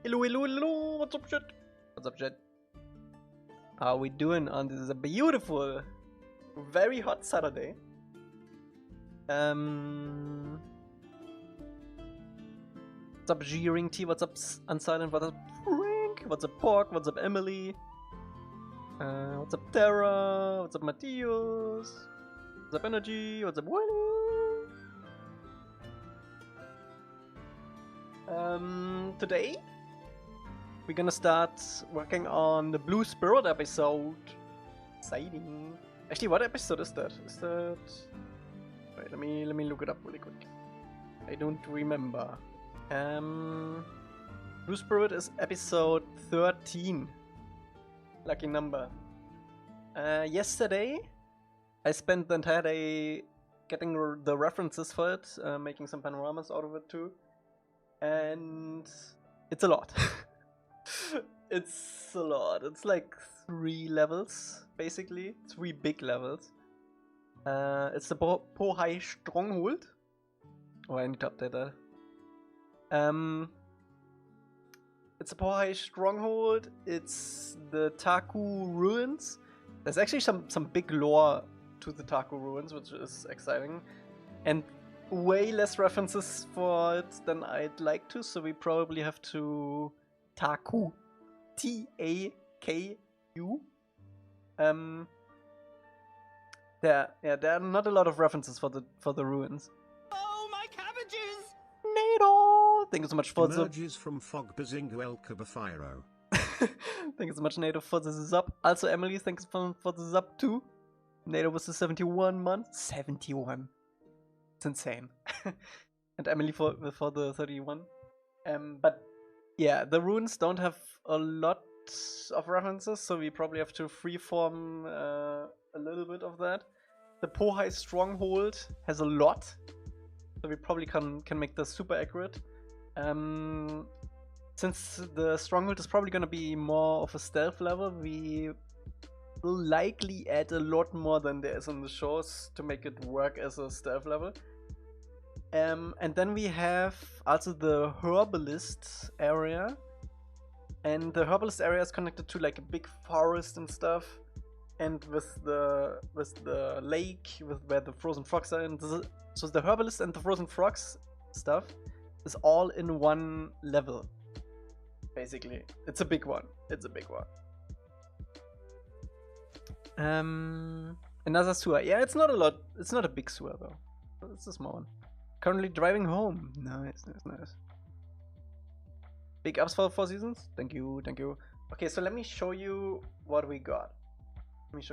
Hello, hello, hello. What's up, shit? What's up, shit? How are we doing on this beautiful, very hot Saturday? What's up, G-Ring T? What's up, Unsilent? What's up, Frank? What's up, Pork? What's up, Emily? What's up, Tara? What's up, Matthias? What's up, Energy? What's up, Willie? Today we're gonna start working on the Blue Spirit episode. Exciting. Actually, what episode is that? Is that... Wait, let me look it up really quick. I don't remember. Blue Spirit is episode 13. Lucky number. Yesterday I spent the entire day getting the references for it, making some panoramas out of it too. And it's a lot. It's a lot. It's like 3 levels, basically. 3 big levels. It's the Pohai Stronghold. Oh, I need to update that. It's a Pohai Stronghold. It's the Taku Ruins. There's actually some big lore to the Taku Ruins, which is exciting. And way less references for it than I'd like to, so we probably have to Taku, T-A-K-U. There are not a lot of references for the ruins. Oh, my cabbages! NATO! Thank you so much for Emerges from Fog Bazingu Elca Bafiro. Thank you so much, NATO, for the sub. Also, Emily, thanks for the sub too. NATO was the 71 month. 71. It's insane. And Emily for the 31. But yeah, the runes don't have a lot of references, so we probably have to freeform a little bit of that. The Pohai Stronghold has a lot, so we probably can make this super accurate. Since the Stronghold is probably gonna be more of a stealth level, we will likely add a lot more than there is on the shows to make it work as a stealth level. And then we have also the Herbalist area, and the Herbalist area is connected to like a big forest and stuff, and with the lake where the frozen frogs are in. So the Herbalist and the frozen frogs stuff is all in one level, basically. It's a big one. It's a big one. Another sewer. Yeah, it's not a lot. It's not a big sewer though. It's a small one. Currently driving home. Nice. Big ups for 4 seasons. Thank you. Okay, so let me show you what we got. This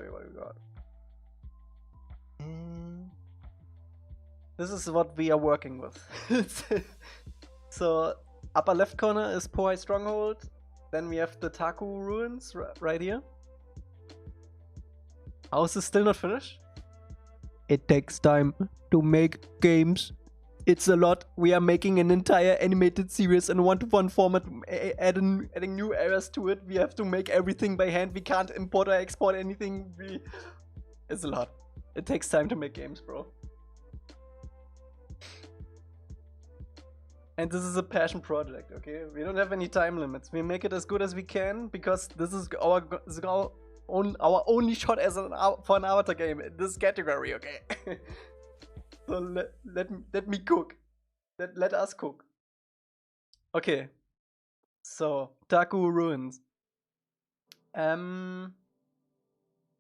is what we are working with. So upper left corner is Pohai Stronghold. Then we have the Taku Ruins right here. House is still not finished. It takes time to make games. It's a lot. We are making an entire animated series in 1-to-1 format, adding new areas to it. We have to make everything by hand. We can't import or export anything. It's a lot. It takes time to make games, bro. And this is a passion project, okay? We don't have any time limits. We make it as good as we can because this is our only shot as for an avatar game in this category, okay? So let me cook. Let us cook. Okay. So Taku Ruins.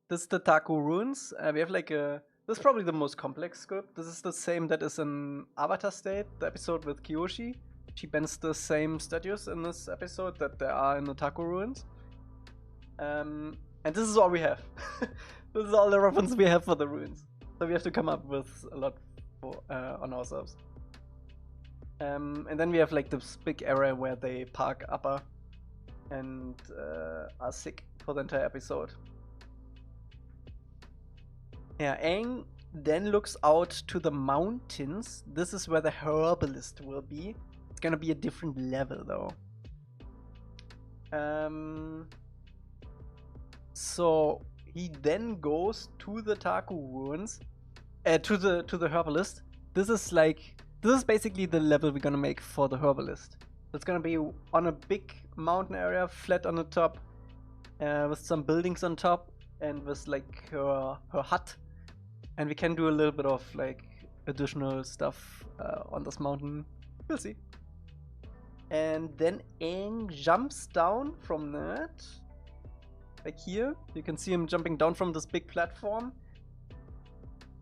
This is the Taku Ruins. We have like a... This is probably the most complex script. This is the same that is in Avatar State, the episode with Kiyoshi. She bends the same statues in this episode that there are in the Taku Ruins. And this is all we have. This is all the reference we have for the ruins. So we have to come up with a lot on ourselves. And then we have like this big area where they park Appa and are sick for the entire episode. Yeah, Aang then looks out to the mountains. This is where the Herbalist will be. It's gonna be a different level though. So he then goes to the Taku Ruins, to the Herbalist. This is basically the level we're gonna make for the Herbalist. It's gonna be on a big mountain area, flat on the top, with some buildings on top, and with like her hut. And we can do a little bit of like additional stuff on this mountain. We'll see. And then Aang jumps down from that. Like here, you can see him jumping down from this big platform.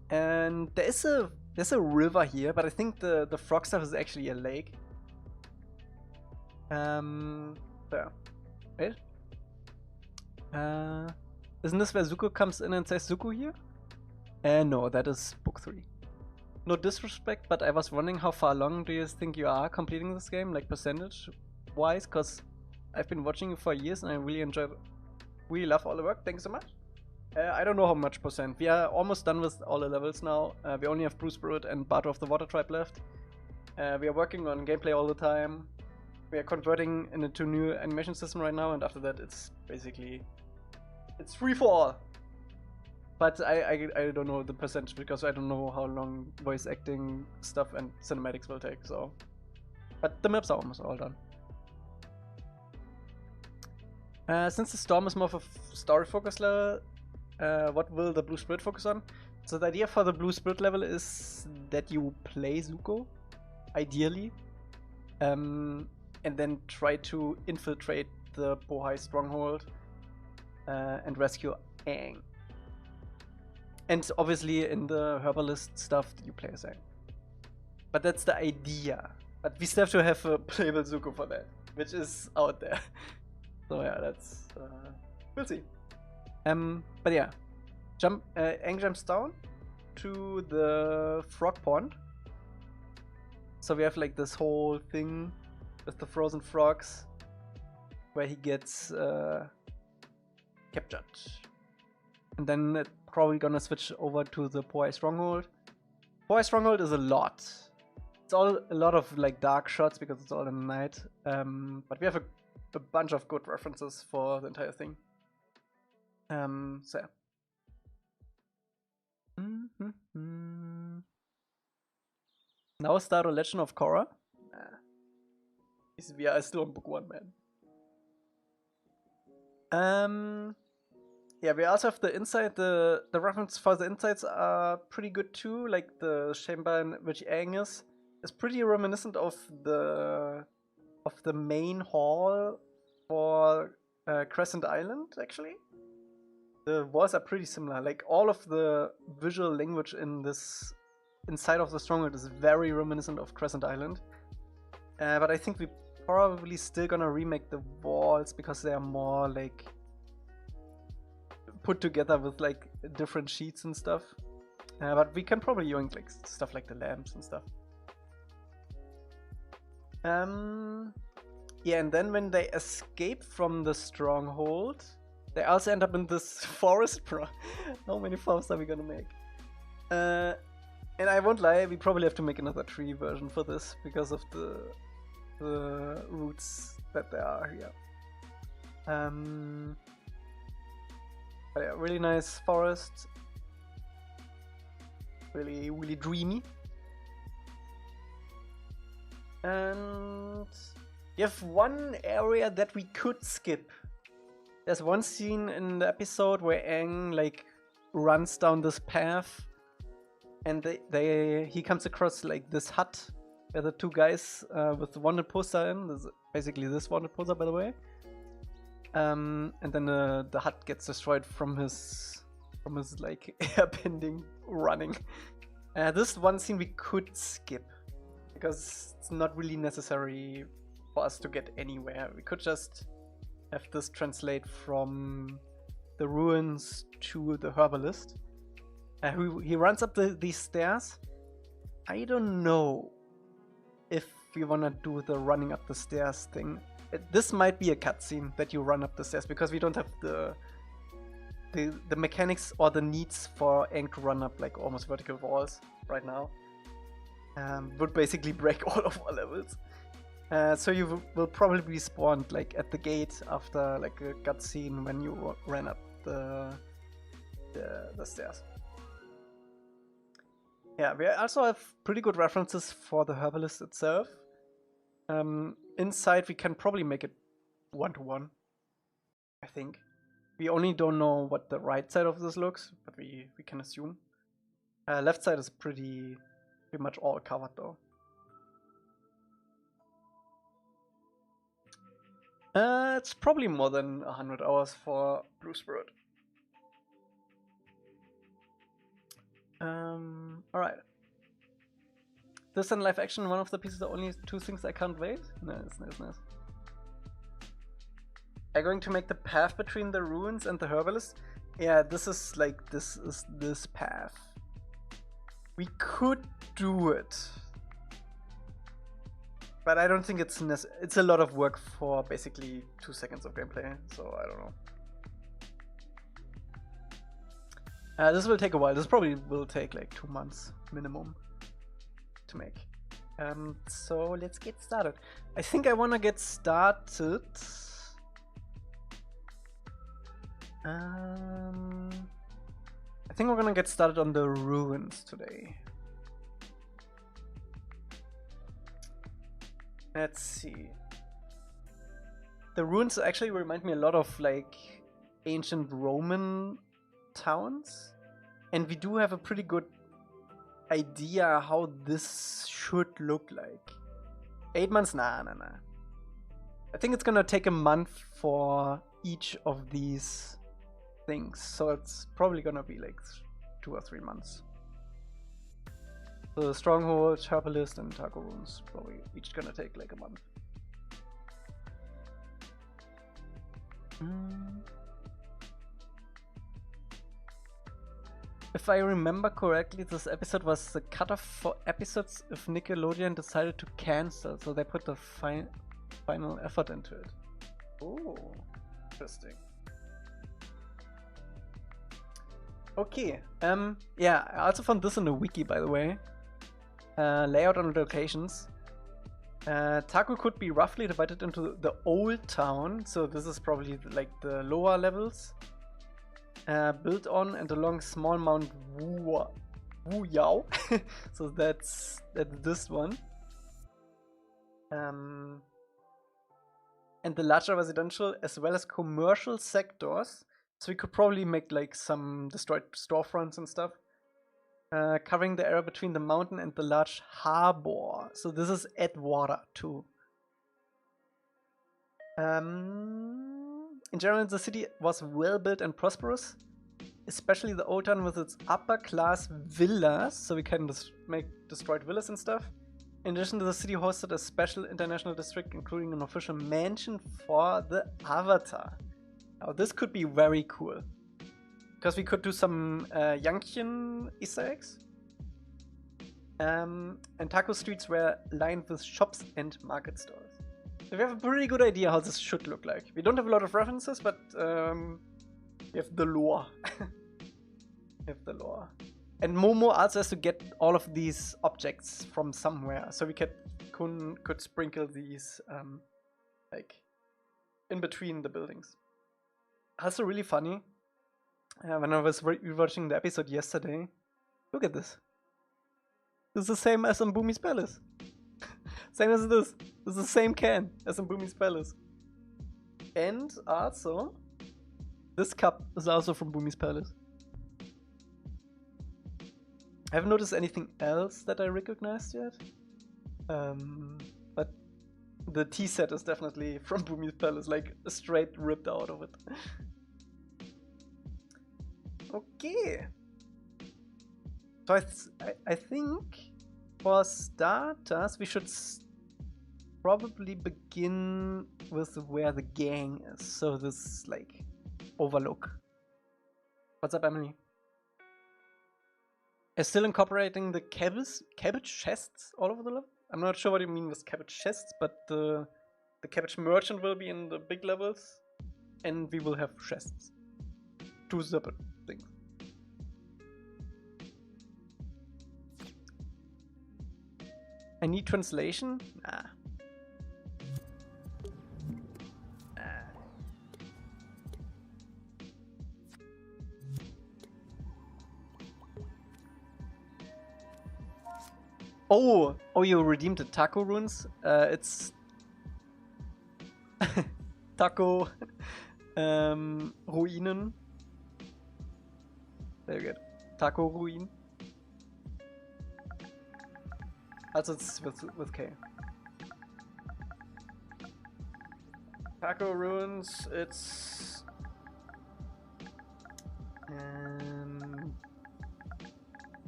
And there's a river here, but I think the frog stuff is actually a lake. There. Wait. Isn't this where Zuko comes in and says Zuko here? No, that is book 3. No disrespect, but I was wondering how far along do you think you are completing this game, like percentage wise? Because I've been watching you for years and I really love all the work. Thank you so much. I don't know how much percent. We are almost done with all the levels now. We only have Blue Spirit and Bardo of the Water Tribe left. We are working on gameplay all the time. We are converting into new animation system right now, and after that it's basically free for all. But I don't know the percentage because I don't know how long voice acting stuff and cinematics will take. So, but the maps are almost all done. Since the storm is more of a story focus level, what will the Blue Spirit focus on? So the idea for the Blue Spirit level is that you play Zuko, ideally, and then try to infiltrate the Bohai stronghold and rescue Aang. And obviously in the herbalist stuff you play as Aang. But that's the idea. But we still have to have a playable Zuko for that, which is out there. So yeah, that's we'll see. But yeah, Aang jumps down to the frog pond. So we have like this whole thing with the frozen frogs, where he gets captured, and then it's probably gonna switch over to the Bohai stronghold. Bohai stronghold is a lot. It's all a lot of like dark shots because it's all in the night. But we have a bunch of good references for the entire thing. So yeah. Now start a Legend of Korra. We are still on book 1, man. Yeah, we also have the inside. The reference for the insides are pretty good too. Like the chamber in which Aang is pretty reminiscent of the main hall for Crescent Island. Actually, the walls are pretty similar. Like all of the visual language in this inside of the stronghold is very reminiscent of Crescent Island. But I think we probably still gonna remake the walls because they are more like put together with like different sheets and stuff. But we can probably use like stuff like the lamps and stuff. Yeah, and then when they escape from the stronghold, they also end up in this forest, bro. How many forests are we gonna make? And I won't lie, we probably have to make another tree version for this because of the roots that there are here. But yeah, really nice forest. Really, really dreamy. And you have one area that we could skip. There's one scene in the episode where Aang like runs down this path, and he comes across like this hut where the two guys with the wanted poster in. This is basically this wanted poster, by the way. And then the hut gets destroyed from his like airbending running. This one scene we could skip because it's not really necessary for us to get anywhere. We could just have this translate from the ruins to the herbalist. He runs up these stairs. I don't know if we wanna do the running up the stairs thing. This might be a cutscene that you run up the stairs because we don't have the mechanics or the needs for Aang to run up like almost vertical walls right now. Would basically break all of our levels. So you will probably be spawned like at the gate after like a cutscene when you ran up the stairs. Yeah, we also have pretty good references for the herbalist itself. Inside we can probably make it 1-to-1, I think. We only don't know what the right side of this looks, but we can assume. Left side is pretty much all covered though. It's probably more than 100 hours for Blue Spirit. Alright. This and live action, one of the pieces, the only two things I can't wait. Nice. Are you going to make the path between the ruins and the herbalist? Yeah, this is this path. We could do it. But I don't think it's necessary. It's a lot of work for basically 2 seconds of gameplay, so I don't know. This will take a while. This probably will take like 2 months minimum to make. So let's get started. I think I want to get started. I think we're gonna get started on the ruins today. Let's see. The ruins actually remind me a lot of like ancient Roman towns, and we do have a pretty good idea how this should look like. 8 months? Nah. I think it's gonna take a month for each of these things, so it's probably gonna be like 2 or 3 months. The Stronghold, Herbalist, and Taco Runes probably each gonna take like a month. If I remember correctly, this episode was the cutoff for episodes if Nickelodeon decided to cancel, so they put the final effort into it. Oh, interesting. Okay, yeah, I also found this in the wiki, by the way. Layout and locations. Taku could be roughly divided into the old town, so this is probably like the lower levels. Built on and along small Mount Wu Yao. So that's this one. And the larger residential as well as commercial sectors. So we could probably make like some destroyed storefronts and stuff. Covering the area between the mountain and the large harbor. So this is at water too. In general, the city was well built and prosperous, especially the old town with its upper class villas. So we can make destroyed villas and stuff. In addition, the city hosted a special international district, including an official mansion for the Avatar. Now this could be very cool. Because we could do some Yankian Easter eggs. And taco streets were lined with shops and market stores. So we have a pretty good idea how this should look like. We don't have a lot of references, but we have the lore. We have the lore. And Momo also has to get all of these objects from somewhere. So we could sprinkle these like in between the buildings. Also really funny. When I was rewatching the episode yesterday, look at this. This is the same as in Bumi's Palace. Same as this. This is the same can as in Bumi's Palace. And also, this cup is also from Bumi's Palace. I haven't noticed anything else that I recognized yet. But the tea set is definitely from Bumi's Palace, like straight ripped out of it. Okay. So I think for starters we should probably begin with where the gang is. So this like overlook. What's up, Emily? Is still incorporating the cabbage chests all over the level? I'm not sure what you mean with cabbage chests, but the cabbage merchant will be in the big levels, and we will have chests. 2 separate things. I need translation? Nah. Oh, you redeemed the taco runes? It's Taco. Ruinen. Very good. Taco Ruin. Also it's with K. Taco Ruins, it's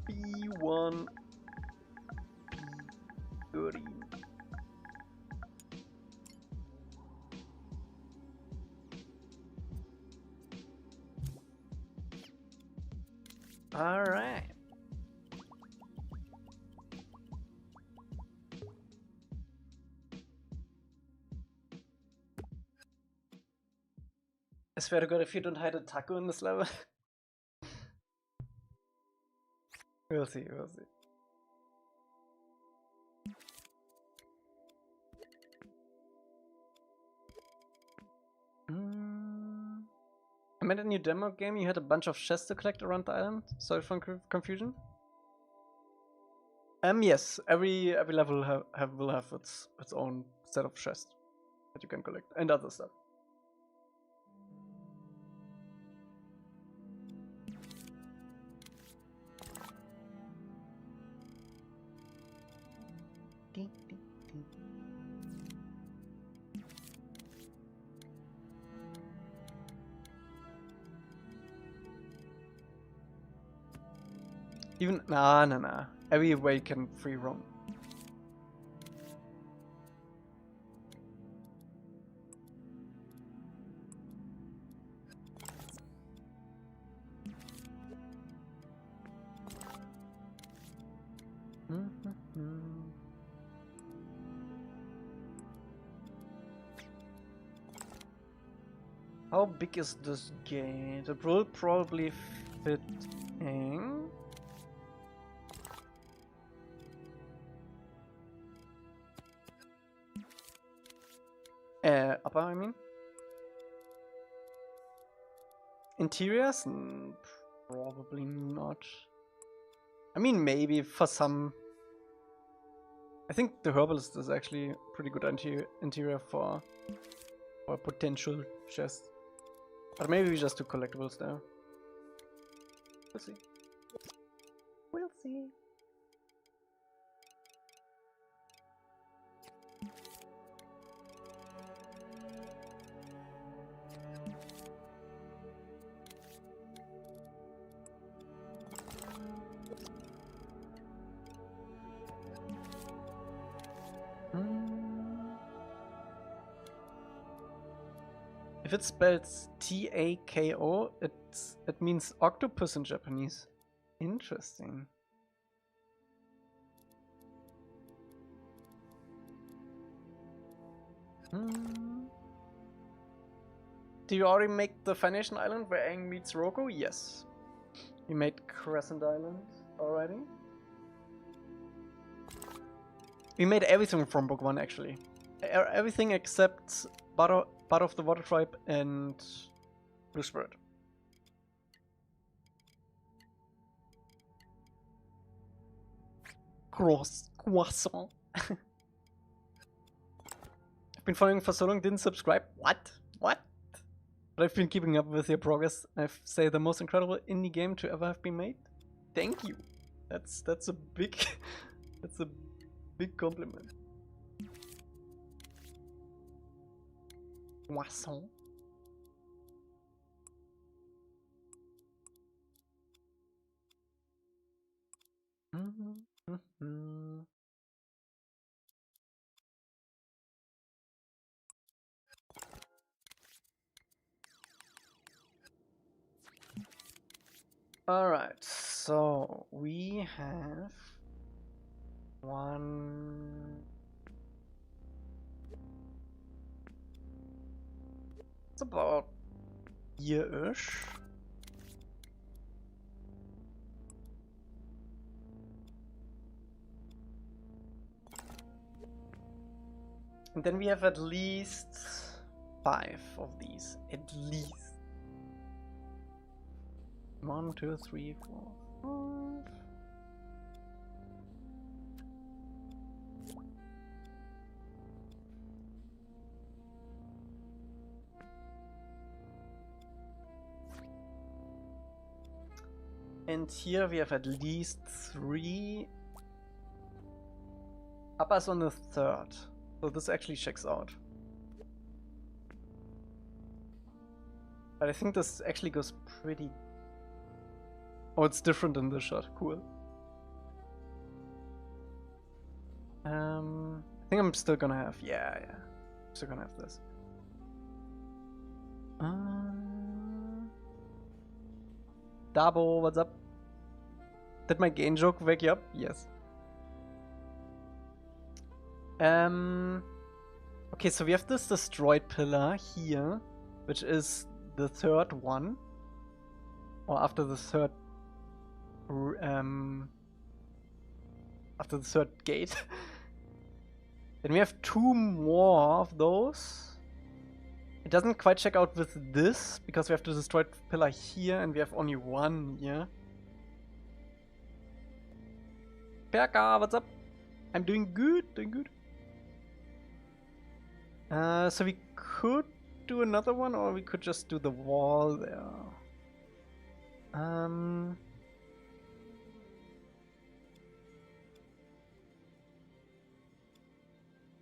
B1 B30. All right. I swear to God, if you don't hide a taco in this level, we'll see. We'll see. I made a new demo game. You had a bunch of chests to collect around the island. Sorry for confusion. Yes, every level will have its own set of chests that you can collect and other stuff. Even nah. Every way can free roam. How big is this gate? It will probably fit in. Upper, I mean. Interiors? Probably not. I mean, maybe for some. I think the herbalist is actually a pretty good interior for a potential chest. But maybe we just do collectibles there. We'll see. We'll see. If it spells T-A-K-O, it means octopus in Japanese. Interesting. Do you already make the Foundation Island where Aang meets Roko? Yes. We made Crescent Island already. We made everything from book 1 actually. Everything except part of the Water Tribe and Blue Spirit. Croissant. I've been following for so long, didn't subscribe. What? What? But I've been keeping up with your progress. I say the most incredible indie game to ever have been made. Thank you. That's a big that's a big compliment. Croissant. Alright, so we have one. It's about here-ish. And then we have at least 5 of these. At least. 1, 2, 3, 4, 5. And here we have at least 3 uppers on the 3rd. So this actually checks out. But I think this actually goes pretty... Oh, it's different in this shot. Cool. I think I'm still gonna have... Yeah. I'm still gonna have this. Dabo, what's up? Did my gain joke wake you up? Yes. Okay, so we have this destroyed pillar here, which is the 3rd one. Or after the 3rd... after the 3rd gate. Then we have 2 more of those. It doesn't quite check out with this, because we have the destroyed pillar here, and we have only 1 here. Perka, what's up? I'm doing good, so we could do another one, or we could just do the wall there.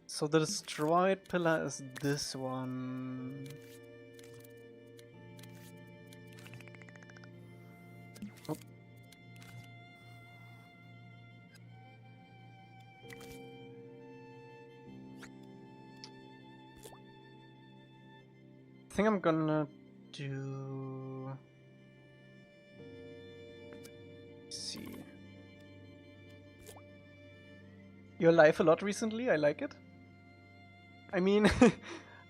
So the destroyed pillar is this one. Oh. I think I'm gonna do... Let's see. You're live a lot recently, I like it. I mean,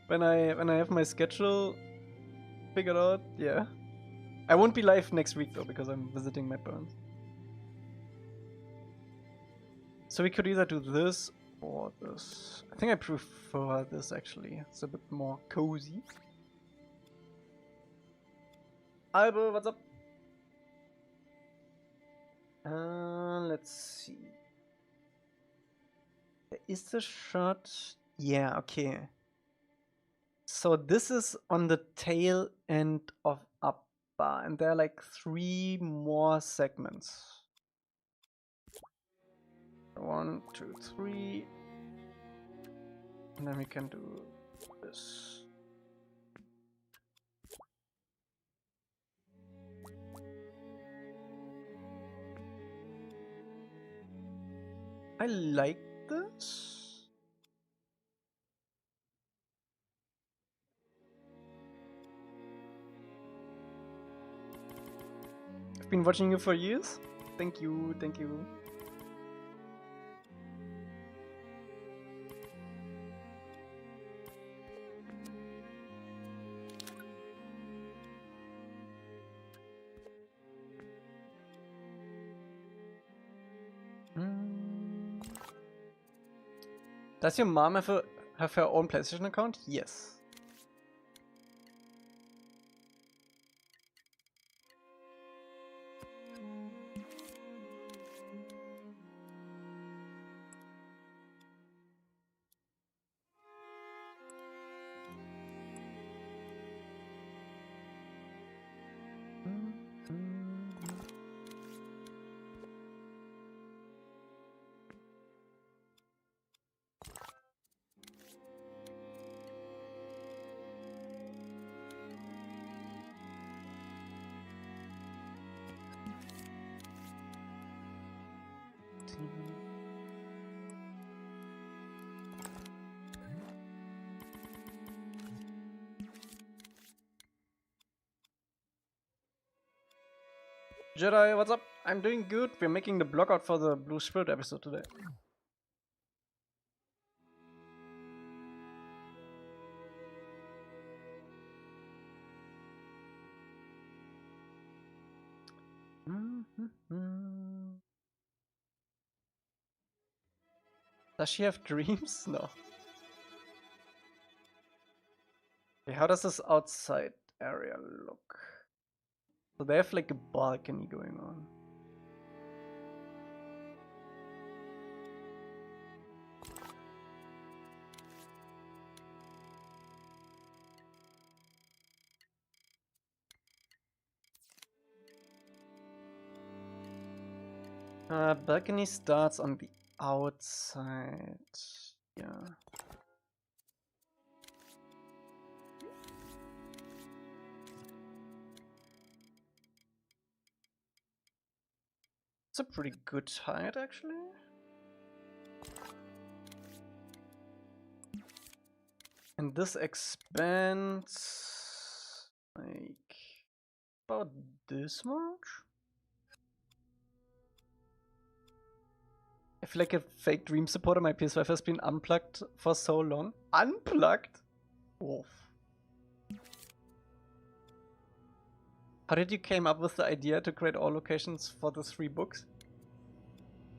when I have my schedule figured out, yeah. I won't be live next week though, because I'm visiting my parents. So we could either do this or this. I think I prefer this actually. It's a bit more cozy. Albo, what's up? Let's see. There is the shot. Yeah, okay. So this is on the tail end of upper, and there are like 3 more segments. 1, 2, 3. And then we can do this. I like this. I've been watching you for years. Thank you, thank you. Does your mom have her own PlayStation account? Yes. Jedi, what's up? I'm doing good. We're making the blockout for the Blue Spirit episode today. Does she have dreams? No. Okay, how does this outside area look? So they have like a balcony going on. Balcony starts on the outside. Yeah. It's a pretty good height, actually. And this expands like about this much. I feel like a fake Dream supporter. My PS5 has been unplugged for so long. Unplugged? Oof. How did you came up with the idea to create all locations for the 3 books?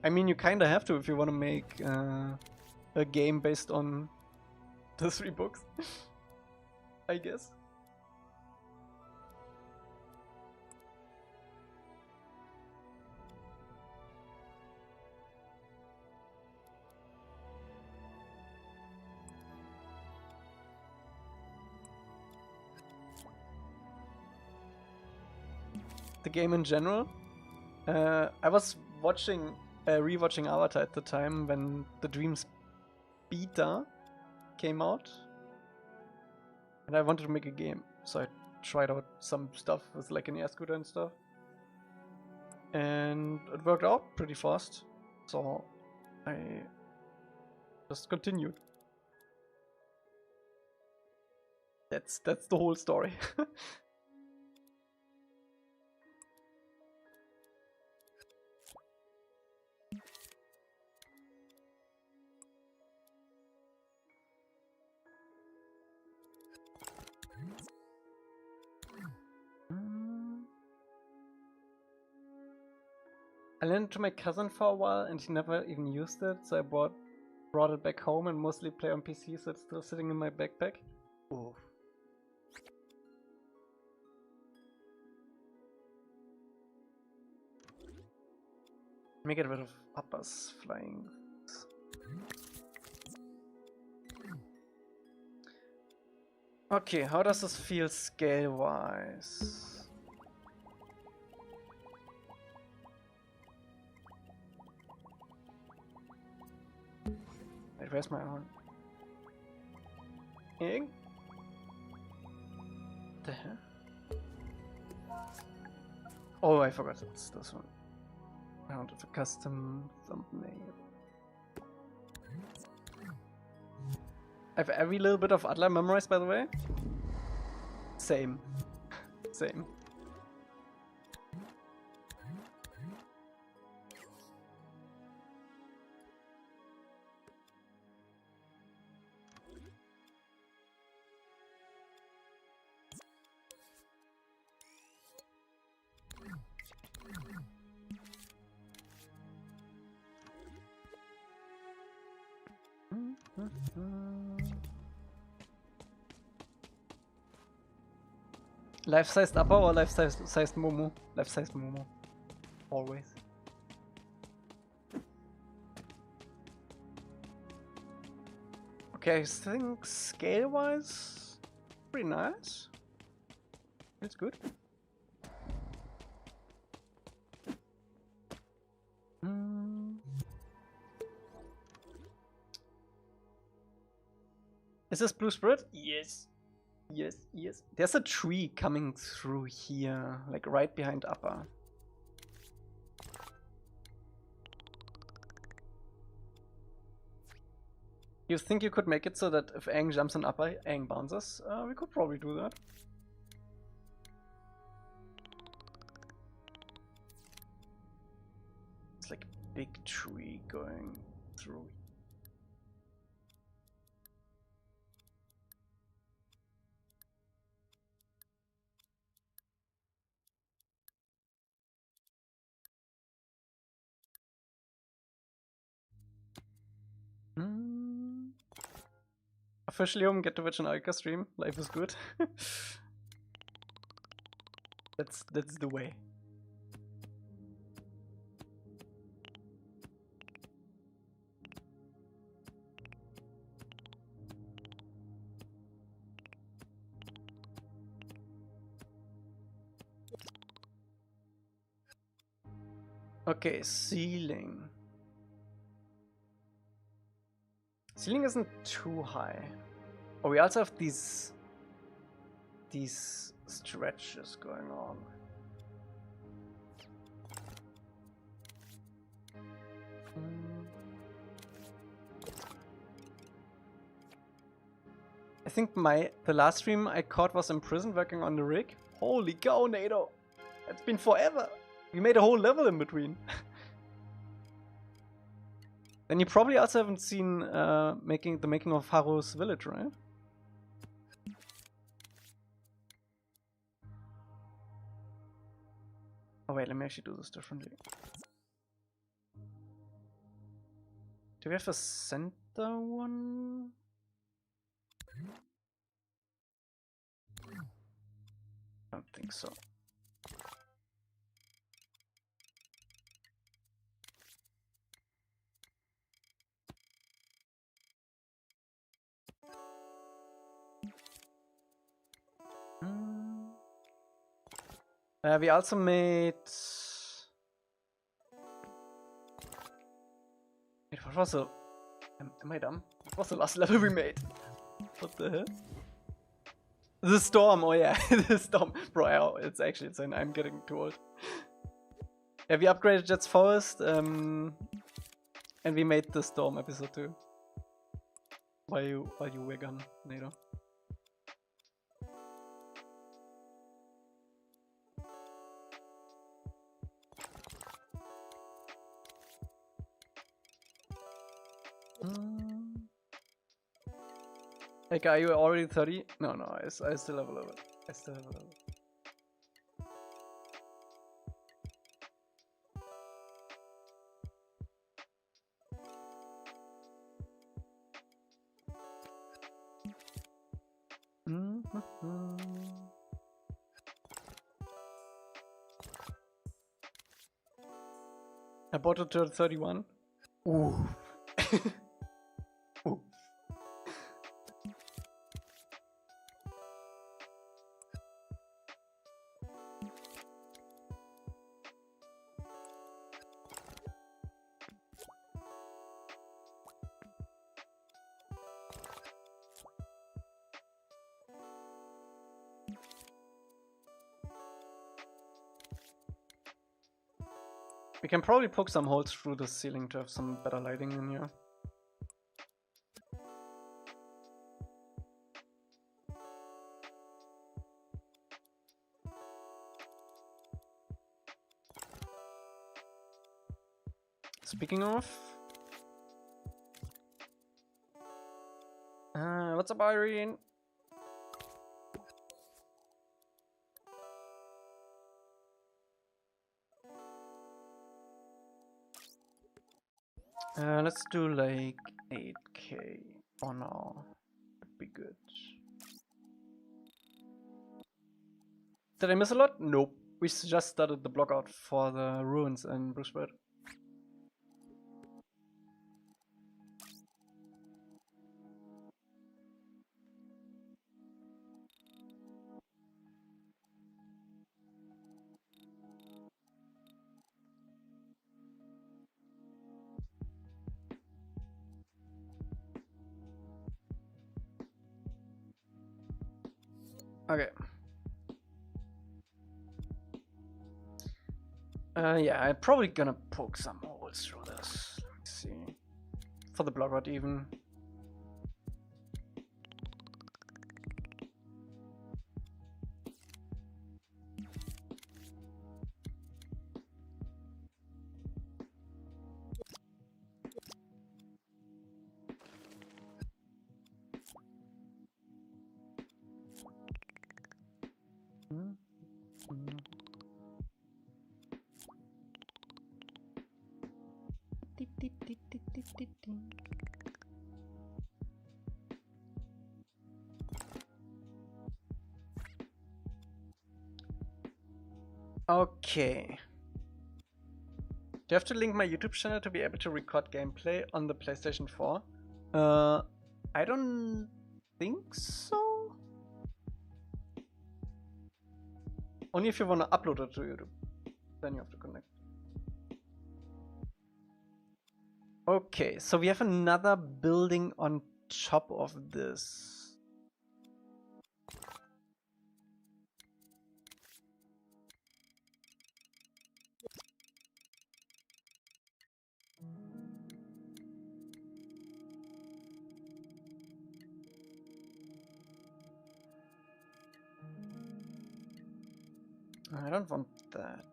I mean, you kinda have to if you want to make a game based on the 3 books. I guess. The game in general. I was watching, rewatching Avatar at the time when the Dreams beta came out, and I wanted to make a game, so I tried out some stuff with like an air scooter and stuff, and it worked out pretty fast, so I just continued. That's the whole story. I lent it to my cousin for a while and he never even used it, so I brought it back home and mostly play on PC, so it's still sitting in my backpack. Oof. Let me get rid of uppers flying. Okay, how does this feel scale-wise? Wait, where's my arm? Ing? The hell? Oh, I forgot it's this one. I wanted a custom thumbnail. I have every little bit of Adler memorized, by the way. Same. Same. Life-sized upper or life-sized Momo? Life-sized Momo. Always. Okay, I think scale-wise, pretty nice. It's good. Is this Blue Spirit? Yes. Yes, yes. There's a tree coming through here, like right behind upper. You think you could make it so that if Aang jumps on upper, Aang bounces? We could probably do that. It's like a big tree going through. Officially home, get to watch an Elca stream. Life is good. That's the way. Okay, ceiling. Ceiling isn't too high. Oh, we also have these stretches going on. I think the last stream I caught was in prison working on the rig. Holy cow, Rhodo! It's been forever. We made a whole level in between. Then you probably also haven't seen the making of Haru's village, right? Oh wait, let me actually do this differently. Do we have a center one? I don't think so. We also made... Wait, what was the... Am I dumb? What was the last level we made? What the hell? The storm, oh yeah, the storm. Bro, it's actually insane, I'm getting too old. Yeah, we upgraded Jet's Forest, and we made the storm episode 2. While you were gone, Rhodo. Like, are you already 30? No, I still have a little bit. I still have a little bit. I bought it to 31. Ooh. Ooh. We can probably poke some holes through the ceiling to have some better lighting in here. Speaking of... what's up, Irene? Let's do like 8k for now. Would be good. Did I miss a lot? Nope. We just started the blockout for the ruins in Brucewood. Okay. Yeah, I'm probably gonna poke some holes through this. Let me see. For the blockout even. Okay. Do you have to link my YouTube channel to be able to record gameplay on the PlayStation 4? I don't think so. Only if you want to upload it to YouTube. Then you have to connect. Okay, so we have another building on top of this. I don't want that.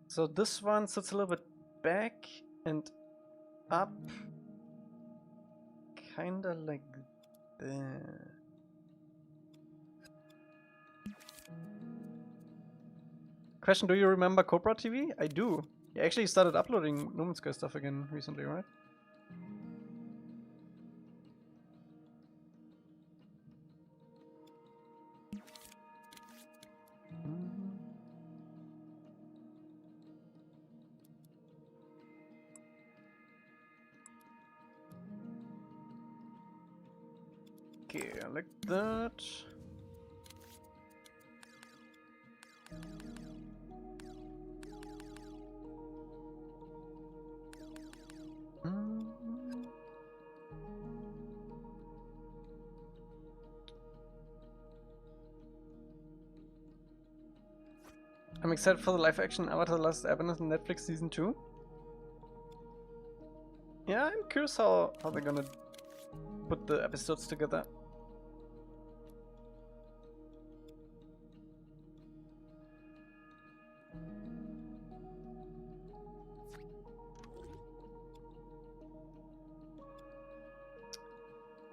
So this one sits a little bit back and up. Kinda like that. Question, do you remember Cobra TV? I do. You actually started uploading No Man's Sky stuff again recently, right? Okay, I like that. I'm excited for the live action Avatar: The Last Airbender in Netflix season 2. Yeah, I'm curious how they're gonna put the episodes together.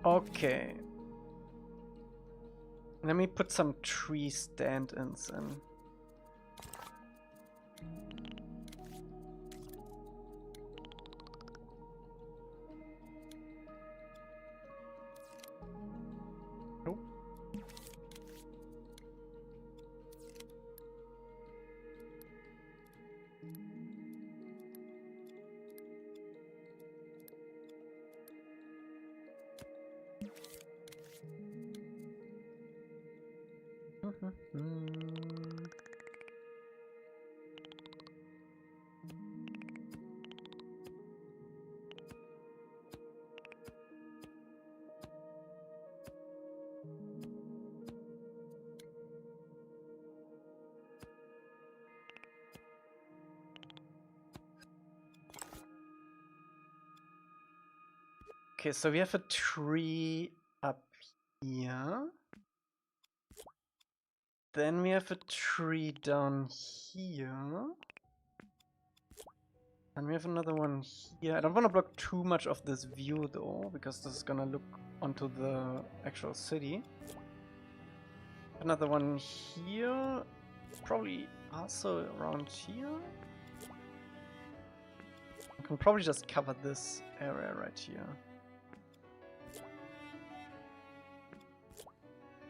Okay. Let me put some tree stand-ins in. Nope. Okay, so we have a tree up here. Then we have a tree down here. And we have another one here. I don't want to block too much of this view though, because this is gonna look onto the actual city. Another one here. Probably also around here. I can probably just cover this area right here.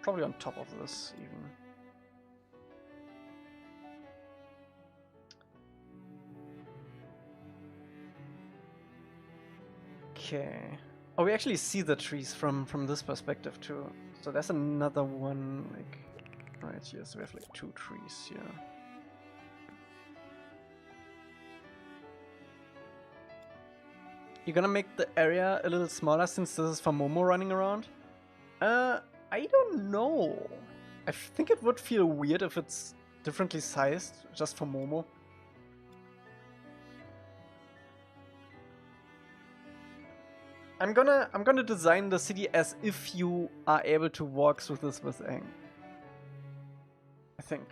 Probably on top of this even. Okay. Oh, we actually see the trees from this perspective too. So there's another one like right here. So we have like 2 trees here. You're gonna make the area a little smaller since this is for Momo running around? I don't know. I think it would feel weird if it's differently sized just for Momo. I'm gonna design the city as if you are able to walk through this with Aang. I think.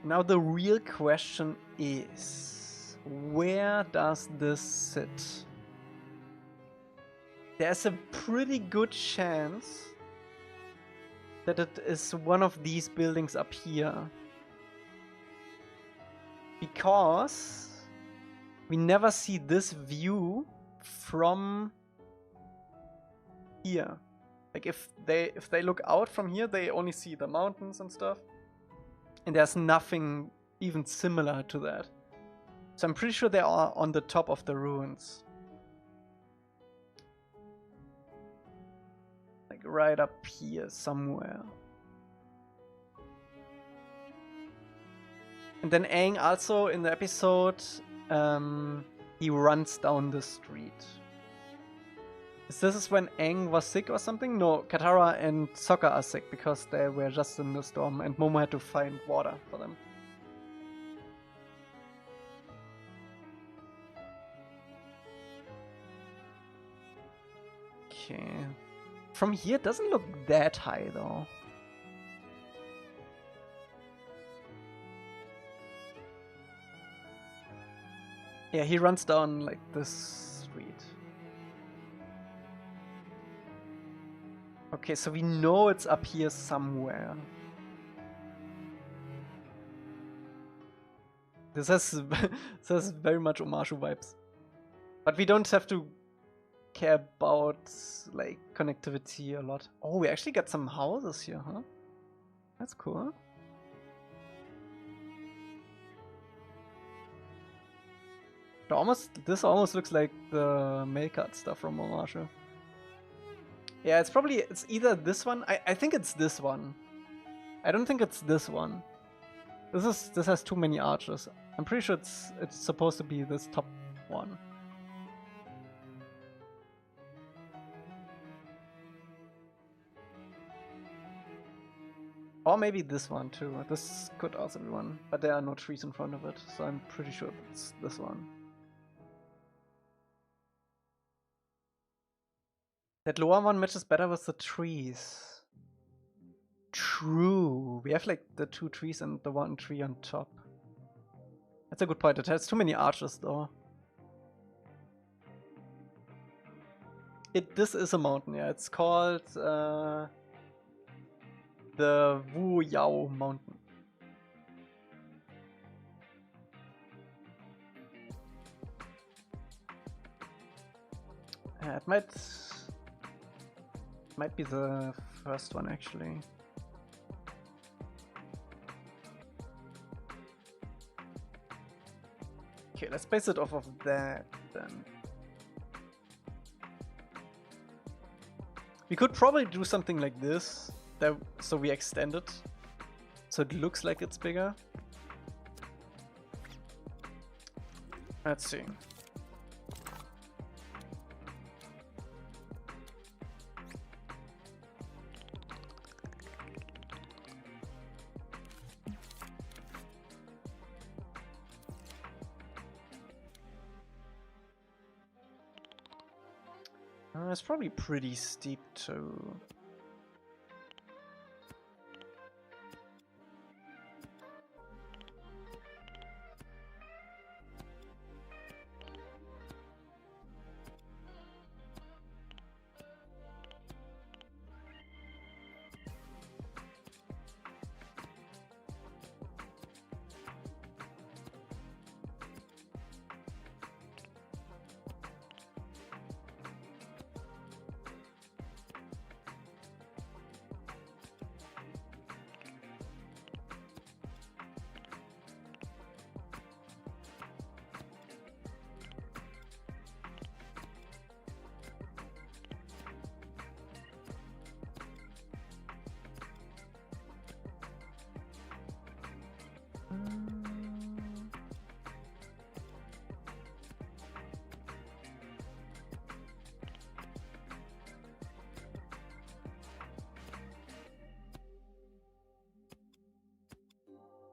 Now the real question is, where does this sit? There's a pretty good chance that it is one of these buildings up here. Because we never see this view from here. Like if they look out from here, they only see the mountains and stuff. And there's nothing even similar to that. So I'm pretty sure they are on the top of the ruins. Like right up here somewhere. And then Aang also in the episode, he runs down the street. This is when Aang was sick or something? No, Katara and Sokka are sick because they were just in the storm and Momo had to find water for them. Okay. From here, it doesn't look that high though. Yeah, he runs down like this street. Okay, so we know it's up here somewhere. This has very much Omashu vibes. But we don't have to care about like connectivity a lot. Oh, we actually got some houses here, huh? That's cool. This almost looks like the mail card stuff from Omashu. Yeah, it's either this one. I think it's this one. I don't think it's this one. This has too many arches. I'm pretty sure it's supposed to be this top one. Or maybe this one too. This could also be one, but there are no trees in front of it, so I'm pretty sure it's this one. That lower one matches better with the trees. True. We have like the 2 trees and the 1 tree on top. That's a good point. It has too many arches though. This is a mountain, yeah. It's called the Wu Yao Mountain. Yeah, it might be the first one actually. Okay, let's base it off of that then. We could probably do something like this, so we extend it, so it looks like it's bigger. Let's see. It's probably pretty steep too.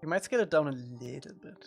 We might scale it down a little bit.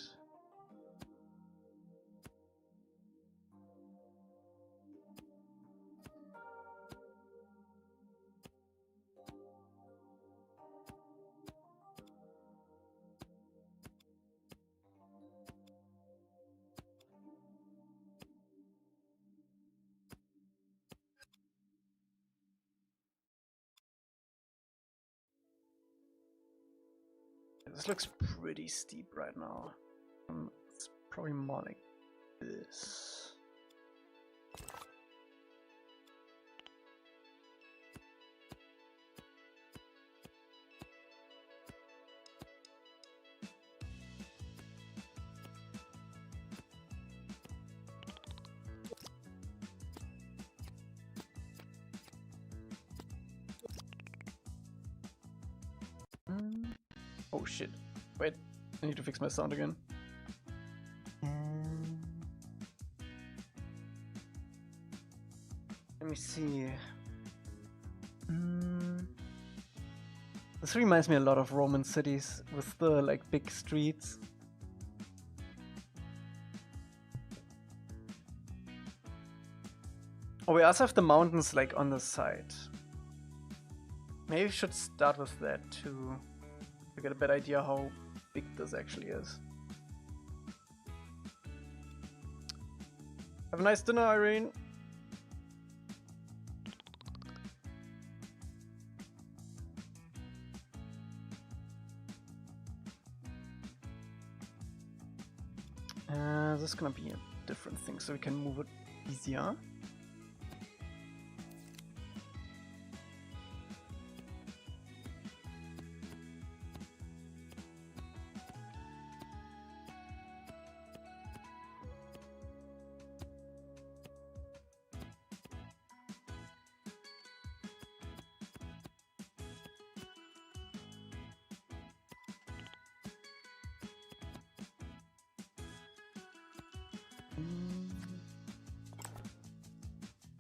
This looks pretty steep right now. It's probably more like this. Oh shit. Wait, I need to fix my sound again. Let me see. This reminds me a lot of Roman cities with the like big streets. Oh, we also have the mountains like on the side. Maybe we should start with that too, to get a better idea how big this actually is. Have a nice dinner, Irene. This is gonna be a different thing, so we can move it easier.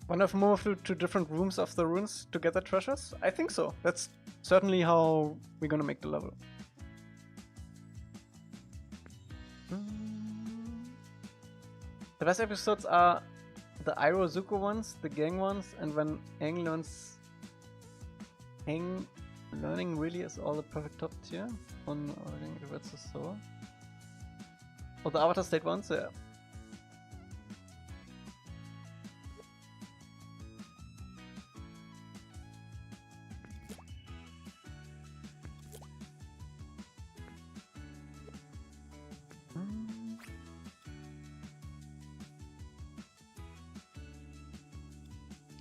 One of more to different rooms of the ruins to get the treasures? I think so. That's certainly how we're gonna make the level. The best episodes are the Iroh Zuko ones, the gang ones, and when Aang learning really is all the perfect top tier on that's so. Oh, the Avatar State ones, yeah.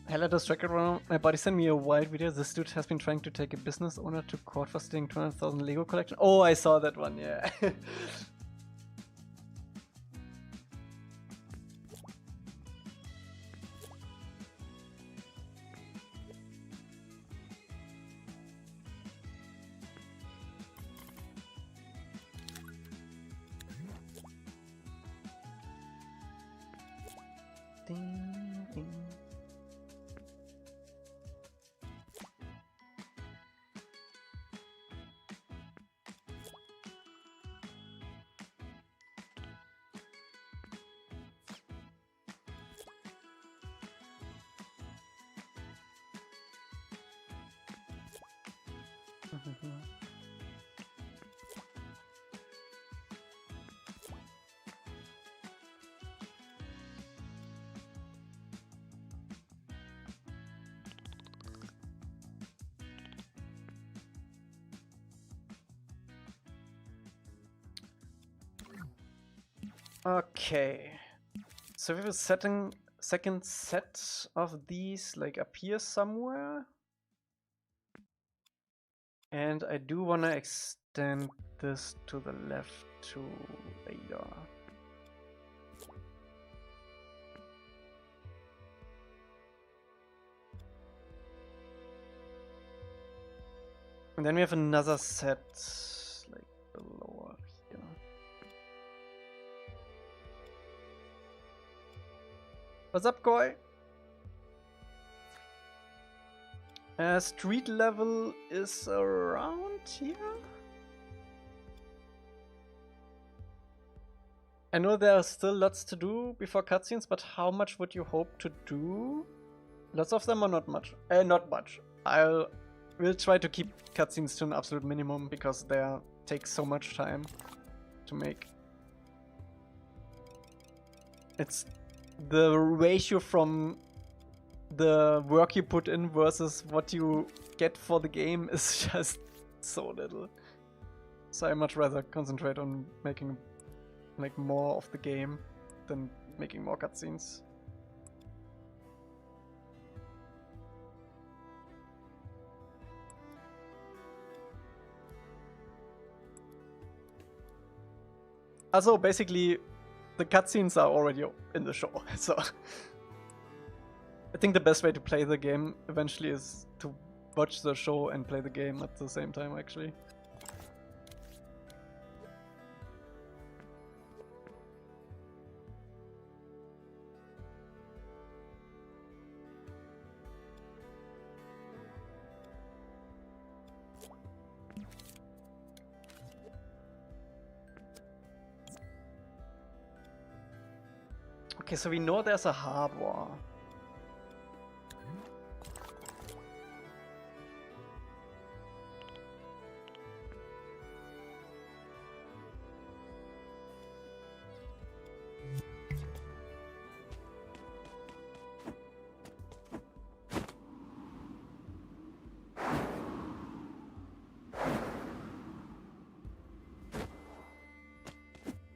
Hella distracted around. My buddy sent me a wild video. This dude has been trying to take a business owner to court for stealing 200,000 Lego collection. Oh, I saw that one, yeah. Ding, ding. Okay, so we have a second set of these like up here somewhere, and I do want to extend this to the left to later. And then we have another set like below here. What's up, Koi? Street level is around here. I know there are still lots to do before cutscenes, but how much would you hope to do? Lots of them or not much? Not much. We'll try to keep cutscenes to an absolute minimum because they take so much time to make. It's the ratio from the work you put in versus what you get for the game is just so little. So I much rather concentrate on making like more of the game than making more cutscenes. Also, basically, the cutscenes are already in the show, so I think the best way to play the game eventually is to watch the show and play the game at the same time, actually. Okay, so we know there's a harbor.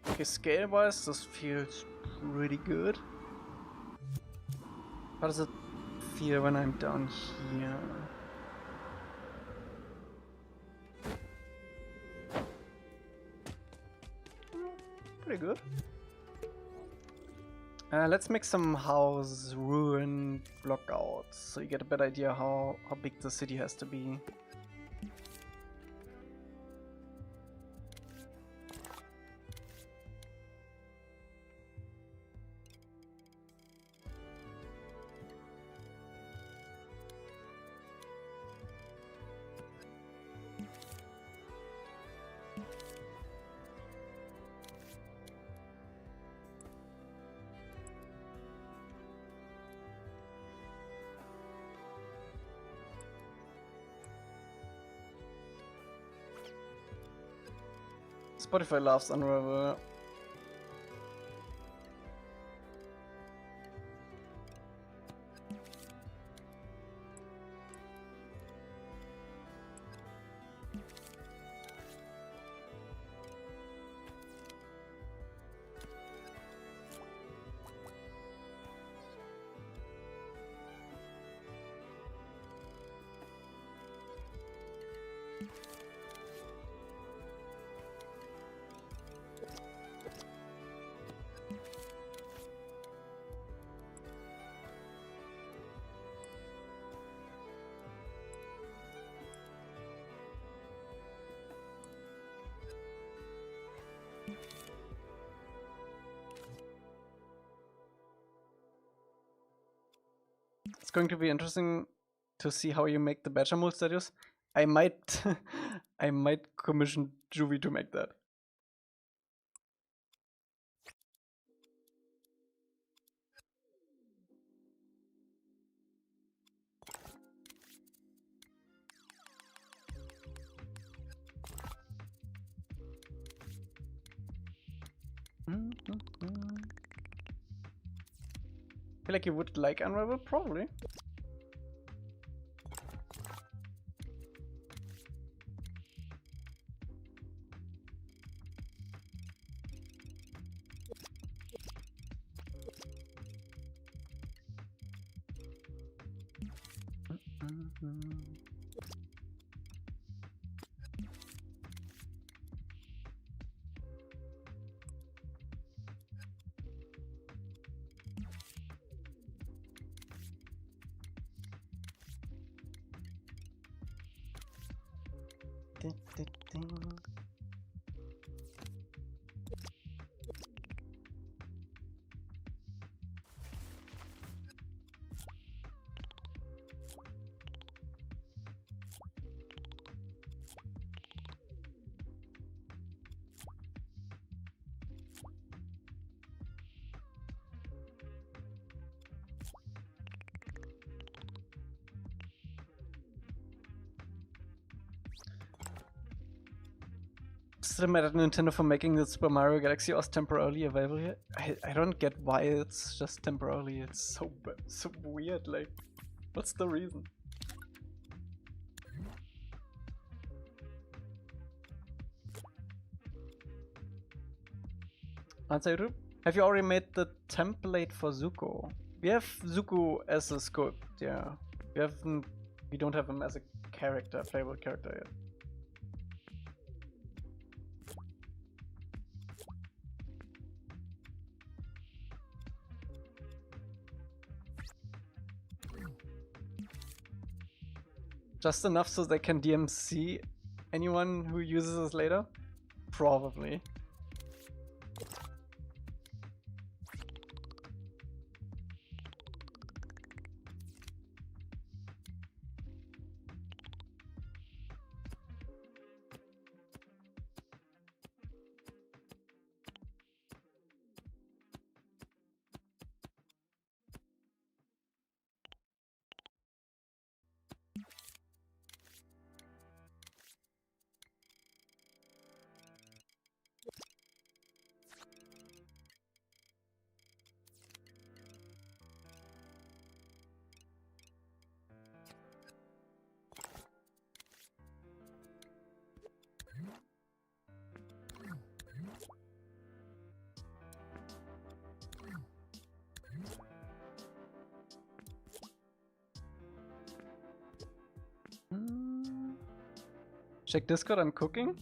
Okay, scale-wise, this feels pretty good. How does it feel when I'm down here? Pretty good. Let's make some house ruin blockouts so you get a better idea how big the city has to be. Spotify loves Unravel. It's going to be interesting to see how you make the Bechamel statues. I might I might commission Juvy to make that. I feel like you would like Unravel, probably. Still mad at Nintendo for making the Super Mario Galaxy OS temporarily available here. I don't get why it's just temporarily. It's so weird. Like, what's the reason? Answer YouTube. Have you already made the template for Zuko? We have Zuko as a sculpt. Yeah, we don't have him as a character, playable character yet. Just enough so they can DMC anyone who uses this later? Probably. Check Discord, I'm cooking.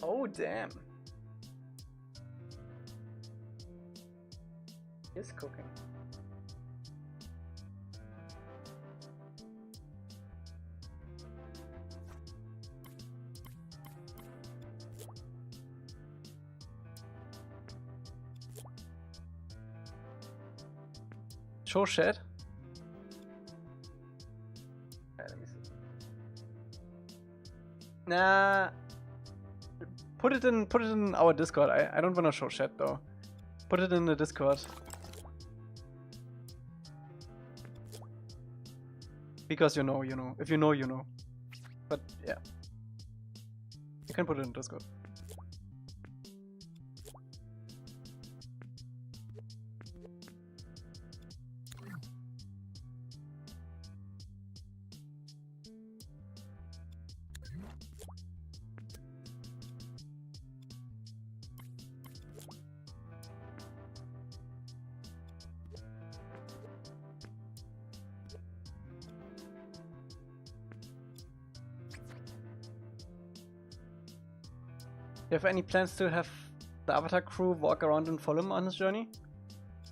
Oh, damn. Is cooking. Show chat. Let me see. Nah. Put it in our Discord. I don't wanna show chat though. Put it in the Discord. Because you know. If you know, you know. But yeah. You can put it in Discord. Do you have any plans to have the Avatar crew walk around and follow him on his journey?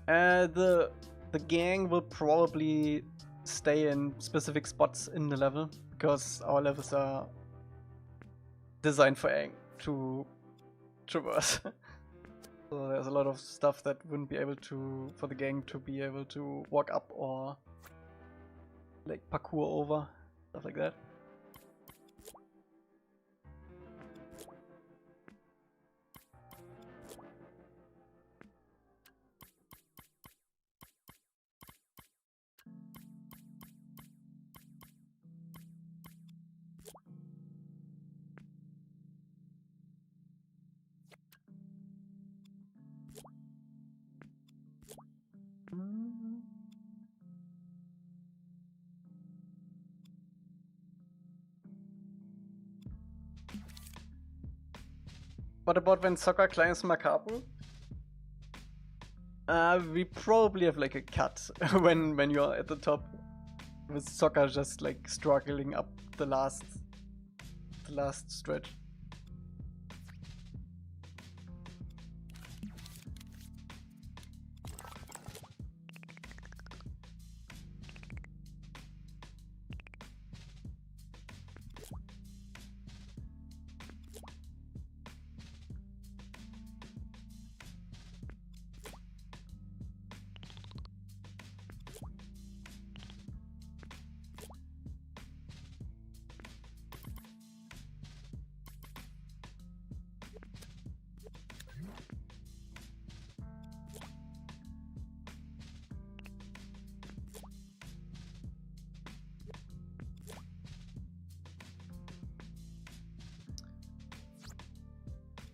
The gang will probably stay in specific spots in the level because our levels are designed for Aang to traverse. So there's a lot of stuff that wouldn't be able to, for the gang to be able to walk up or like parkour over, stuff like that. What about when Sokka climbs Makabu? We probably have like a cut when you're at the top with Sokka just like struggling up the last stretch.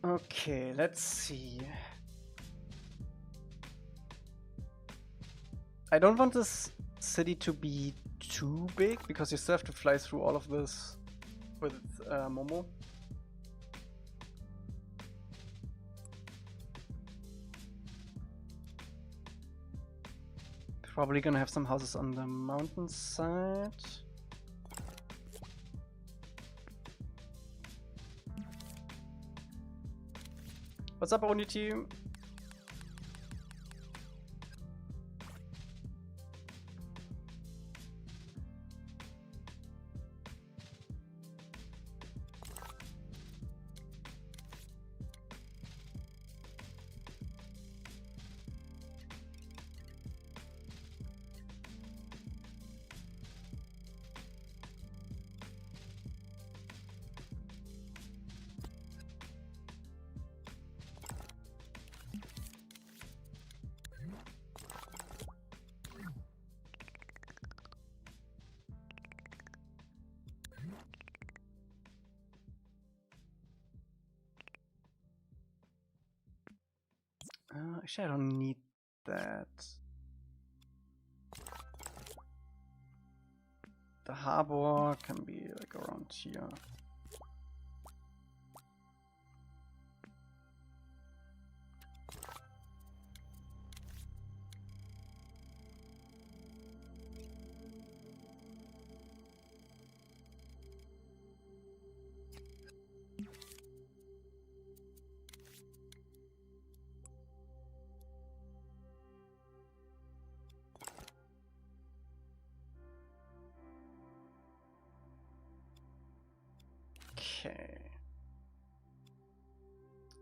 Okay, let's see. I don't want this city to be too big because you still have to fly through all of this with Momo. Probably gonna have some houses on the mountainside. What's up, Oni team? Actually, I don't need that. The harbor can be like around here.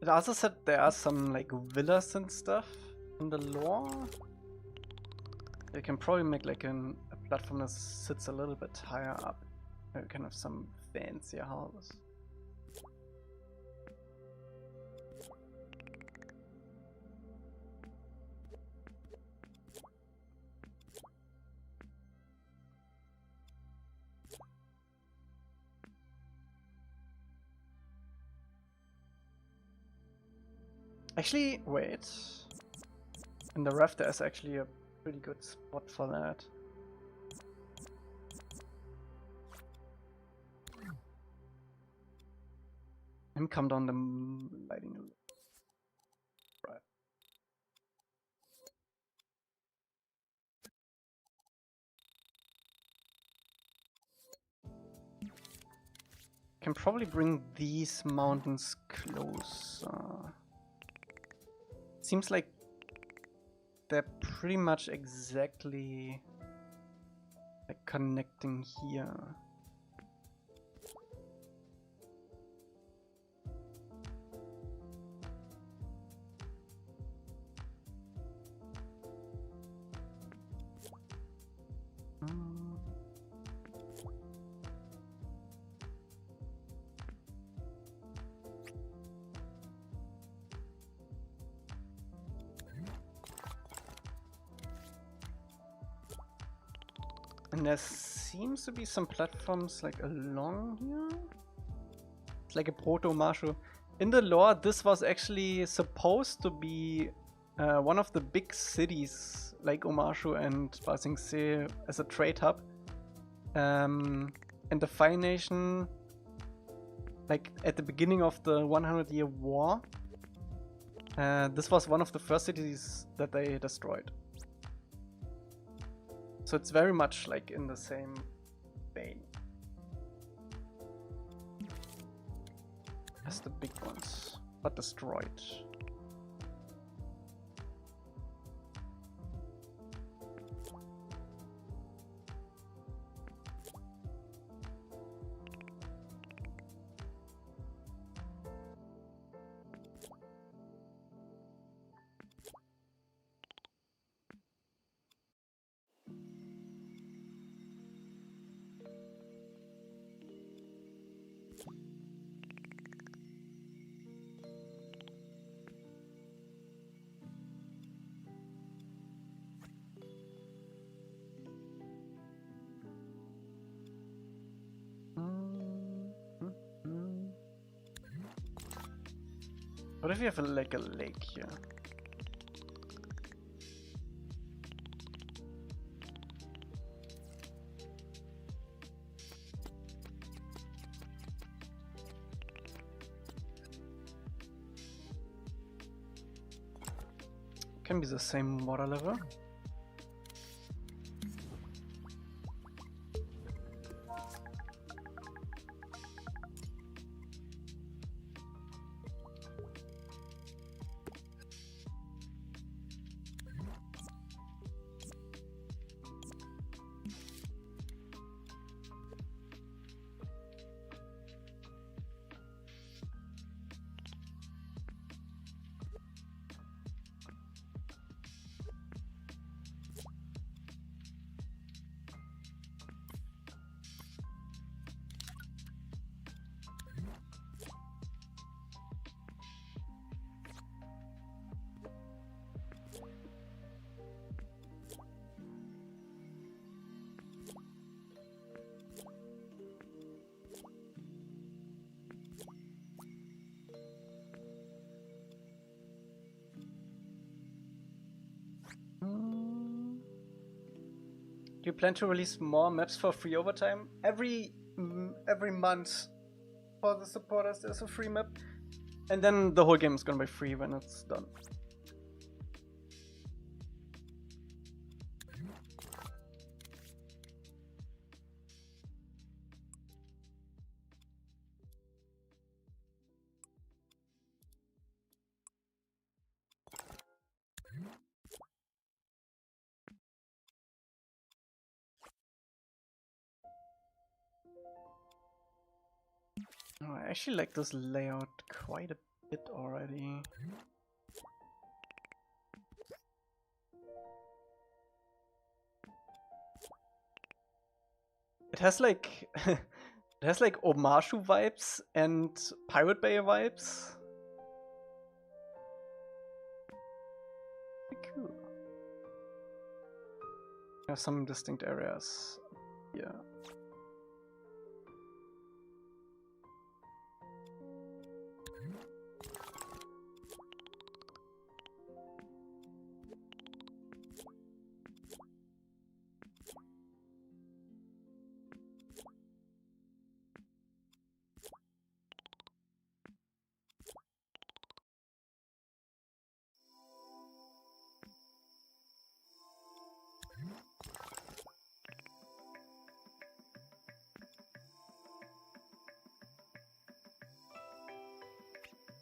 It also said there are some like villas and stuff in the lore. You can probably make like a platform that sits a little bit higher up. You can have some fancier houses. Actually, wait. In the ref there's actually a pretty good spot for that. Him come down the lighting a little. Right. Can probably bring these mountains closer. Seems like they're pretty much exactly like connecting here. And there seems to be some platforms like along here. It's like a proto-Marsho. In the lore, this was actually supposed to be one of the big cities like Omashu and Ba Sing Se as a trade hub. And the Fire Nation, like at the beginning of the 100-year war, this was one of the first cities that they destroyed. So it's very much like in the same vein as the big ones, but destroyed. What if you have like a lake here? Can be the same water level. Do you plan to release more maps for free over time? Every month for the supporters there's a free map, and then the whole game is gonna be free when it's done. Oh, I actually like this layout quite a it already. It has like it has like Omashu vibes and Pirate Bay vibes. Pretty cool. Have some distinct areas. Yeah.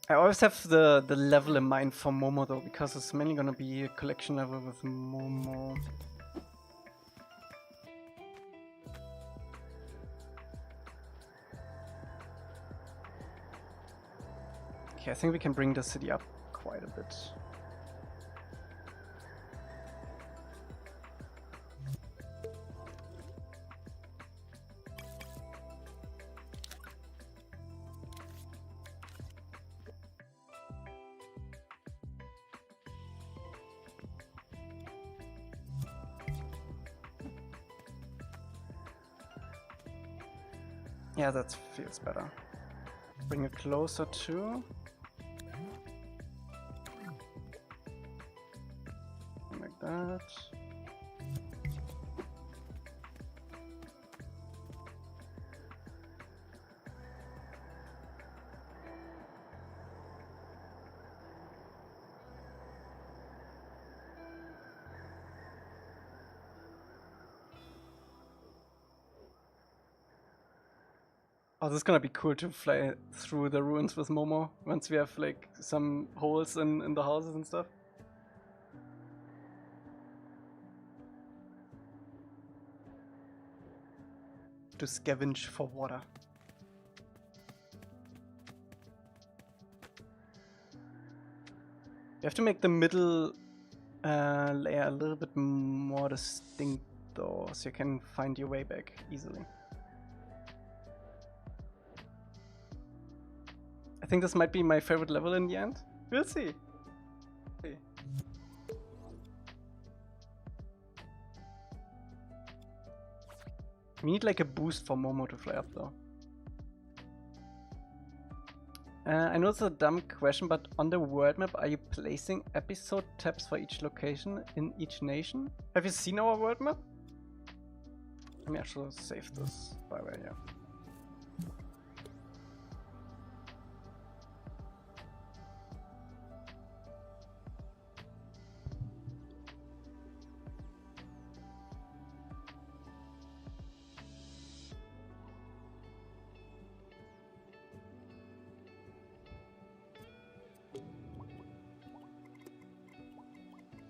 I always have the level in mind for Momo though, because it's mainly gonna be a collection level with Momo. Okay, I think we can bring the city up quite a bit. Yeah, that feels better. Bring it closer to. Like that. Oh, this is gonna be cool to fly through the ruins with Momo once we have like some holes in the houses and stuff. To scavenge for water. You have to make the middle layer a little bit more distinct though, so you can find your way back easily. I think this might be my favorite level in the end. We'll see. We need like a boost for Momo to fly up though. I know it's a dumb question, but on the world map, are you placing episode tabs for each location in each nation? Have you seen our world map? Let me actually save this by the way, yeah.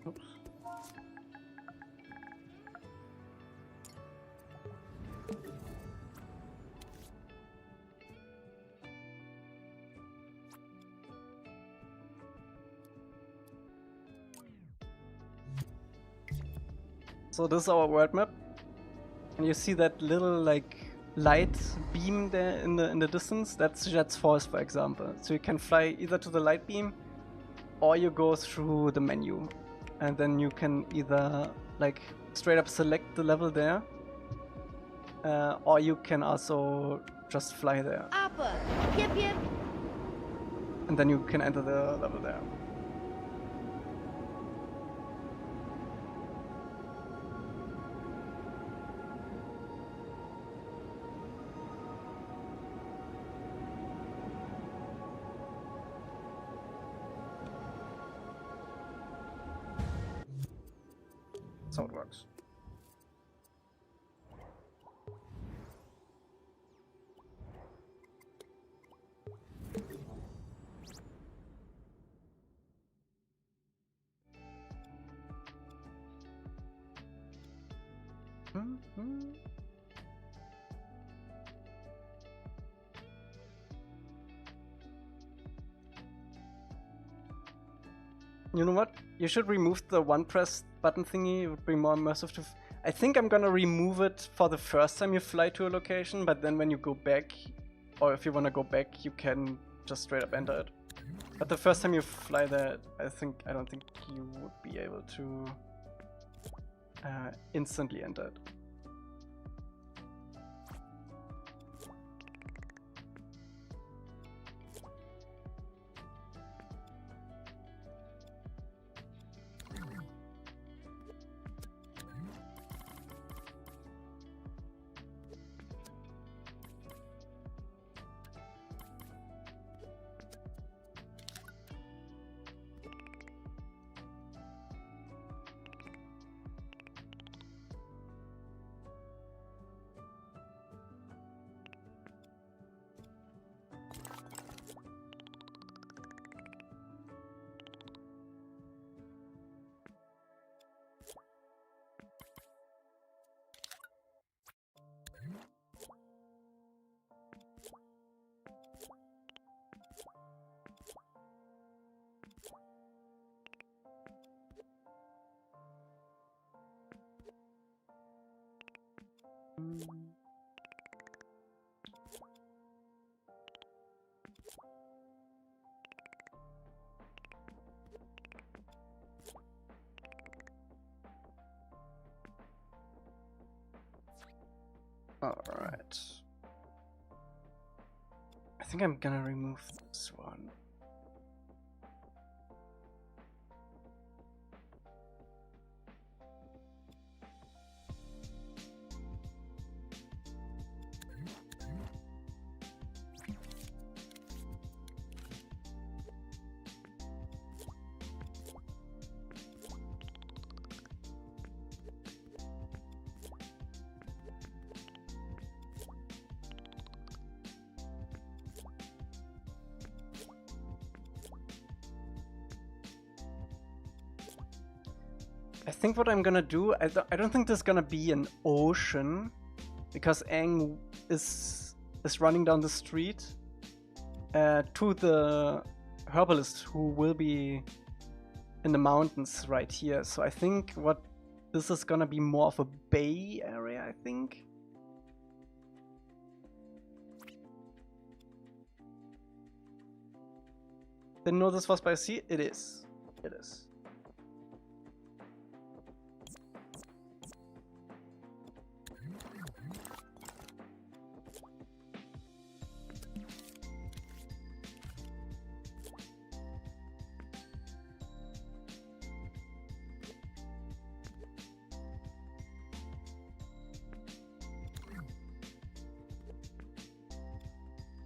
Oops. So this is our world map, and you see that little like light beam there in the distance. That's Jet's Force, for example. So you can fly either to the light beam, or you go through the menu, and then you can either like straight up select the level there, or you can also just fly there. Appa, yip yip. And then you can enter the level there. That's how it works. You know what? You should remove the one press button thingy. It would be more immersive to... I think I'm gonna remove it for the first time you fly to a location, but then when you go back, or if you wanna go back, you can just straight up enter it. But the first time you fly there, I don't think you would be able to instantly enter it. Alright. I think I'm gonna remove this one. I think what I'm gonna do, I don't think there's gonna be an ocean, because Aang is running down the street to the herbalist who will be in the mountains right here. So I think what this is gonna be more of a bay area, I think. Didn't know this was by sea? It is. It is.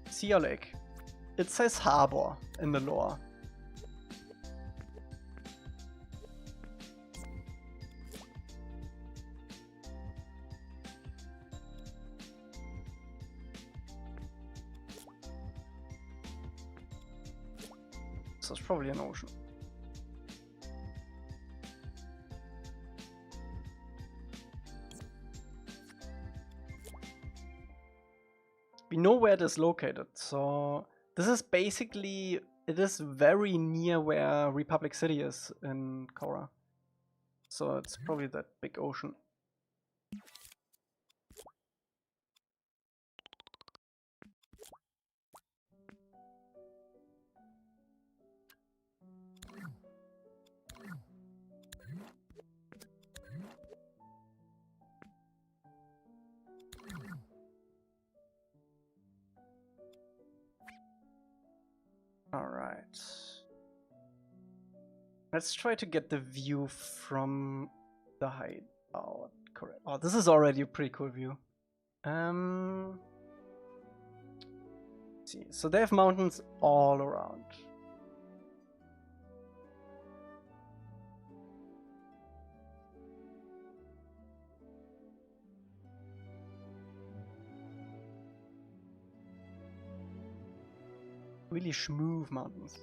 Sea or lake? It says harbor in the lore. So it's probably an ocean. We know where it is located, so this is basically, it is very near where Republic City is in Korra. So it's probably that big ocean. Alright. Let's try to get the view from the hideout. Correct. Oh, this is already a pretty cool view. Let's see. So they have mountains all around. Really smooth mountains.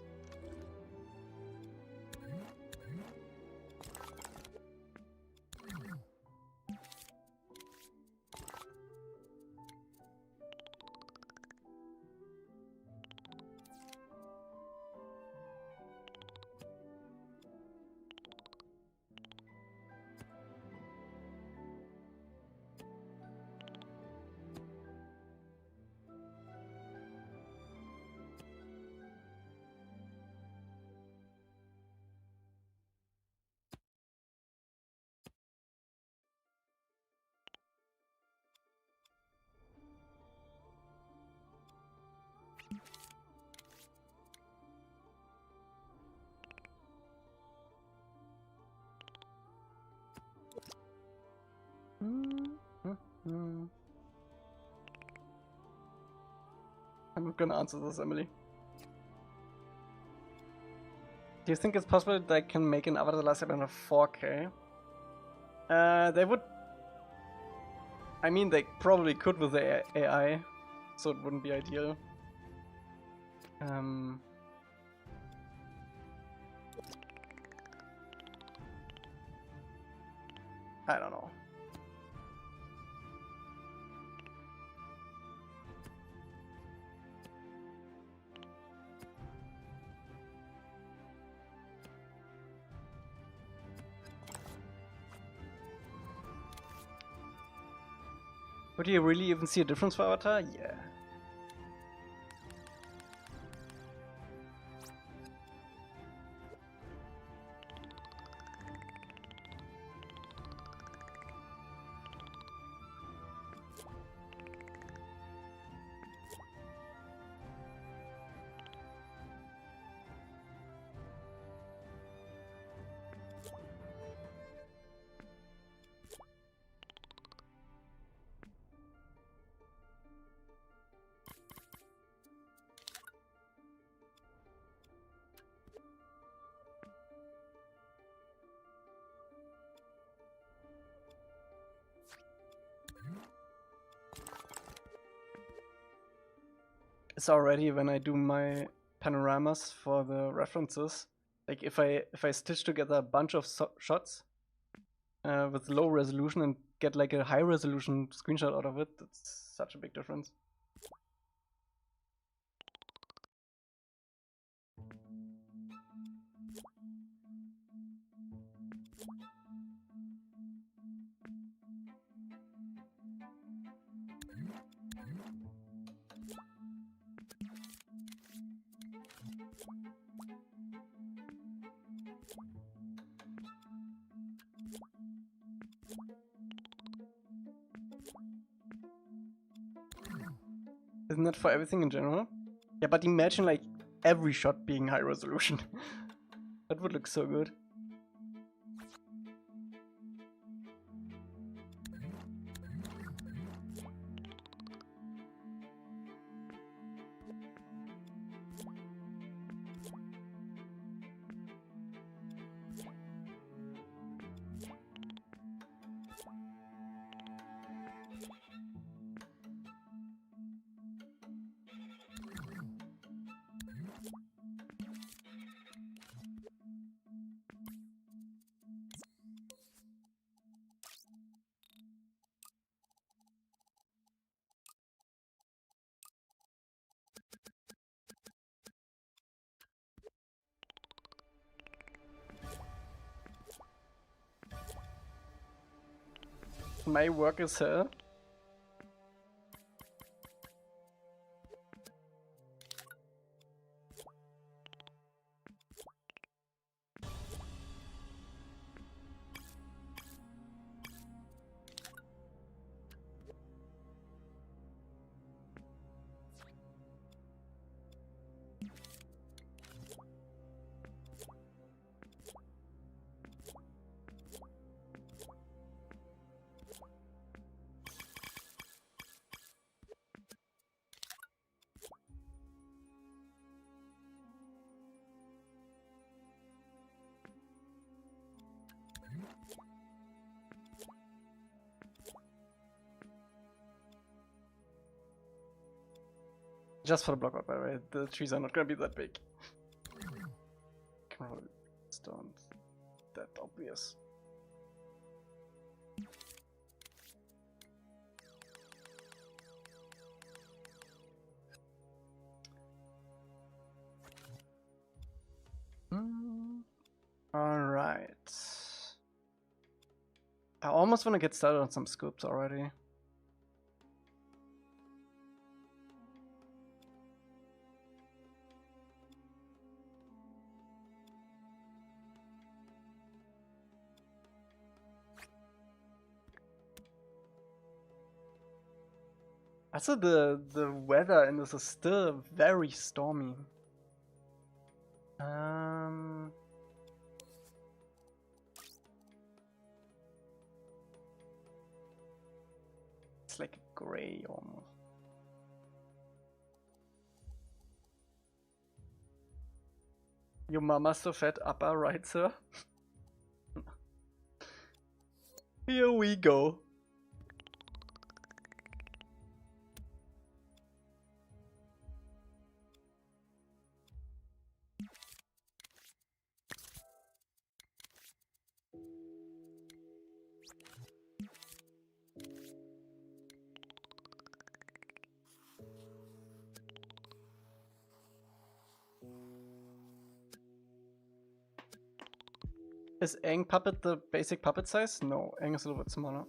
I'm not gonna answer this, Emily. Do you think it's possible that I can make an Avatar last episode of 4K? They would. I mean, they probably could with the AI, so it wouldn't be ideal. I don't know. But do you really even see a difference for Avatar? Yeah. It's already when I do my panoramas for the references. Like if I stitch together a bunch of shots with low resolution and get like a high resolution screenshot out of it, that's such a big difference. Isn't that for everything in general? Yeah, but imagine like every shot being high resolution. That would look so good. My work is hell. Just for the blockout, by the way. The trees are not gonna be that big. Stone. That obvious. Alright. I almost want to get started on some scoops already. Also the weather in this is still very stormy. It's like gray almost. Your mama's so fat upper, right, sir? Here we go. Is Aang puppet the basic puppet size? No, Aang is a little bit smaller.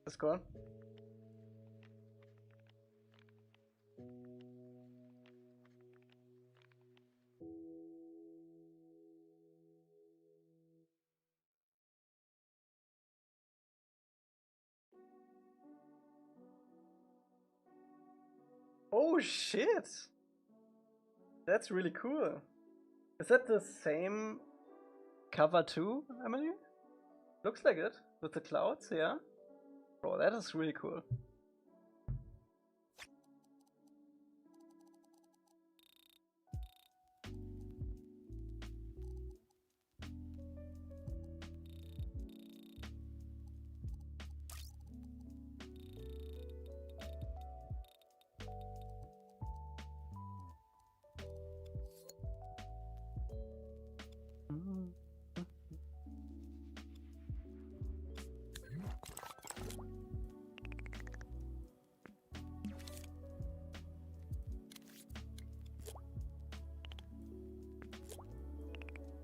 It's gone. Oh shit! That's really cool. Is that the same cover too, Emily? Looks like it. With the clouds, yeah? Bro, that is really cool.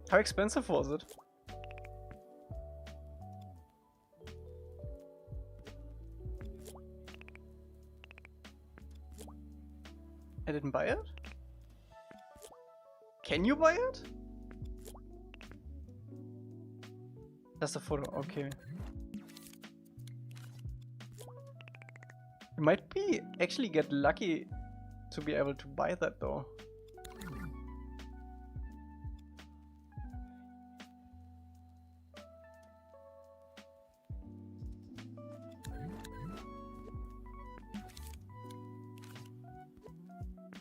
How expensive was it? I didn't buy it? Can you buy it? That's a photo, okay. You might be actually get lucky to be able to buy that though.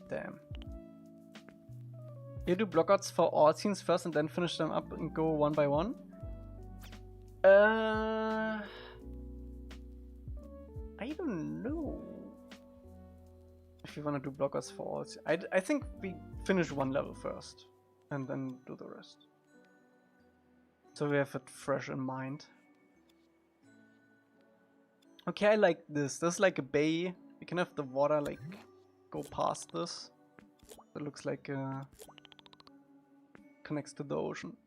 Damn. You do blockouts for all scenes first and then finish them up and go one by one? I don't know if you want to do blockouts for all. I think we finish one level first and then do the rest. So we have it fresh in mind. Okay, I like this. This is like a bay. You can have the water like go past this. It looks like connects to the ocean.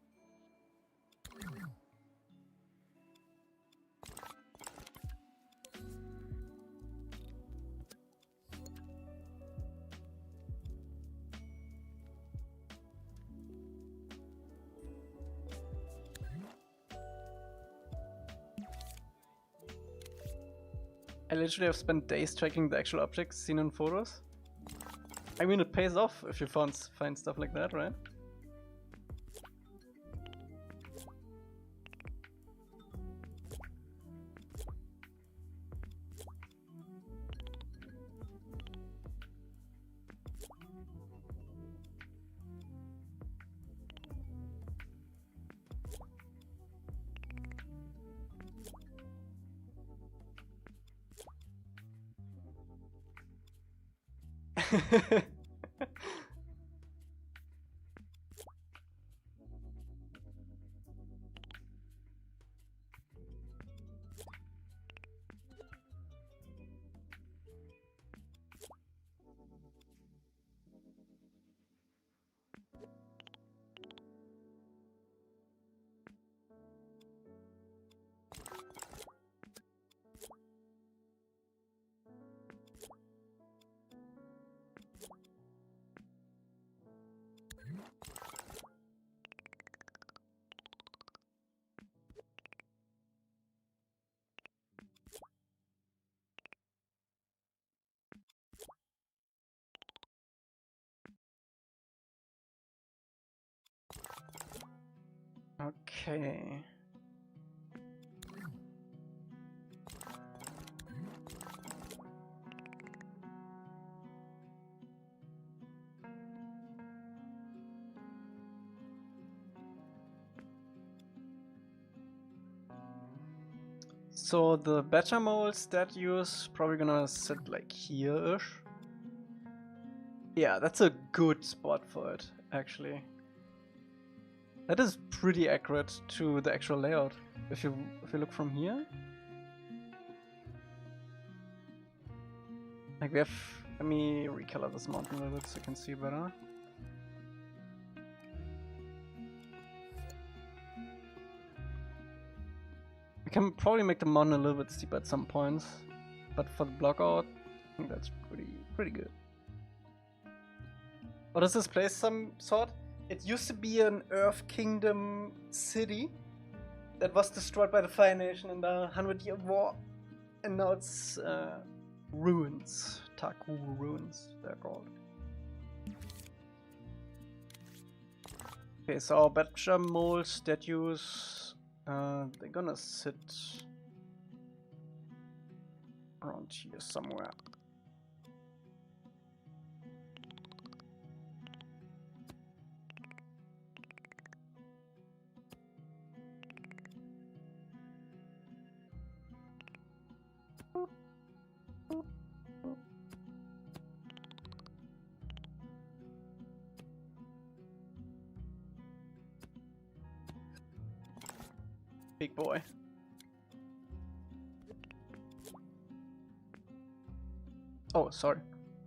I literally have spent days tracking the actual objects seen in photos. I mean, it pays off if you find stuff like that, right? Okay. So the better mole statues probably gonna sit like here-ish. Yeah, that's a good spot for it, actually. That is pretty accurate to the actual layout. If you look from here. Like we have, let me recolor this mountain a little bit so you can see better. We can probably make the mountain a little bit steeper at some points, but for the blockout, I think that's pretty good. What is this place, some sort? It used to be an Earth Kingdom city that was destroyed by the Fire Nation in the 100-year war, and now it's ruins, Taku ruins, they're called. Okay, so our Badger Mole statues, they're gonna sit around here somewhere. Big boy. Oh, sorry.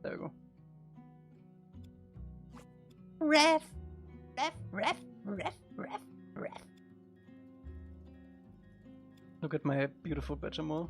There we go. Ref. Look at my beautiful Badger Mole.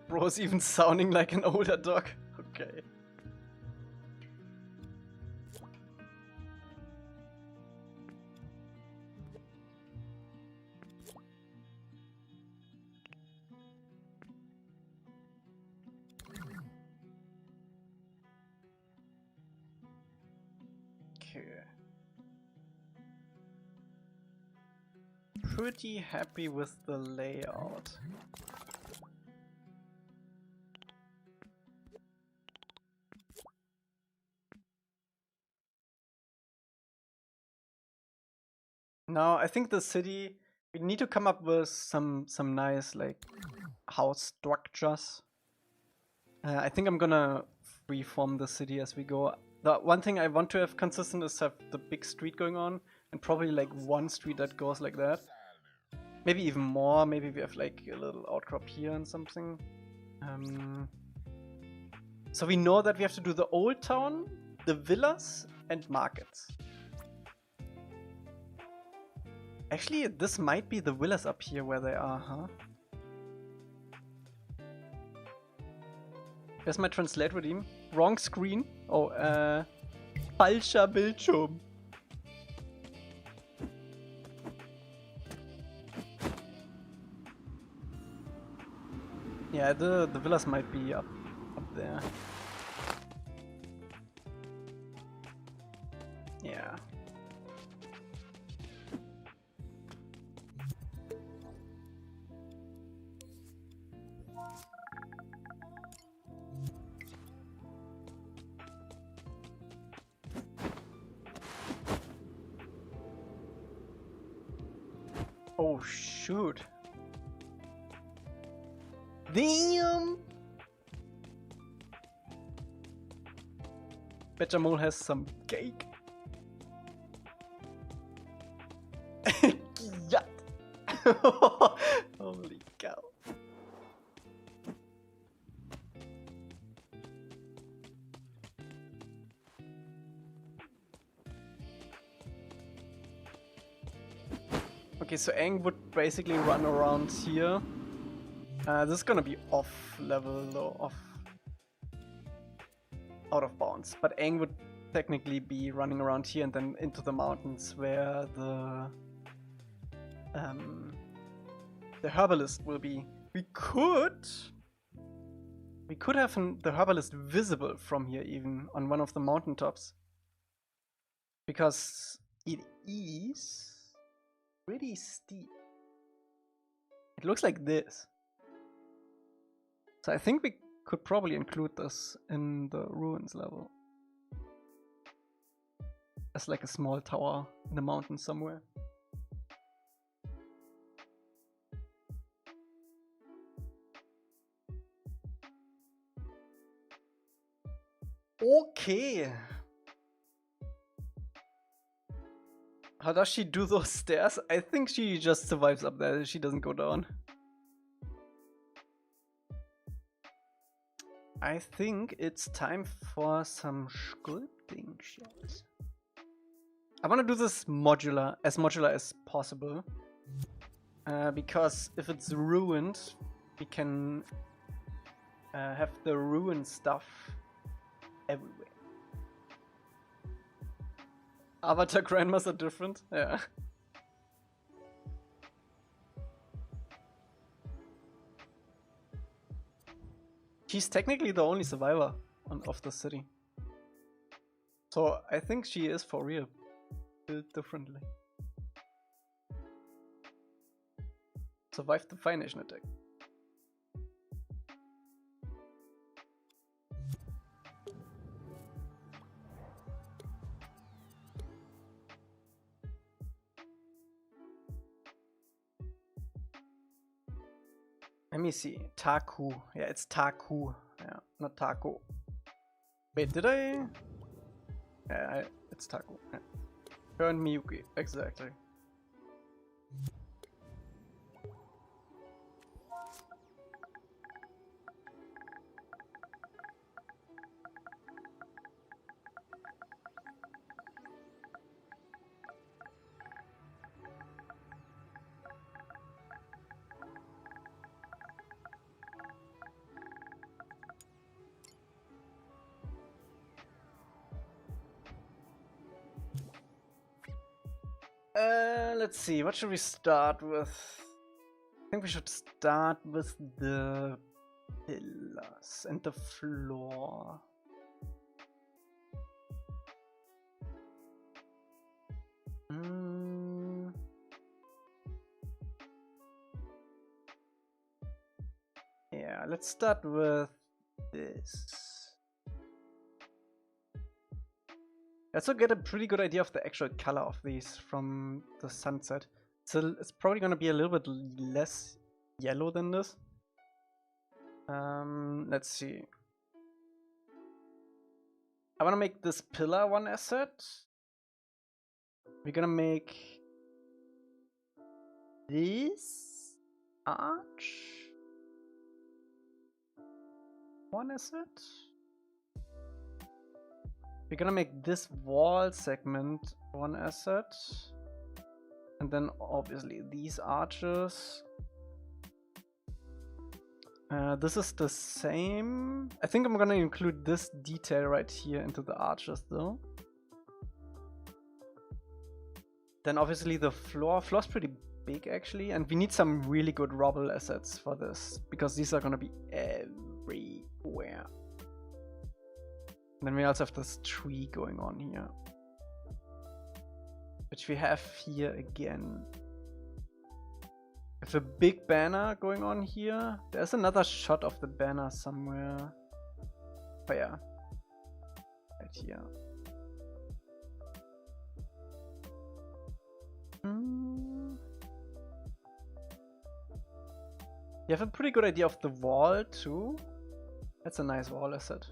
Bro's even sounding like an older dog. Okay. Okay. Pretty happy with the layout. Now I think the city, we need to come up with some nice like house structures. I think I'm gonna freeform the city as we go. The one thing I want to have consistent is have the big street going on and probably like one street that goes like that. Maybe even more. Maybe we have like a little outcrop here and something. So we know that we have to do the old town, the villas, and markets. Actually, this might be the villas up here where they are, huh? Where's my translate redeem? Wrong screen. Oh, falscher Bildschirm. Yeah, the villas might be up there. Yeah. Oh shoot. Damn! Bet Jamal has some cake. Yut! Holy cow. Okay, so Aang would basically run around here. This is gonna be off level though, out of bounds. But Aang would technically be running around here and then into the mountains where the herbalist will be. We could have the herbalist visible from here, even on one of the mountaintops, because it is pretty steep. It looks like this. So I think we could probably include this in the ruins level. As like a small tower in the mountain somewhere. Okay. How does she do those stairs? I think she just survives up there. She doesn't go down. I think it's time for some sculpting shots. I want to do this modular as possible. Because if it's ruined, we can have the ruined stuff everywhere. Avatar grandmas are different, yeah. She's technically the only survivor of the city. So I think she is for real. Built differently. Survived the Fire Nation attack. Let me see. Taku. Yeah, it's Taku. Yeah, not Taco. Wait, did I? Yeah, it's Taku. Yeah. Her and Miyuki, exactly. Let's see, what should we start with? I think we should start with the pillars and the floor. Yeah, let's start with this. I also get a pretty good idea of the actual color of these from the sunset. So it's probably going to be a little bit less yellow than this. Let's see. I want to make this pillar one asset. We're going to make this arch. One asset. We're gonna make this wall segment one asset. And then obviously these arches. This is the same. I think I'm gonna include this detail right here into the arches though. Then obviously the floor's pretty big actually, and we need some really good rubble assets for this because these are gonna be everywhere. And then we also have this tree going on here, which we have here again. With a big banner going on here. There's another shot of the banner somewhere. Oh yeah. Right here. You have a pretty good idea of the wall too. That's a nice wall asset.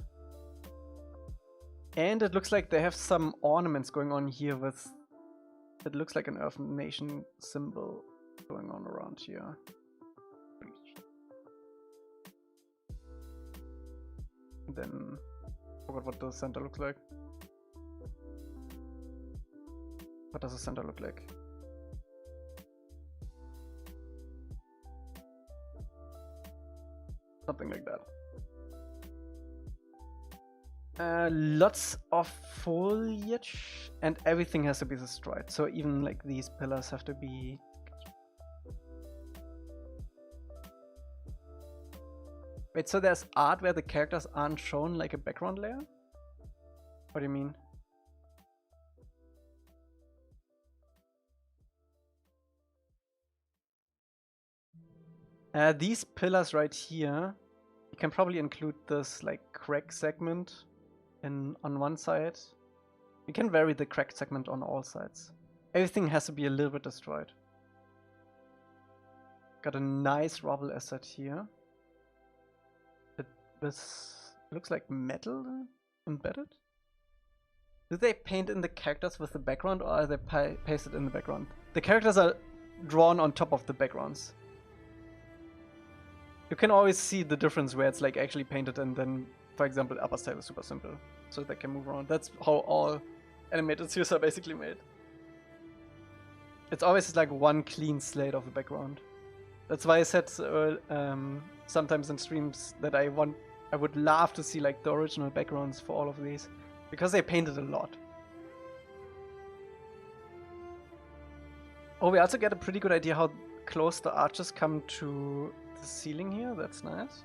And it looks like they have some ornaments going on here with... It looks like an Earth Nation symbol going on around here. And then I forgot what the center looks like. What does the center look like? Something like that. Lots of foliage, and everything has to be destroyed. So even like these pillars have to be... Wait, so there's art where the characters aren't shown like a background layer? What do you mean? These pillars right here, you can probably include this like crack segment on one side. You can vary the crack segment on all sides. Everything has to be a little bit destroyed. Got a nice rubble asset here. This looks like metal embedded. Do they paint in the characters with the background, or are they pasted in the background? The characters are drawn on top of the backgrounds. You can always see the difference where it's like actually painted, and then, for example, upper style is super simple, so they can move around. That's how all animated series are basically made. It's always like one clean slate of the background. That's why I said sometimes in streams that I would love to see like the original backgrounds for all of these, because they painted a lot. Oh, we also get a pretty good idea how close the arches come to the ceiling here. That's nice.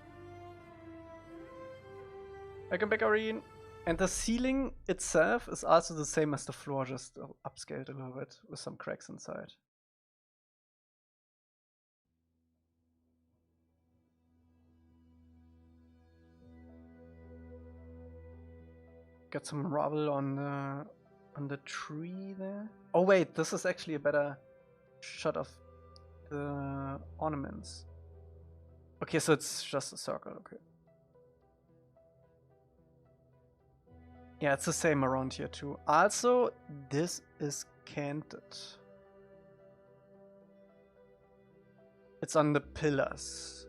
Welcome back, Areen. And the ceiling itself is also the same as the floor, just upscaled a little bit with some cracks inside. Got some rubble on the tree there. Oh wait, this is actually a better shot of the ornaments. Okay, so it's just a circle, okay. Yeah, it's the same around here too. Also, this is canted. It's on the pillars.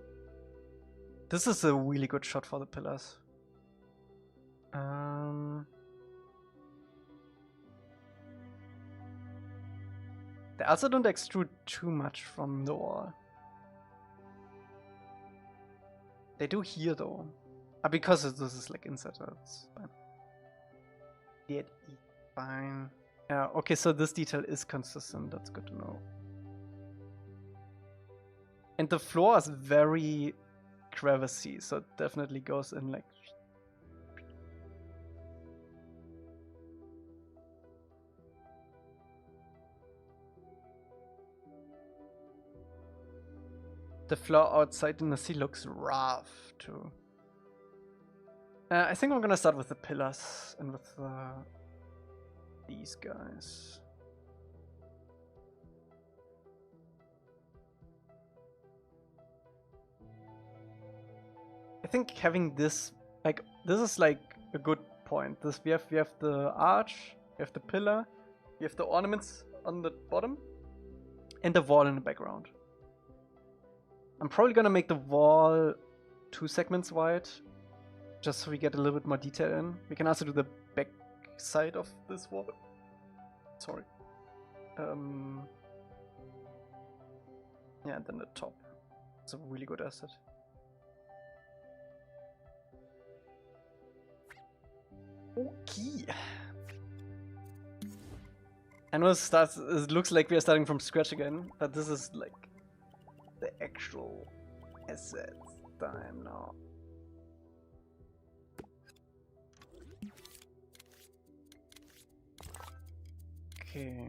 This is a really good shot for the pillars. They also don't extrude too much from the wall. They do here though. Because this is like inside, that's fine. That is fine. Yeah, okay, so this detail is consistent, that's good to know. And the floor is very crevassy, so it definitely goes in like... The floor outside in the sea looks rough too. I think I'm gonna start with the pillars and with these guys. I think having this, like, this is like a good point. We have the arch, we have the pillar, we have the ornaments on the bottom. And the wall in the background. I'm probably gonna make the wall 2 segments wide, just so we get a little bit more detail in. We can also do the back side of this wall. Sorry. Yeah, and then the top. It's a really good asset. Okay. I know it looks like we are starting from scratch again, but this is like the actual asset time now. Okay.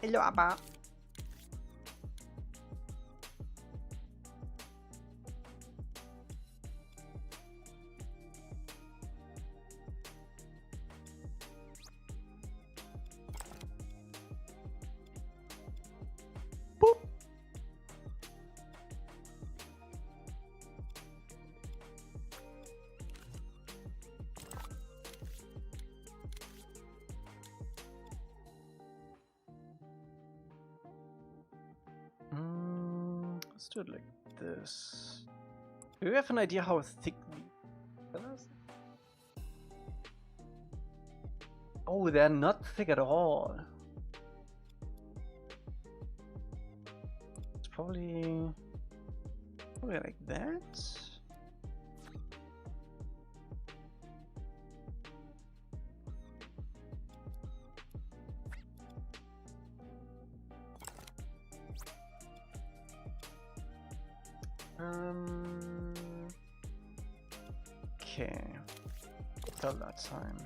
Hello, Abba. Boop. Let's do it like this. Do you have an idea how thick the pillars? Oh, they're not thick at all. It's probably like that. Okay. Till that time.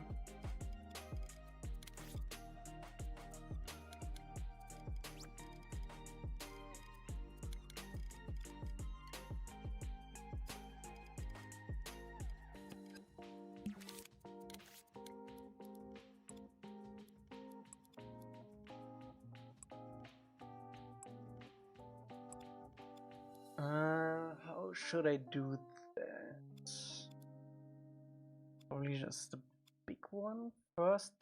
How should I do that? Probably just the big one first.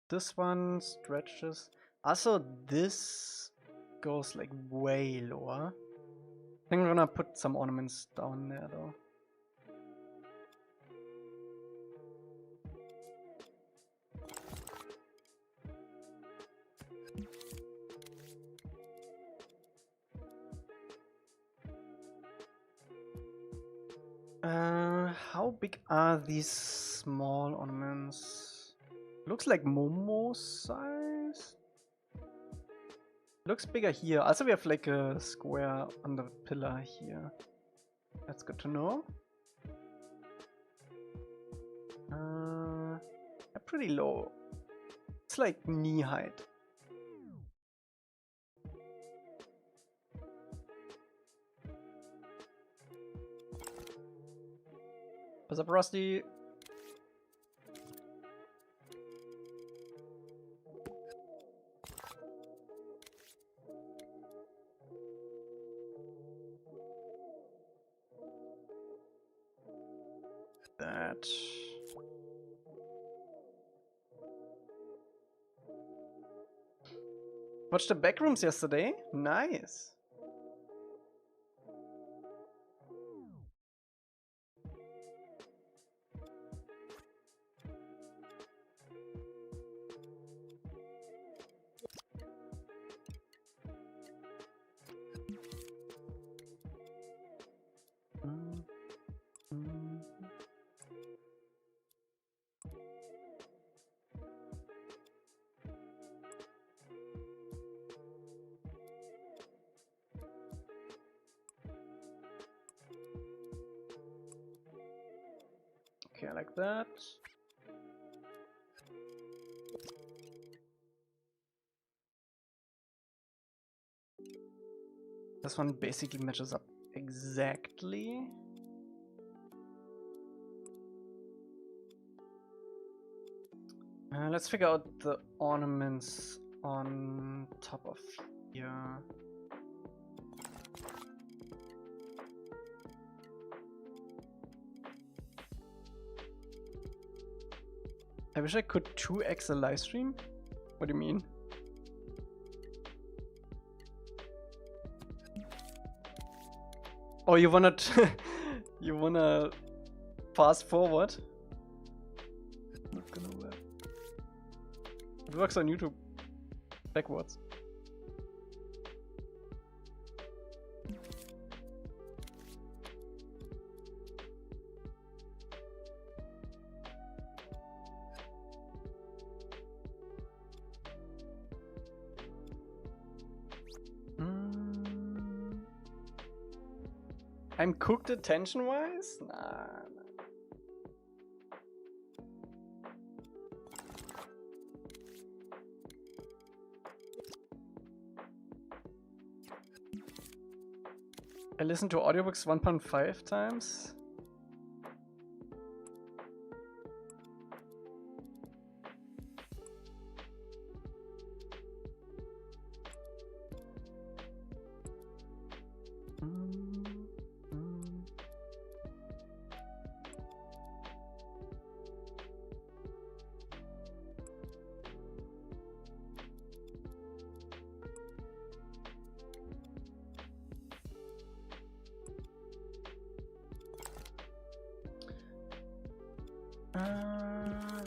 This one stretches. Also, this goes like way lower. I think I'm gonna put some ornaments down there though. How big are these small ornaments? Looks like Momo size. Looks bigger here. Also, we have like a square on the pillar here. That's good to know. They're pretty low. It's like knee height. What's up, Rusty? That. Watched the backrooms yesterday? Nice. Okay, like that. This one basically matches up exactly. Let's figure out the ornaments on top of here. I wish I could 2x a live stream. What do you mean? Oh, you wanna you wanna fast forward? Not gonna work. It works on YouTube backwards. I'm cooked attention-wise? Nah. I listen to audiobooks 1.5 times.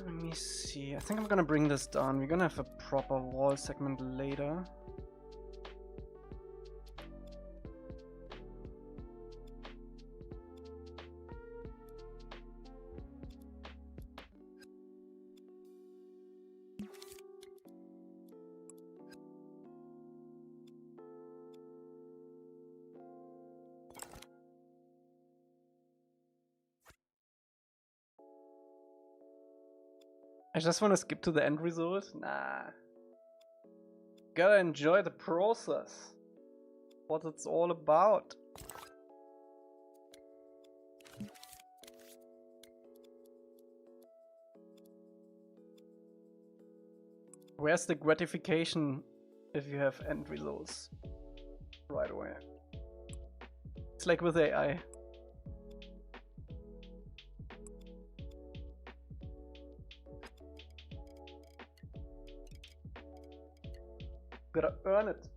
Let me see. I think I'm gonna bring this down. We're gonna have a proper wall segment later. I just want to skip to the end result. Nah. Gotta enjoy the process. What it's all about. Where's the gratification if you have end results right away? It's like with AI. Gotta earn it.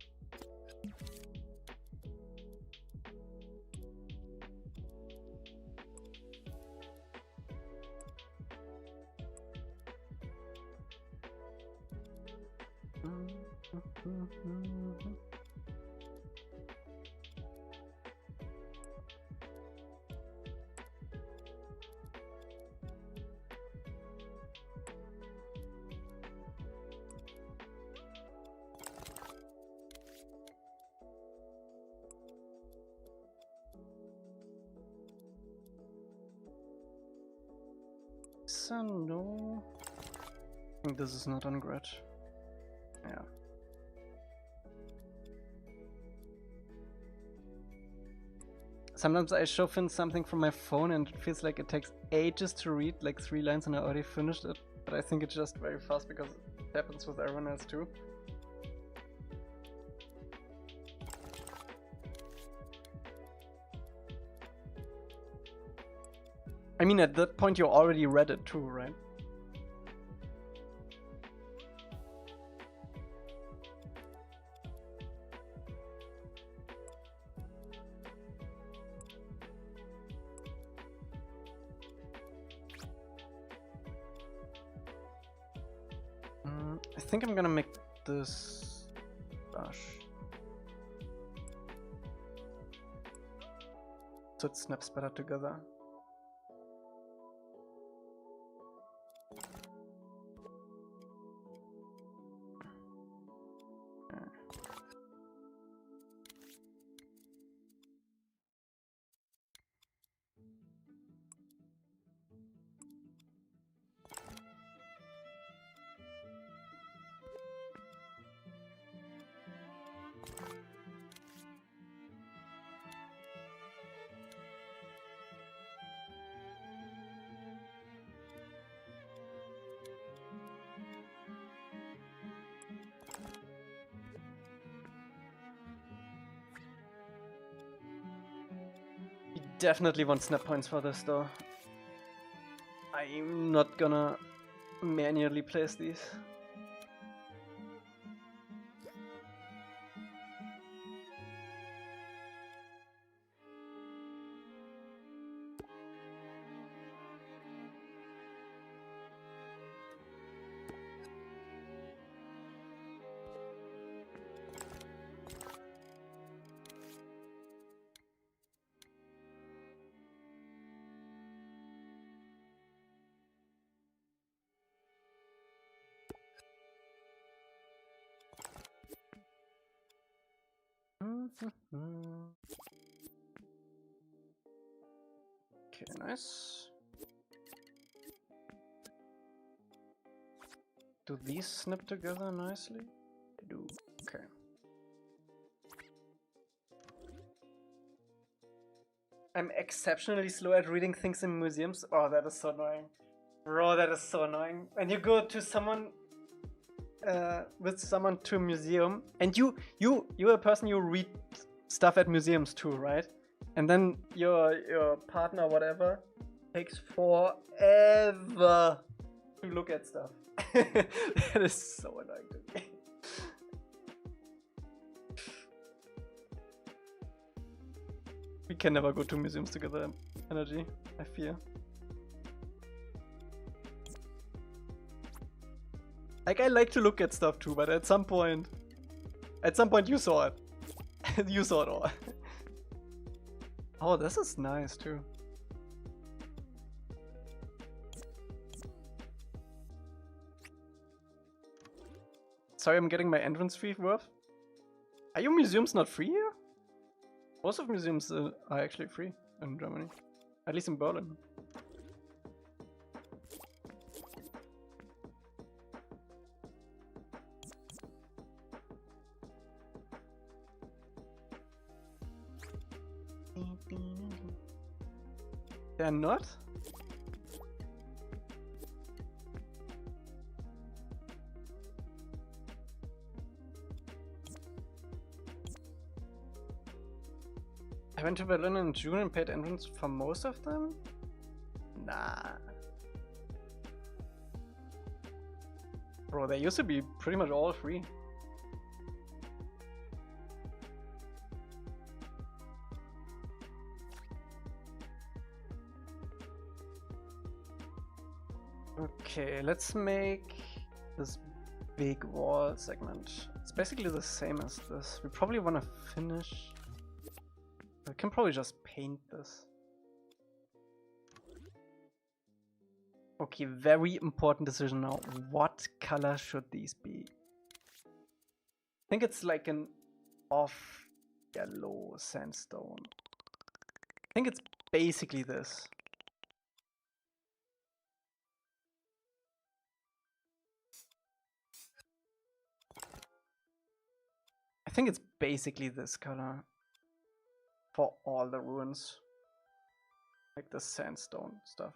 So no. I think this is not on grid. Yeah. Sometimes I show Finn something from my phone and it feels like it takes ages to read, like 3 lines, and I already finished it. But I think it's just very fast because it happens with everyone else too. I mean, at that point you already read it too, right? I think I'm gonna make this brush so it snaps better together. definitely want snap points for this though. I'm not gonna manually place these. Okay, nice. Do these snip together nicely? They do. Okay. I'm exceptionally slow at reading things in museums. Oh, that is so annoying. Bro, that is so annoying. When you go to someone with someone to a museum, and you're a person you read stuff at museums too, right? And then your partner, whatever, takes forever to look at stuff. That is so annoying to me. We can never go to museums together, Energy, I fear. Like, I like to look at stuff too, but at some point you saw it. You saw it all. Oh, this is nice too. Sorry, I'm getting my entrance fee worth. Are your museums not free here? Most of museums are actually free in Germany. At least in Berlin. They're not? I went to Berlin in June and paid entrance for most of them? Nah. Bro, they used to be pretty much all free. Okay, let's make this big wall segment. It's basically the same as this. We probably want to finish. I can probably just paint this. Okay, very important decision now. What color should these be? I think it's like an off yellow sandstone. I think it's basically this. I think it's basically this color for all the ruins. Like the sandstone stuff.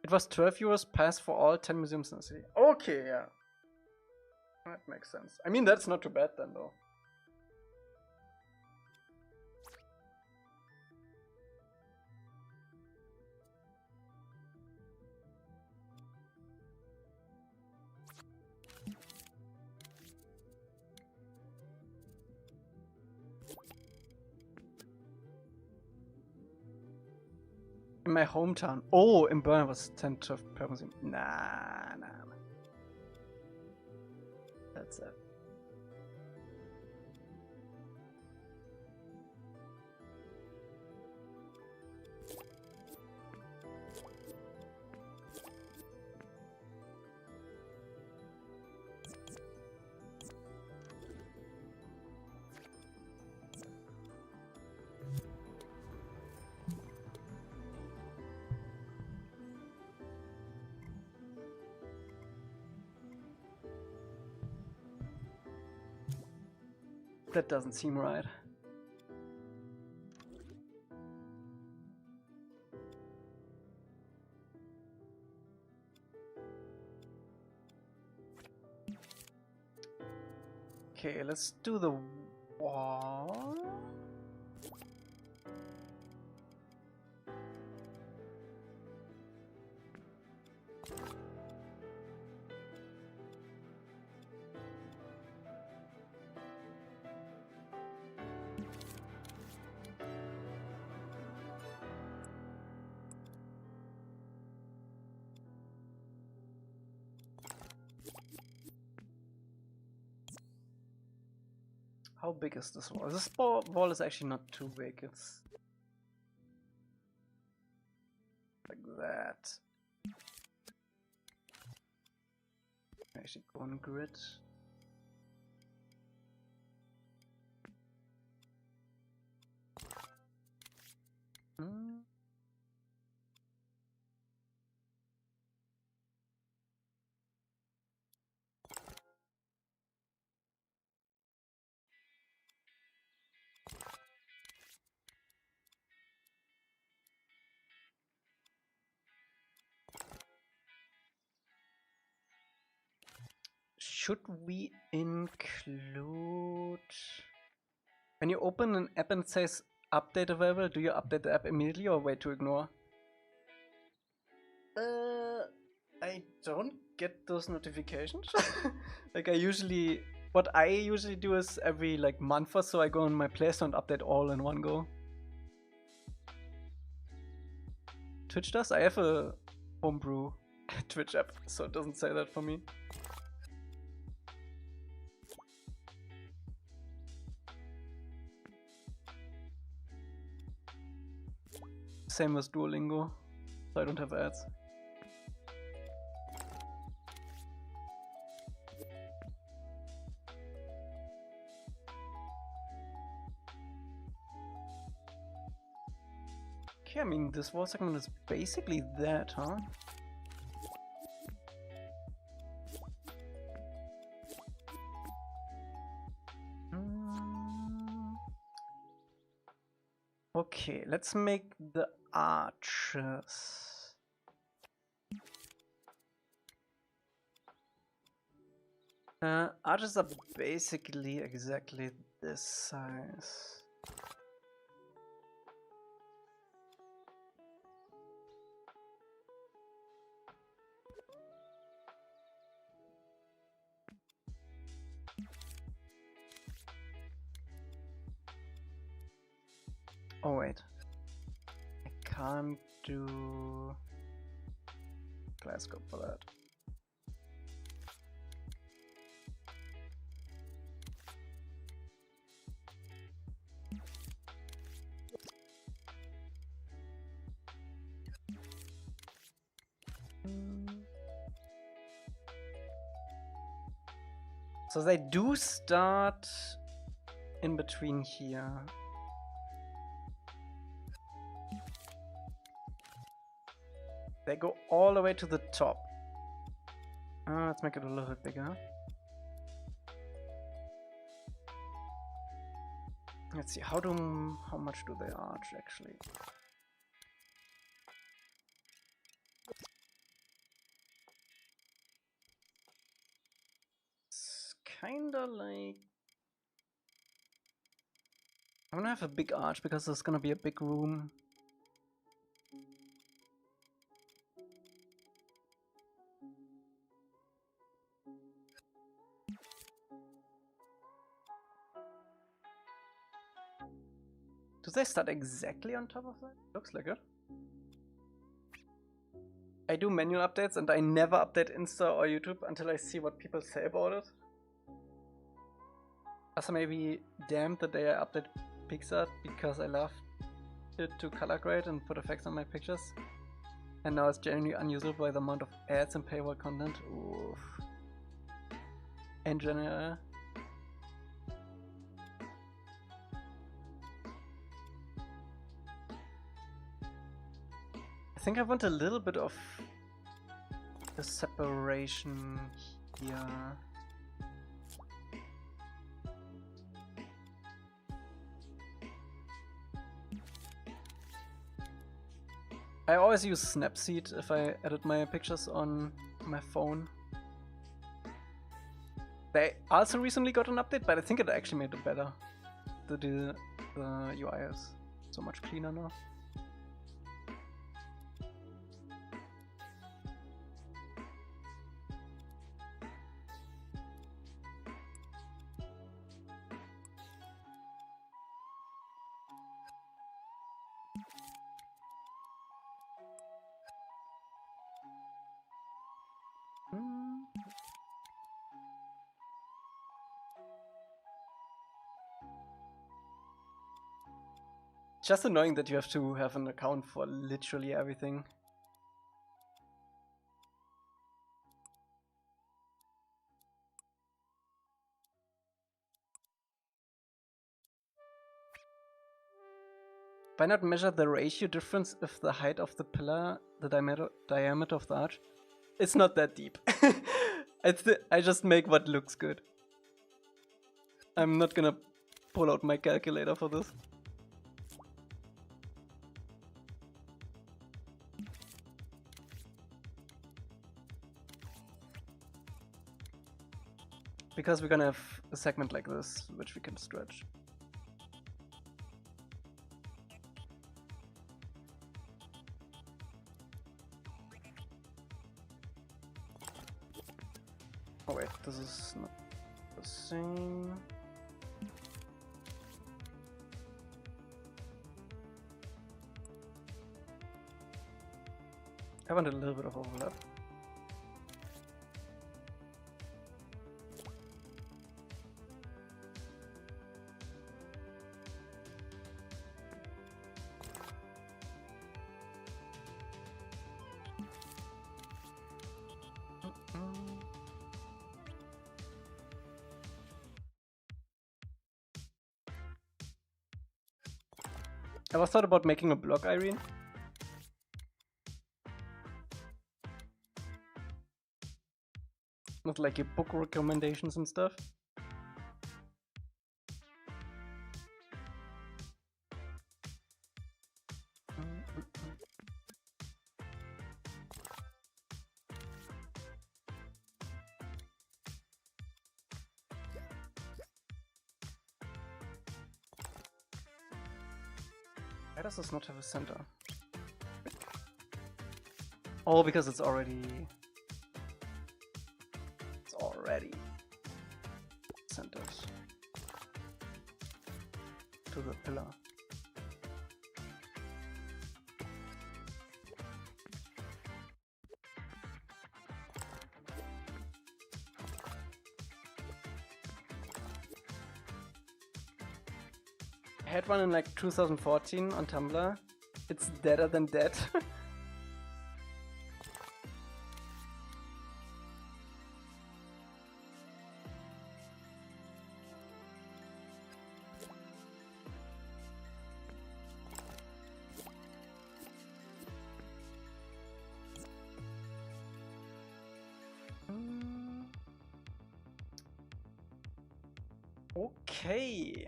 It was 12 euros pass for all 10 museums in the city. Okay, yeah. That makes sense. I mean, that's not too bad then, though. In my hometown. Oh, in Berlin was 10 to 12 per museum. Nah. That's it. That doesn't seem right. Okay, let's do the wall. How big is this wall? This wall is actually not too big. It's like that. Actually go on grid. Should we include... When you open an app and it says update available, do you update the app immediately or wait to ignore? I don't get those notifications. Like what I usually do is every like month or so I go on my Play Store and update all in one go. Twitch does? I have a homebrew Twitch app, so it doesn't say that for me. Same as Duolingo, so I don't have ads. Okay, I mean, this wall segment is basically that, huh? Okay, let's make the arches. Arches are basically exactly this size. Oh wait, I can't do Glasgow for that. So they do start in between here. They go all the way to the top. Let's make it a little bit bigger. Let's see, how much do they arch actually? It's kinda like... I'm gonna have a big arch because there's gonna be a big room. Do they start exactly on top of that? Looks like it. I do manual updates and I never update Insta or YouTube until I see what people say about it. Also maybe damned the day I update Pixart because I love it to color grade and put effects on my pictures. And now it's genuinely unusable by the amount of ads and paywall content. Oof. In general. I think I want a little bit of the separation here. I always use Snapseed if I edit my pictures on my phone. They also recently got an update, but I think it actually made it better. The UI is so much cleaner now. Just annoying that you have to have an account for literally everything. Why not measure the ratio difference if the height of the pillar, the diameter of the arch? It's not that deep. I just make what looks good. I'm not gonna pull out my calculator for this. Because we're gonna have a segment like this, which we can stretch. Oh wait, this is not the same. I want a little bit of overlap. I was thought about making a blog, Irene. With like your book recommendations and stuff. Why does this not have a center? Oh, because it's already centered to the pillar. I had one in like 2014 on Tumblr. It's deader than dead. Okay.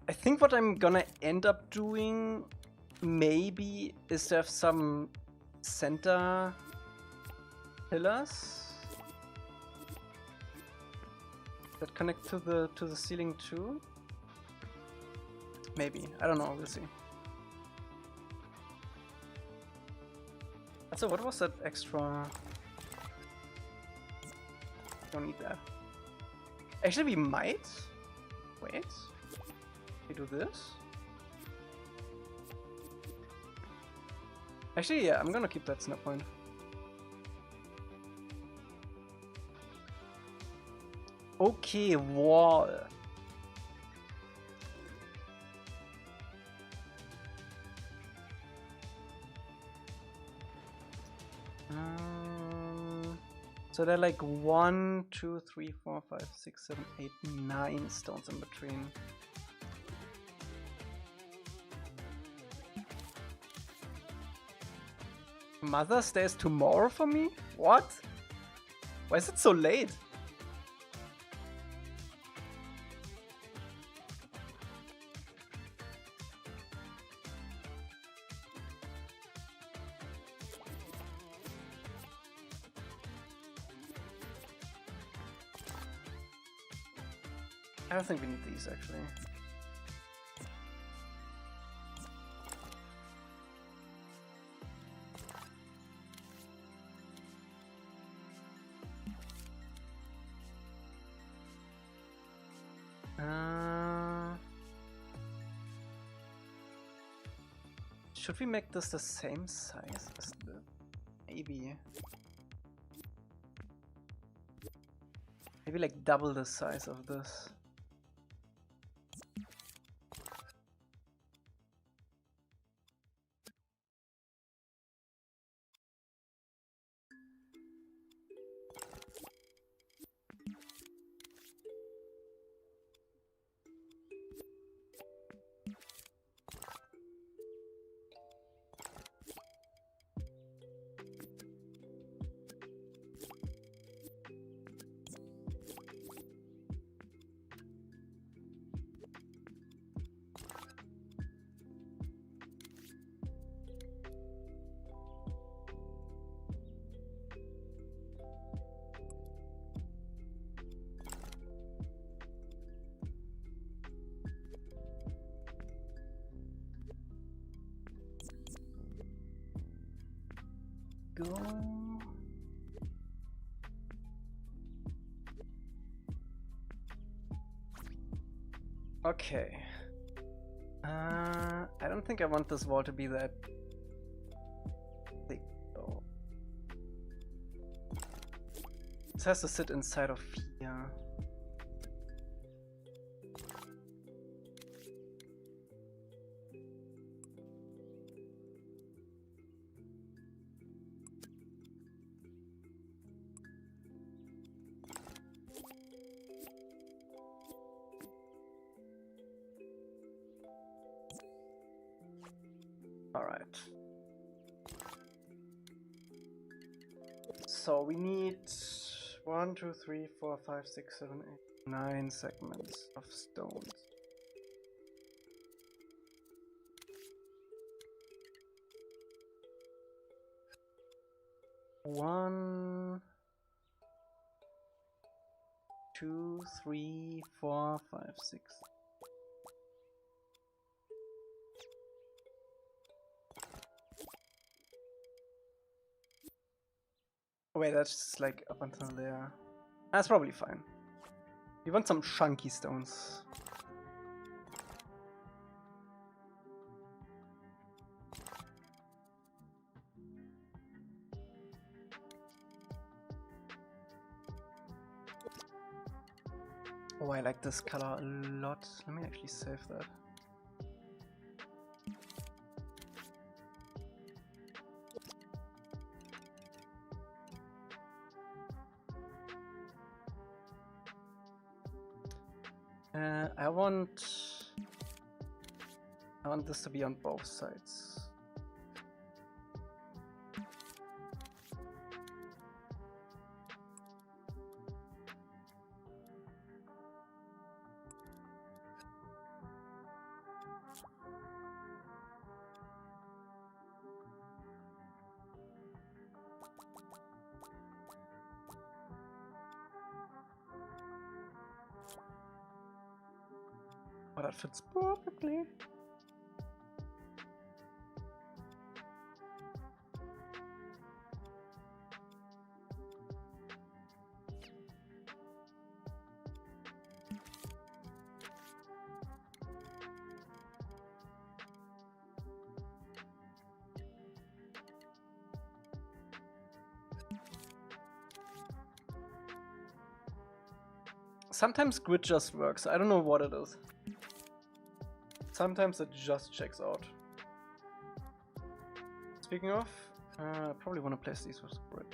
I think what I'm gonna end up doing maybe is to have some center pillars that connect to the ceiling too. Maybe, I don't know, we'll see. So what was that extra? Don't need that. Actually, we might. Wait. We do this. Actually, yeah, I'm gonna keep that snap point. Okay, wall. So there are like 1, 2, 3, 4, 5, 6, 7, 8, 9 stones in between. Mother's Day is tomorrow for me? What? Why is it so late? I don't think we need these actually. Should we make this the same size as the... Maybe like double the size of this. go. Okay. I don't think I want this wall to be that thick though. This has to sit inside of here. Alright. So we need 1, 2, 3, 4, 5, 6, 7, 8, 9 segments of stones. One, 2, 3, 4, 5, 6. Wait, that's just like up until there. That's probably fine. We want some chunky stones. Oh, I like this color a lot. Let me actually save that. I want this to be on both sides. Oh, that fits perfectly. Sometimes grid just works. I don't know what it is. Sometimes it just checks out. Speaking of, I probably want to place these with grid.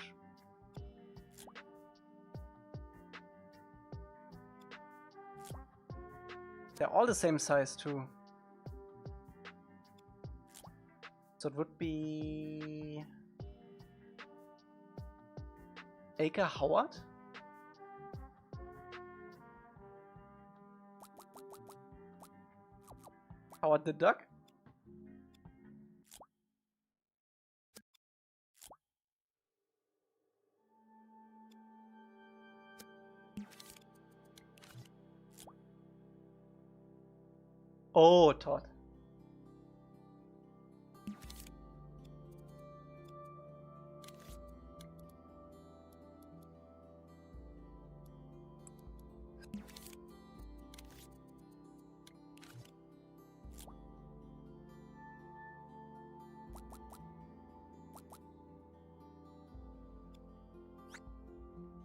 They're all the same size too. So it would be Elca Howard? Howard the Duck? Oh, Todd.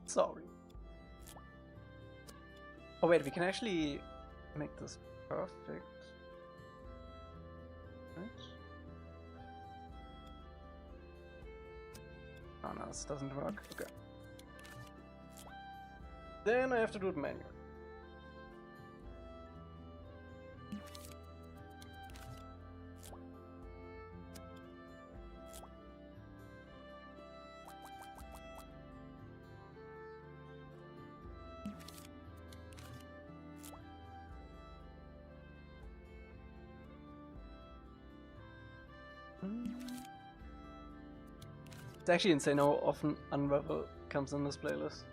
Sorry. Oh wait, we can actually make this perfect. Right? Oh no, this doesn't work. Okay. Then I have to do it manually. It's actually insane how often Unravel comes in this playlist.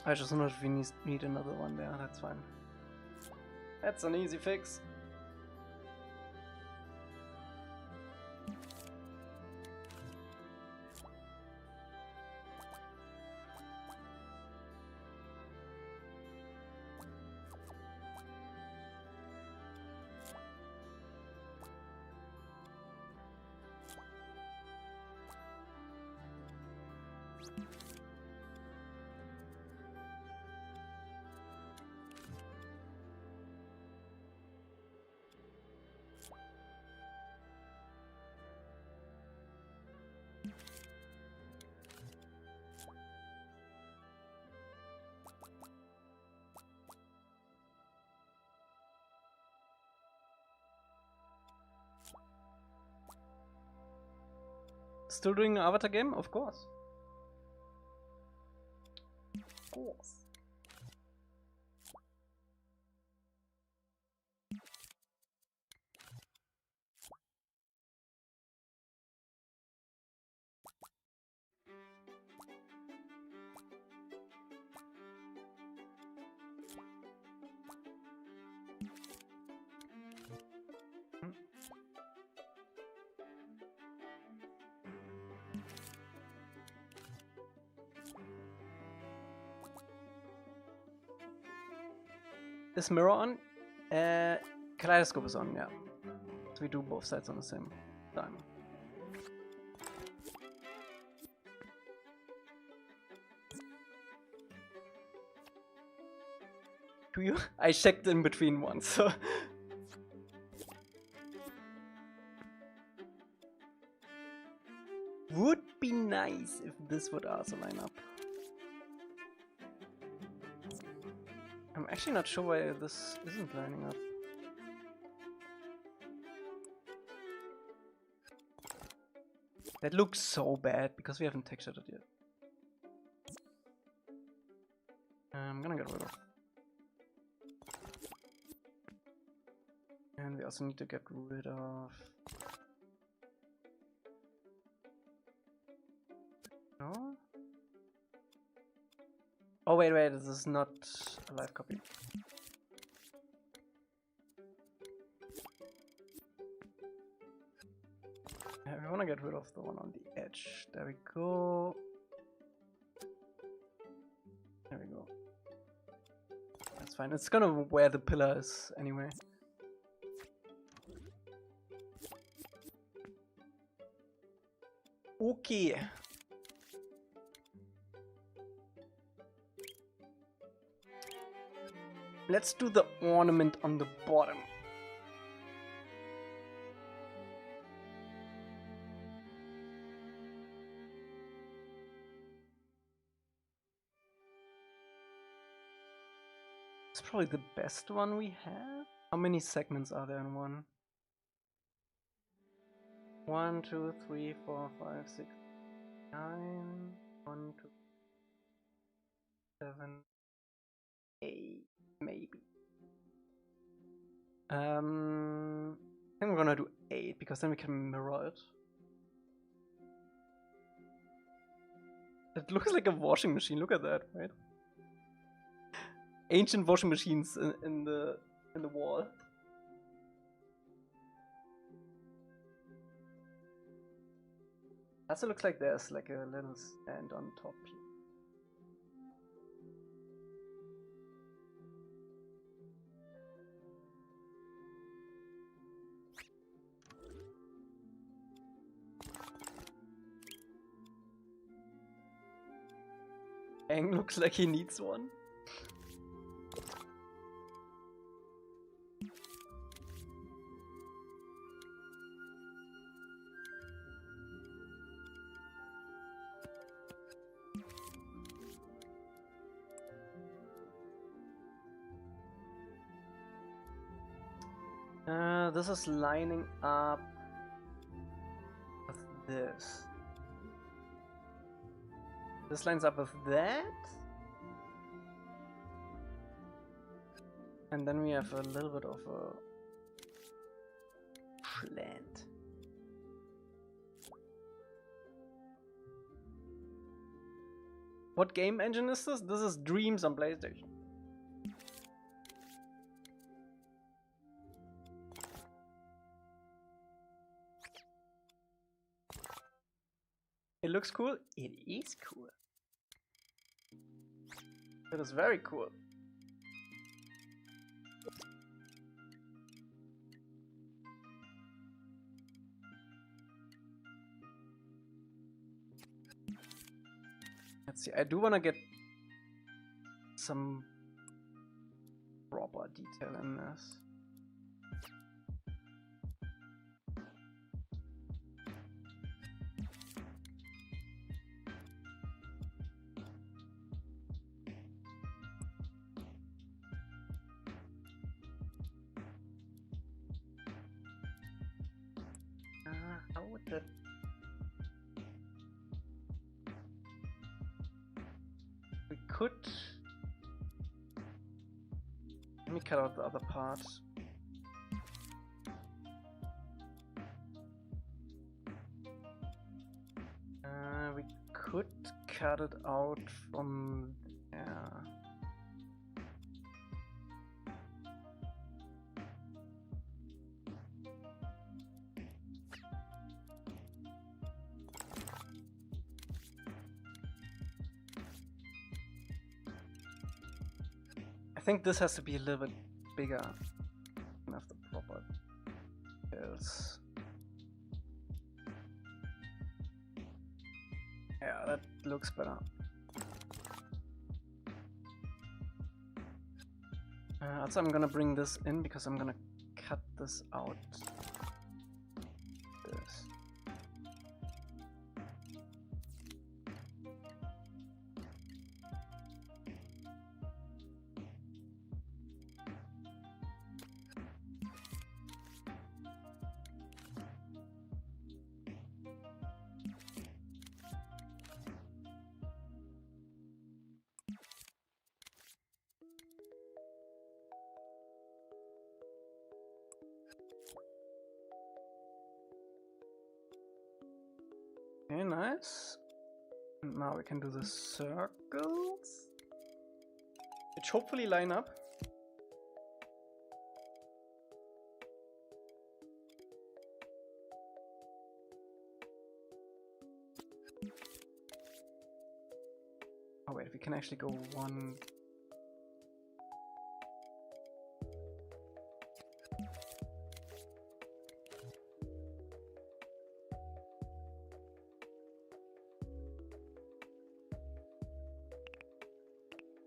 I just don't know if we need another one there, that's fine. That's an easy fix. Still doing an avatar game? Of course. Of course. Is mirror on? Kaleidoscope is on, yeah. So we do both sides on the same time. Do you? I checked in between once, so... Would be nice if this would also line up. I'm actually not sure why this isn't lining up. That looks so bad because we haven't textured it yet. I'm gonna get rid of. And we also need to get rid of... No? Oh wait, this is not a live copy. Yeah, we wanna get rid of the one on the edge. There we go. There we go. That's fine. It's gonna where the pillar is anyway. Okay. Let's do the ornament on the bottom. It's probably the best one we have. How many segments are there in one? 1, 2, 3, 4, 5, 6, 9, 1, 2, 7, 8, maybe. I think we're gonna do 8 because then we can mirror it. It looks like a washing machine. Look at that, right? Ancient washing machines in the wall. Also looks like there's like a little stand on top here. Aang looks like he needs one. This is lining up with this. This lines up with that. And then we have a little bit of a slant. What game engine is this? This is Dreams on PlayStation. It looks cool. It is cool. It is very cool. Let's see. I do want to get some proper detail in this. How would that... We could... Let me cut out the other part. We could cut it out from there. I think this has to be a little bit bigger. Enough the proper details. Yeah, that looks better. Also, I'm gonna bring this in because I'm gonna cut this out. This. Okay, nice. And now we can do the circles, which hopefully line up. Oh wait, we can actually go one.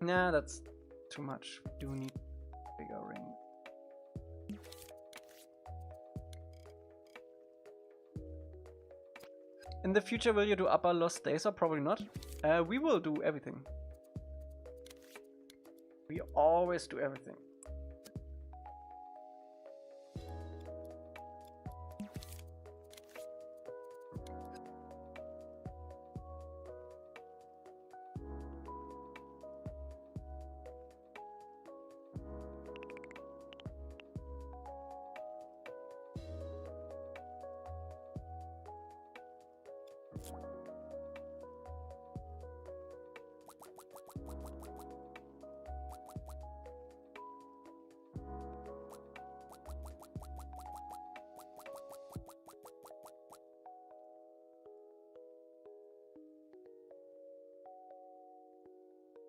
Nah, that's too much. We do need bigger ring. In the future, will you do upper lost days or probably not? We will do everything. We always do everything.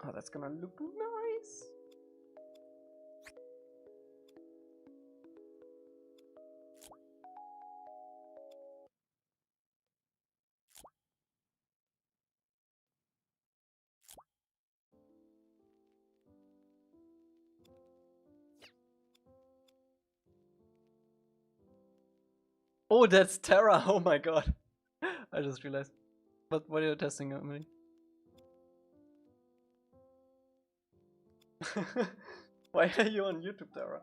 Oh, that's gonna look nice. Oh, that's Terra. Oh my god. I just realized. What are you testing on me? Why are you on YouTube, Terra?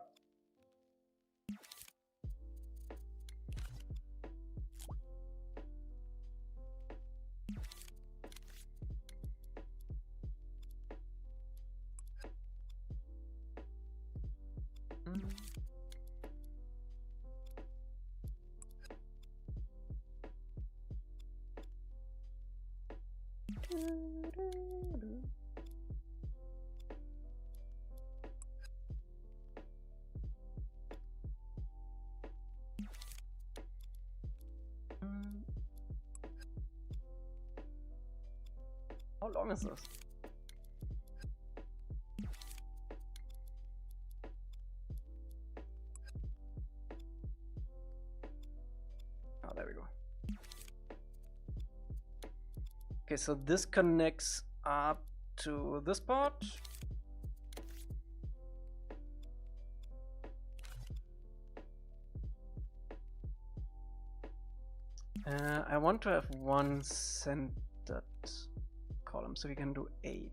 How long is this? Oh, there we go. Okay, so this connects up to this part. I want to have one centered column, so we can do 8.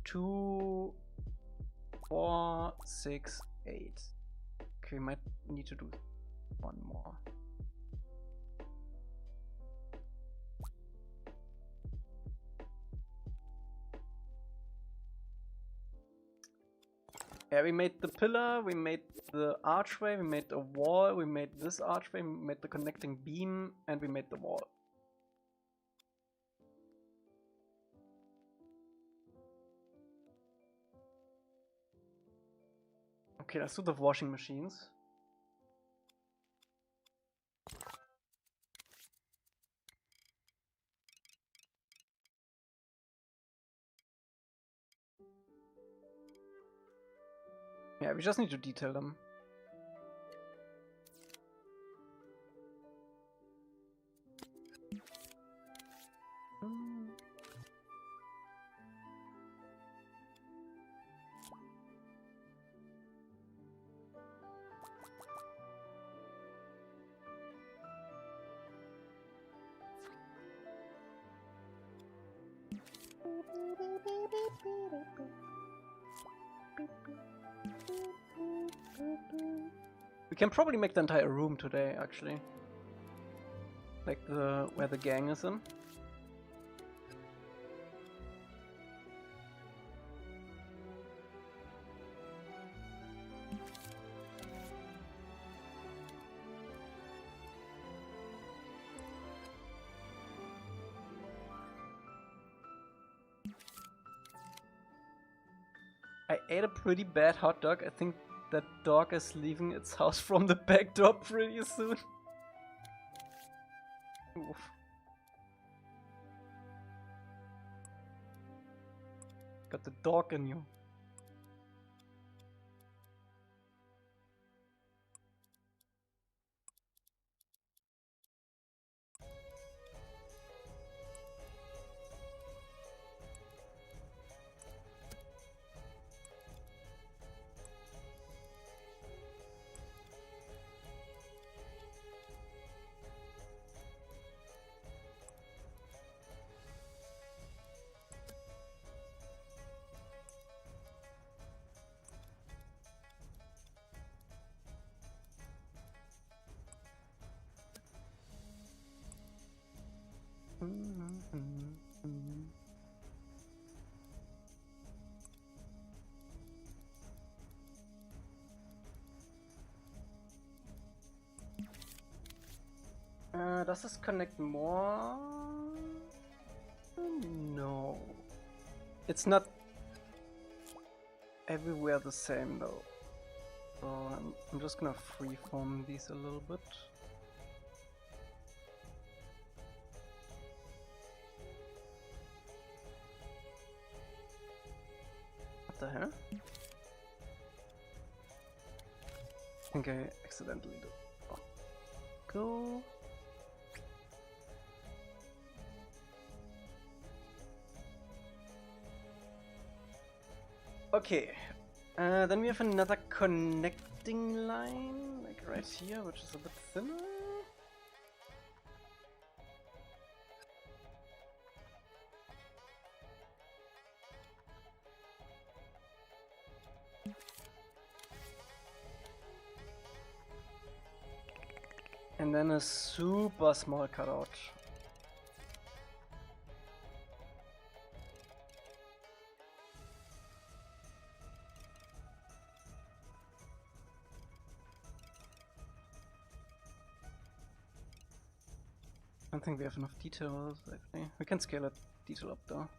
2, 4, 6, 8. Okay, we might need to do one more. Yeah, we made the pillar, we made the archway, we made a wall, we made this archway, we made the connecting beam, and we made the wall. Okay, let's do the washing machines. Yeah, we just need to detail them. We can probably make the entire room today, actually. Like where the gang is in. I ate a pretty bad hot dog. I think that dog is leaving its house from the back door pretty soon. Oof. Got the dog in you. Does this connect more? No. It's not everywhere the same though. So I'm just gonna freeform these a little bit. What the hell? I think I accidentally did. Oh. Go. Okay, then we have another connecting line, like right here, which is a bit thinner. And then a super small cutout. I don't think we have enough details, actually. We can scale it detail up though.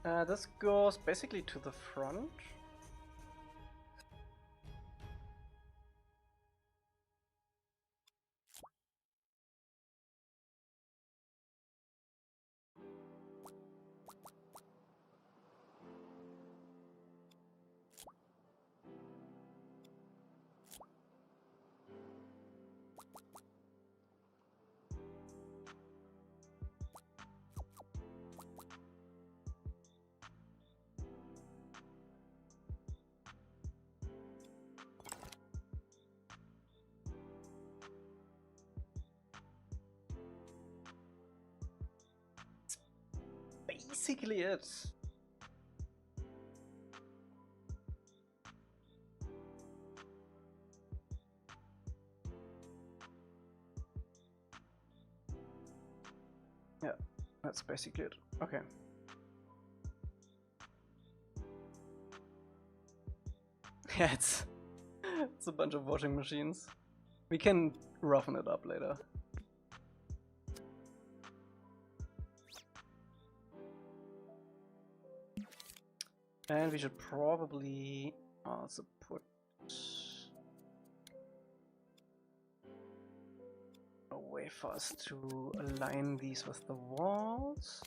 This goes basically to the front. Basically it. Yeah, that's basically it. Okay. Yeah, it's a bunch of washing machines. We can roughen it up later. And we should probably also put a way for us to align these with the walls.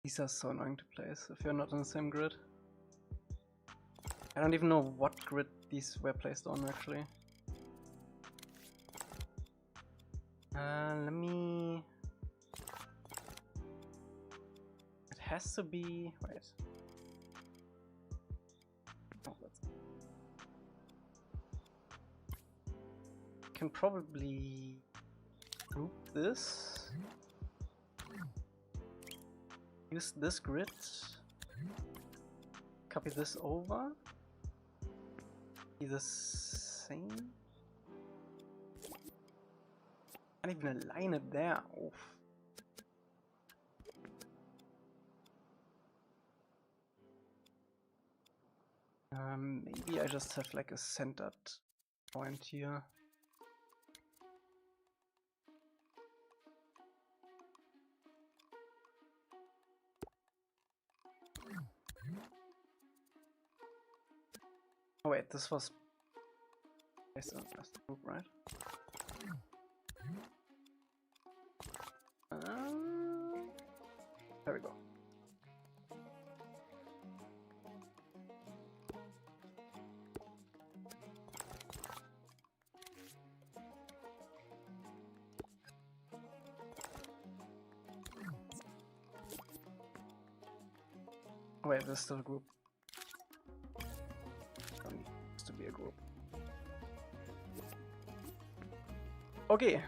These are so annoying to place if you're not on the same grid. I don't even know what grid these were placed on actually. Let me... It has to be... Wait. Oh, that's... Can probably group this. Use this grid. Copy this over. Be the same. Can't even align it there. Oof. Maybe I just have like a centered point here. Oh wait, this was based on the group, right? There we go. Oh wait, there's still a group. Needs to be a group. Okay.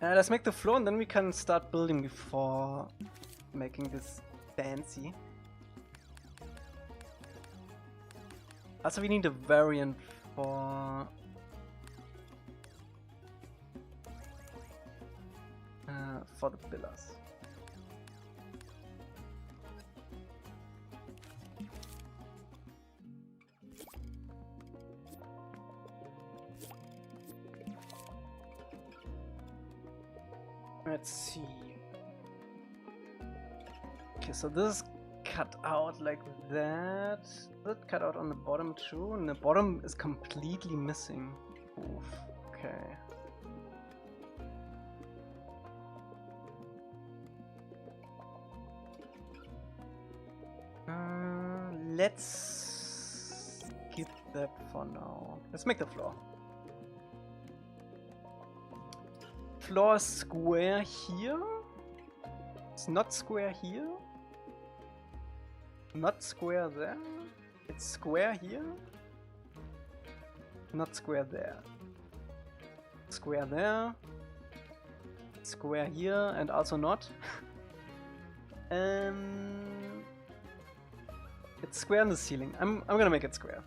Let's make the floor and then we can start building before making this fancy. Also, we need a variant for the pillars. Let's see. Okay, so this is cut out like that. That cut out on the bottom too, and the bottom is completely missing. Oof. Okay. Let's skip that for now. Let's make the floor. Floor is square here. It's not square here. Not square there. It's square here. Not square there. Square there. Square here and also not. It's square in the ceiling. I'm gonna make it square.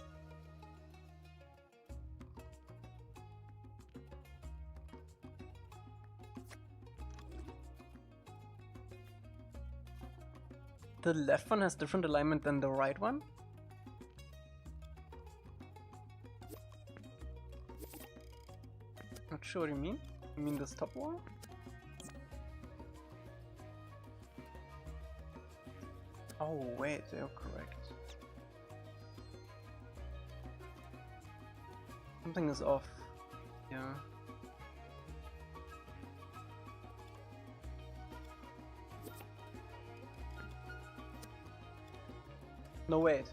The left one has different alignment than the right one. Not sure what you mean. You mean this top wall? Oh wait, they're correct. Something is off. Yeah. No, wait.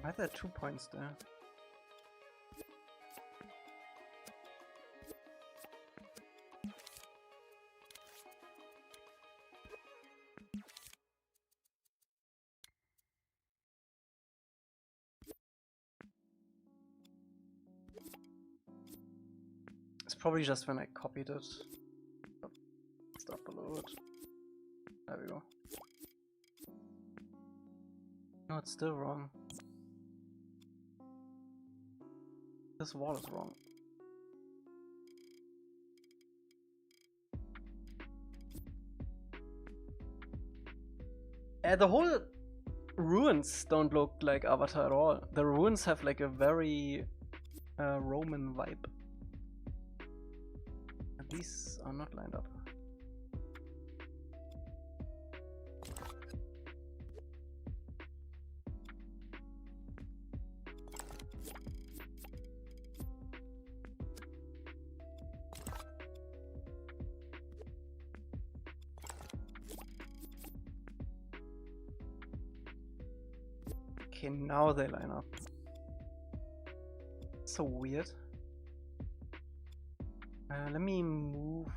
Why are there 2 points there? It's probably just when I copied it. Stop below it. There we go. No, it's still wrong. This wall is wrong. The whole ruins don't look like Avatar at all. The ruins have like a very Roman vibe. And these are not lined up. Okay, now they line up. So weird. Let me move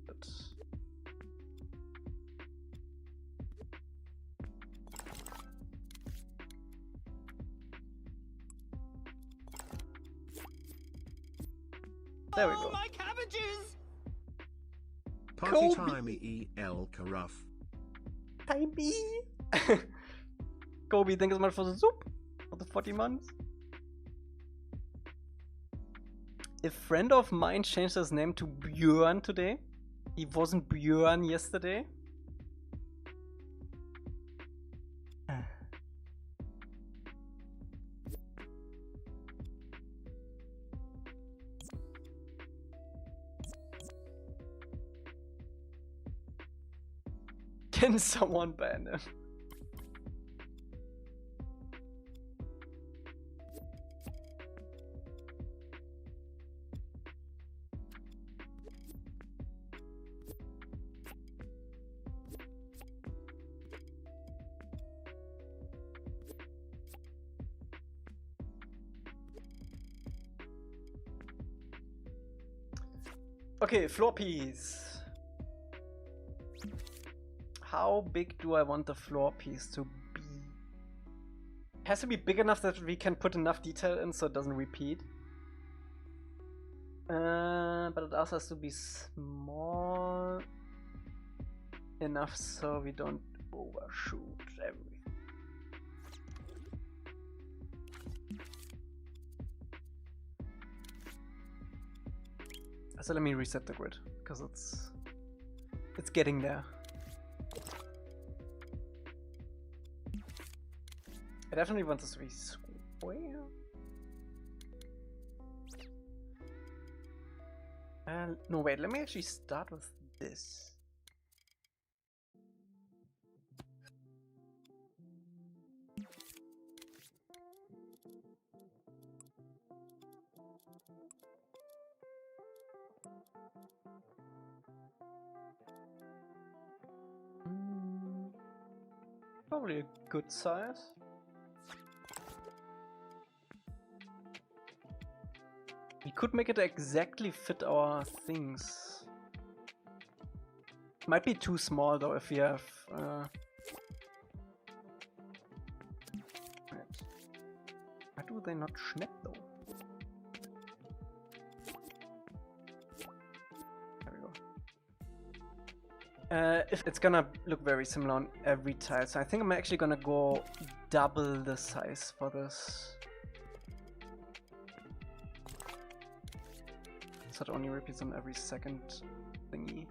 it. There we go. My cabbages! Party time Elca rough. Timey! Kobe, thank you so much for the soup for the 40 months. A friend of mine changed his name to Björn today. He wasn't Björn yesterday. Can someone ban him? Okay, floor piece. How big do I want the floor piece to be? It has to be big enough that we can put enough detail in so it doesn't repeat. But it also has to be small enough so we don't overshoot everything. So let me reset the grid because it's getting there. I definitely want this to be square. No, wait, let me actually start with this. Probably a good size. We could make it exactly fit our things. Might be too small though if we have. Right. Why do they not snap though? There we go. It's gonna look very similar on every tile, so I think I'm actually gonna go double the size for this. So it only repeats on every second thingy.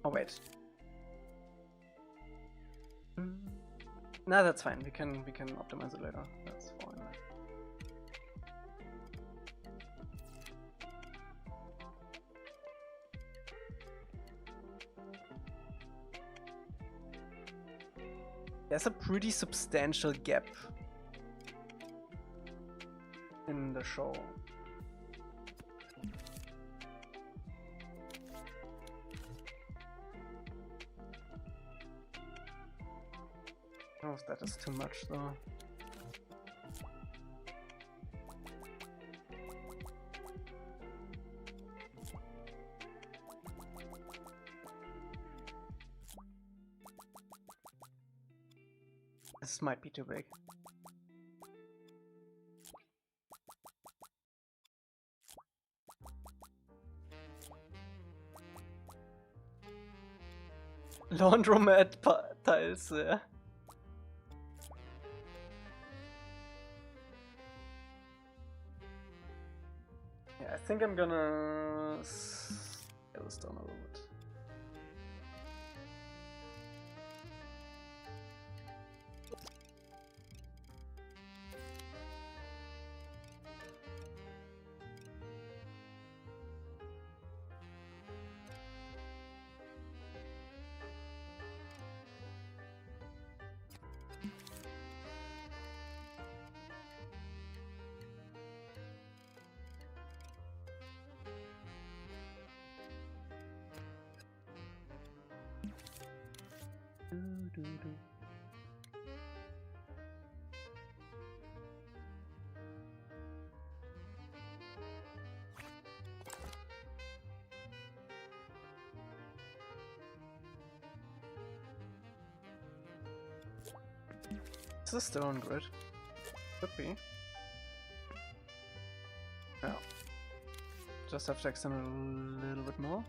Oh wait. No, that's fine. We can optimize it later. That's fine. There's a pretty substantial gap in the show. Oh, that is too much though. This might be too big. Laundromat tiles, yeah. Yeah, I think I'm gonna scale this down a little bit. Is this still on grid? Could be. Yeah. Just have to extend a little bit more.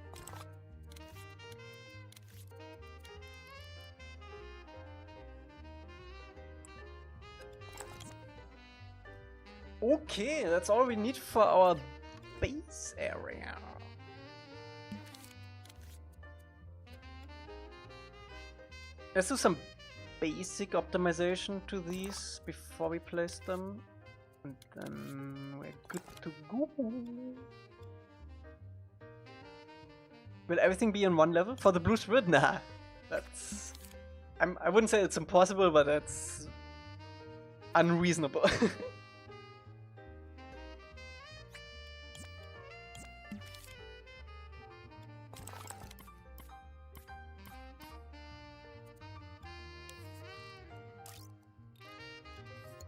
Okay, that's all we need for our base area. Let's do some basic optimization to these before we place them, and then we're good to go. Will everything be on one level for the blue spirit? Nah, that's I wouldn't say it's impossible, but that's unreasonable.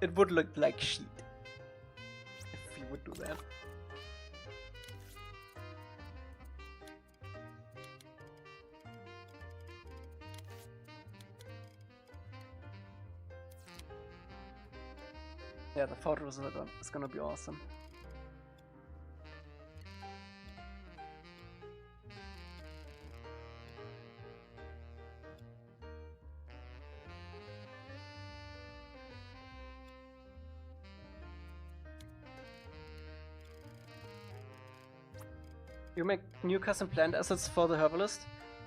It would look like shit if we would do that. Yeah, the photos are it's gonna be awesome. You make new custom plant assets for the herbalist?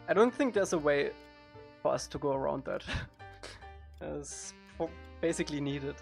I don't think there's a way for us to go around that. It's basically needed.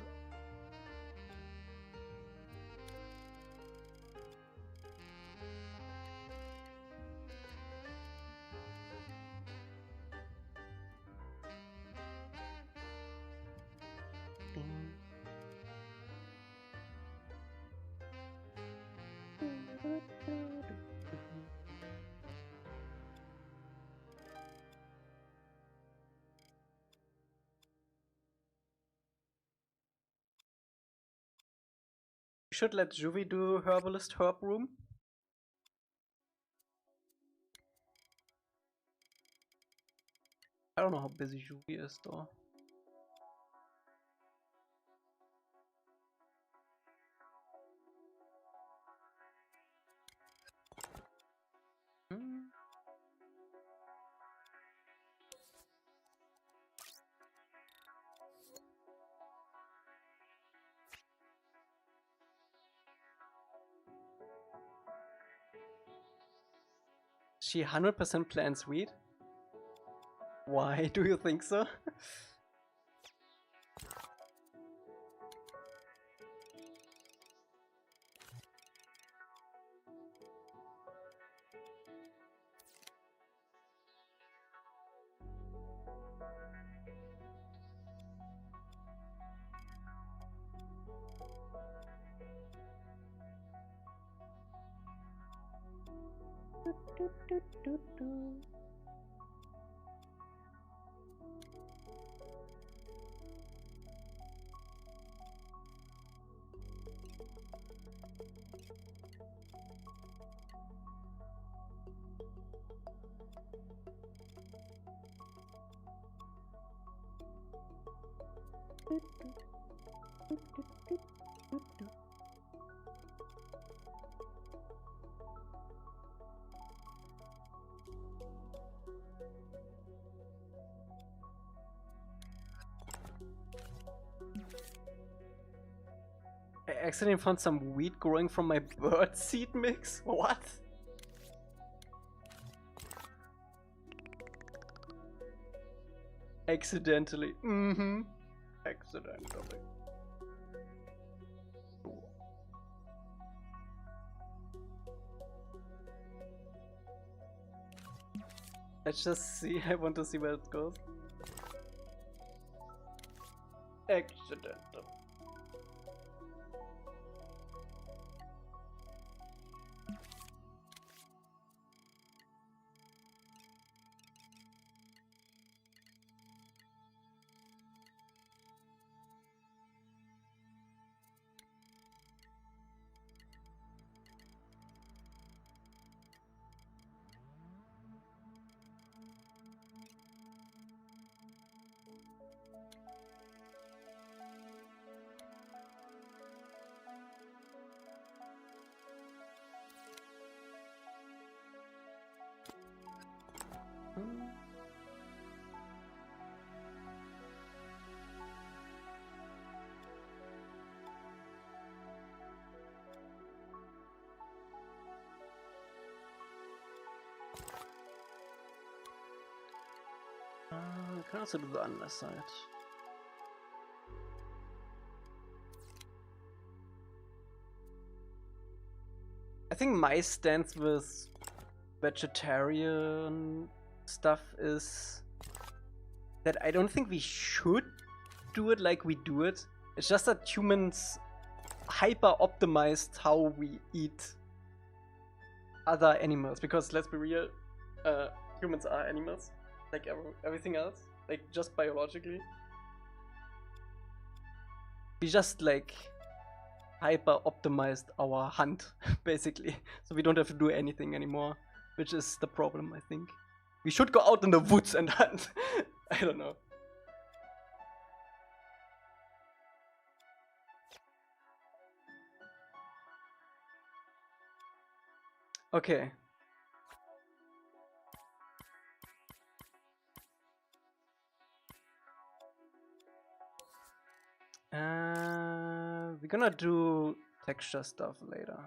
We should let Juvy do Herbalist Herb Room. I don't know how busy Juvy is though. She 100% plans weed? Why do you think so? I accidentally found some weed growing from my bird seed mix? What? Accidentally. Mm-hmm. Accidentally. Let's just see. I want to see where it goes. Accidental. We can also do the underside. I think my stance with vegetarian stuff is that I don't think we should do it like we do it. It's just that humans hyper optimized how we eat other animals, because let's be real, humans are animals like everything else, like just biologically. We just like hyper optimized our hunt basically, so we don't have to do anything anymore, which is the problem. I think we should go out in the woods and hunt. I don't know. Okay. We're gonna do texture stuff later.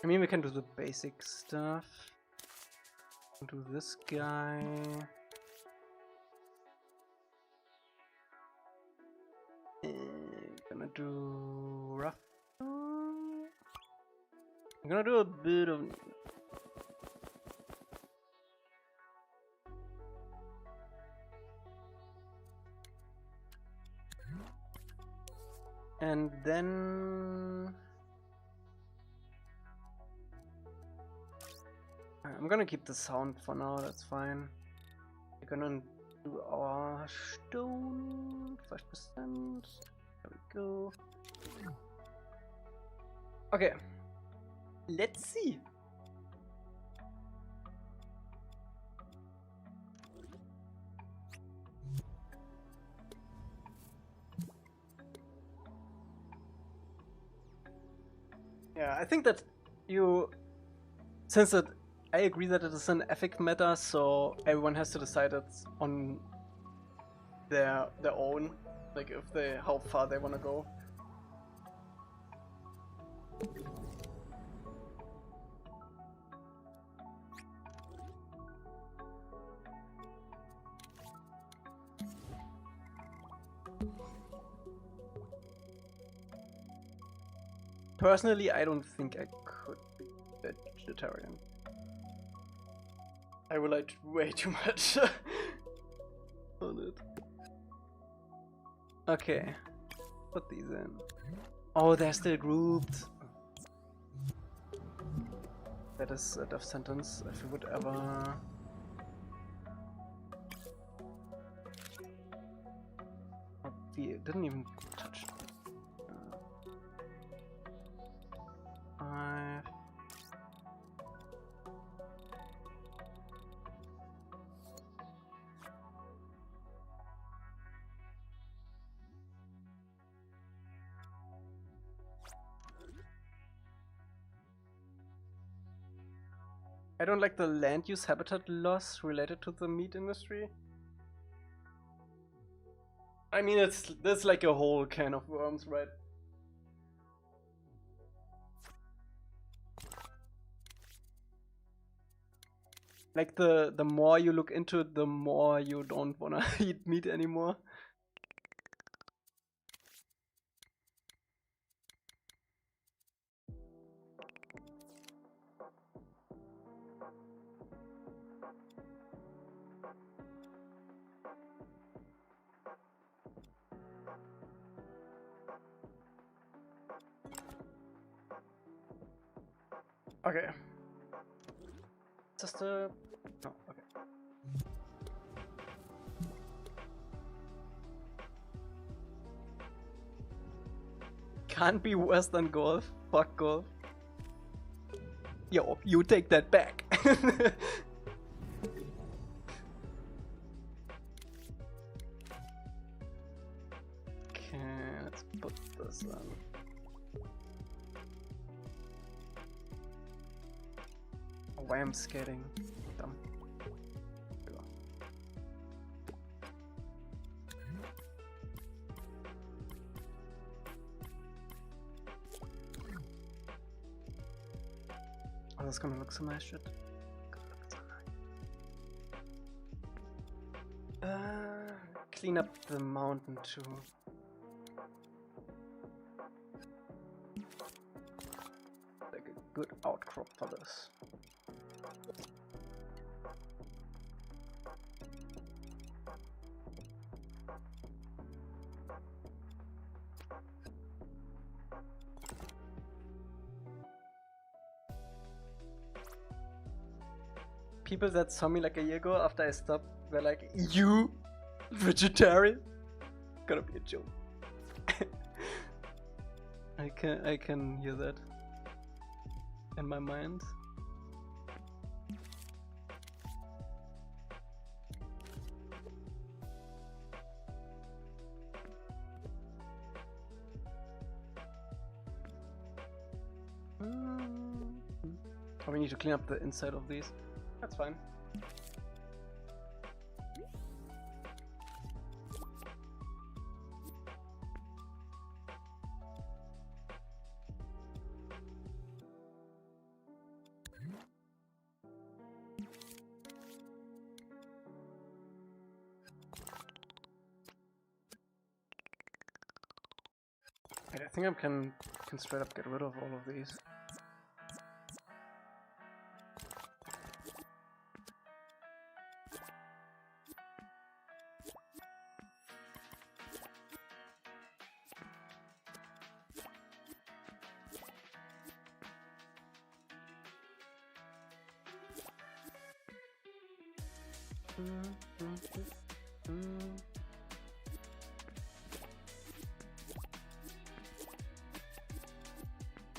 I mean, we can do the basic stuff. Do this guy. Gonna do rough. I'm gonna do a bit of. And then I'm gonna keep the sound for now, that's fine. We're gonna do our stuff. 5%. There we go. Okay. Let's see. Yeah, I think that since I agree that it is an ethic matter, so everyone has to decide it on their own, like how far they want to go. Personally, I don't think I could be vegetarian. I relied way too much on it. Okay, put these in. Oh, they're still grouped. That is a death sentence if we would ever. Oh, we didn't even touch. 5. I don't like the land use habitat loss related to the meat industry. I mean, that's like a whole can of worms, right? Like the more you look into it, the more you don't wanna eat meat anymore. Okay. Just a... No, okay. Can't be worse than golf. Fuck golf. Yo, you take that back. Okay, let's put this on. Why I'm skating? Dumb. Oh, that's gonna look so nice, shit. Clean up the mountain too. Like a good outcrop for this. People that saw me like a year ago after I stopped were like, "You vegetarian?" Gonna be a joke. I can hear that in my mind. Oh, we need to clean up the inside of these. That's fine. I think I can straight up get rid of all of these.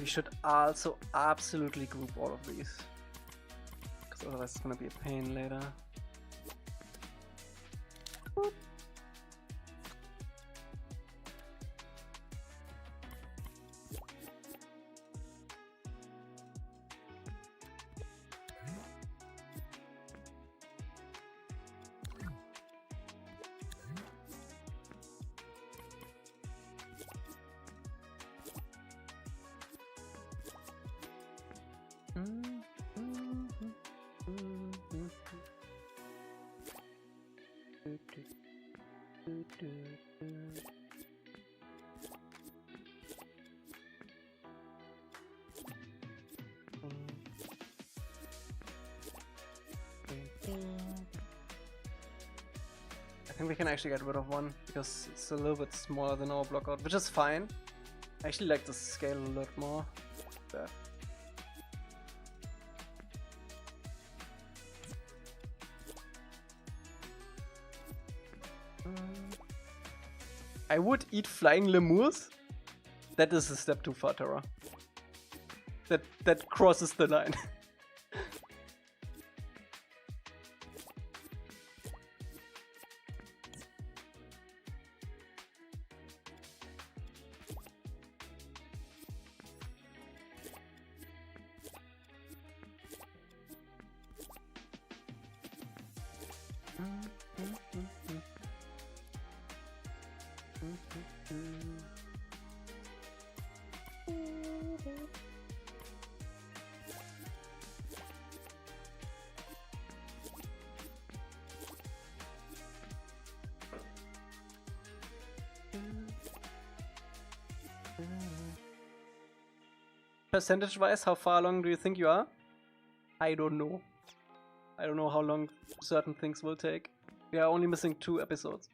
we should also absolutely group all of these. Because otherwise it's gonna be a pain later. Boop. I think we can actually get rid of one because it's a little bit smaller than our blockout, which is fine. I actually like the scale a lot more. There. I would eat flying lemurs. That is a step too far, Terra. That crosses the line. Percentage-wise, how far along do you think you are? I don't know. I don't know how long certain things will take. We are only missing 2 episodes.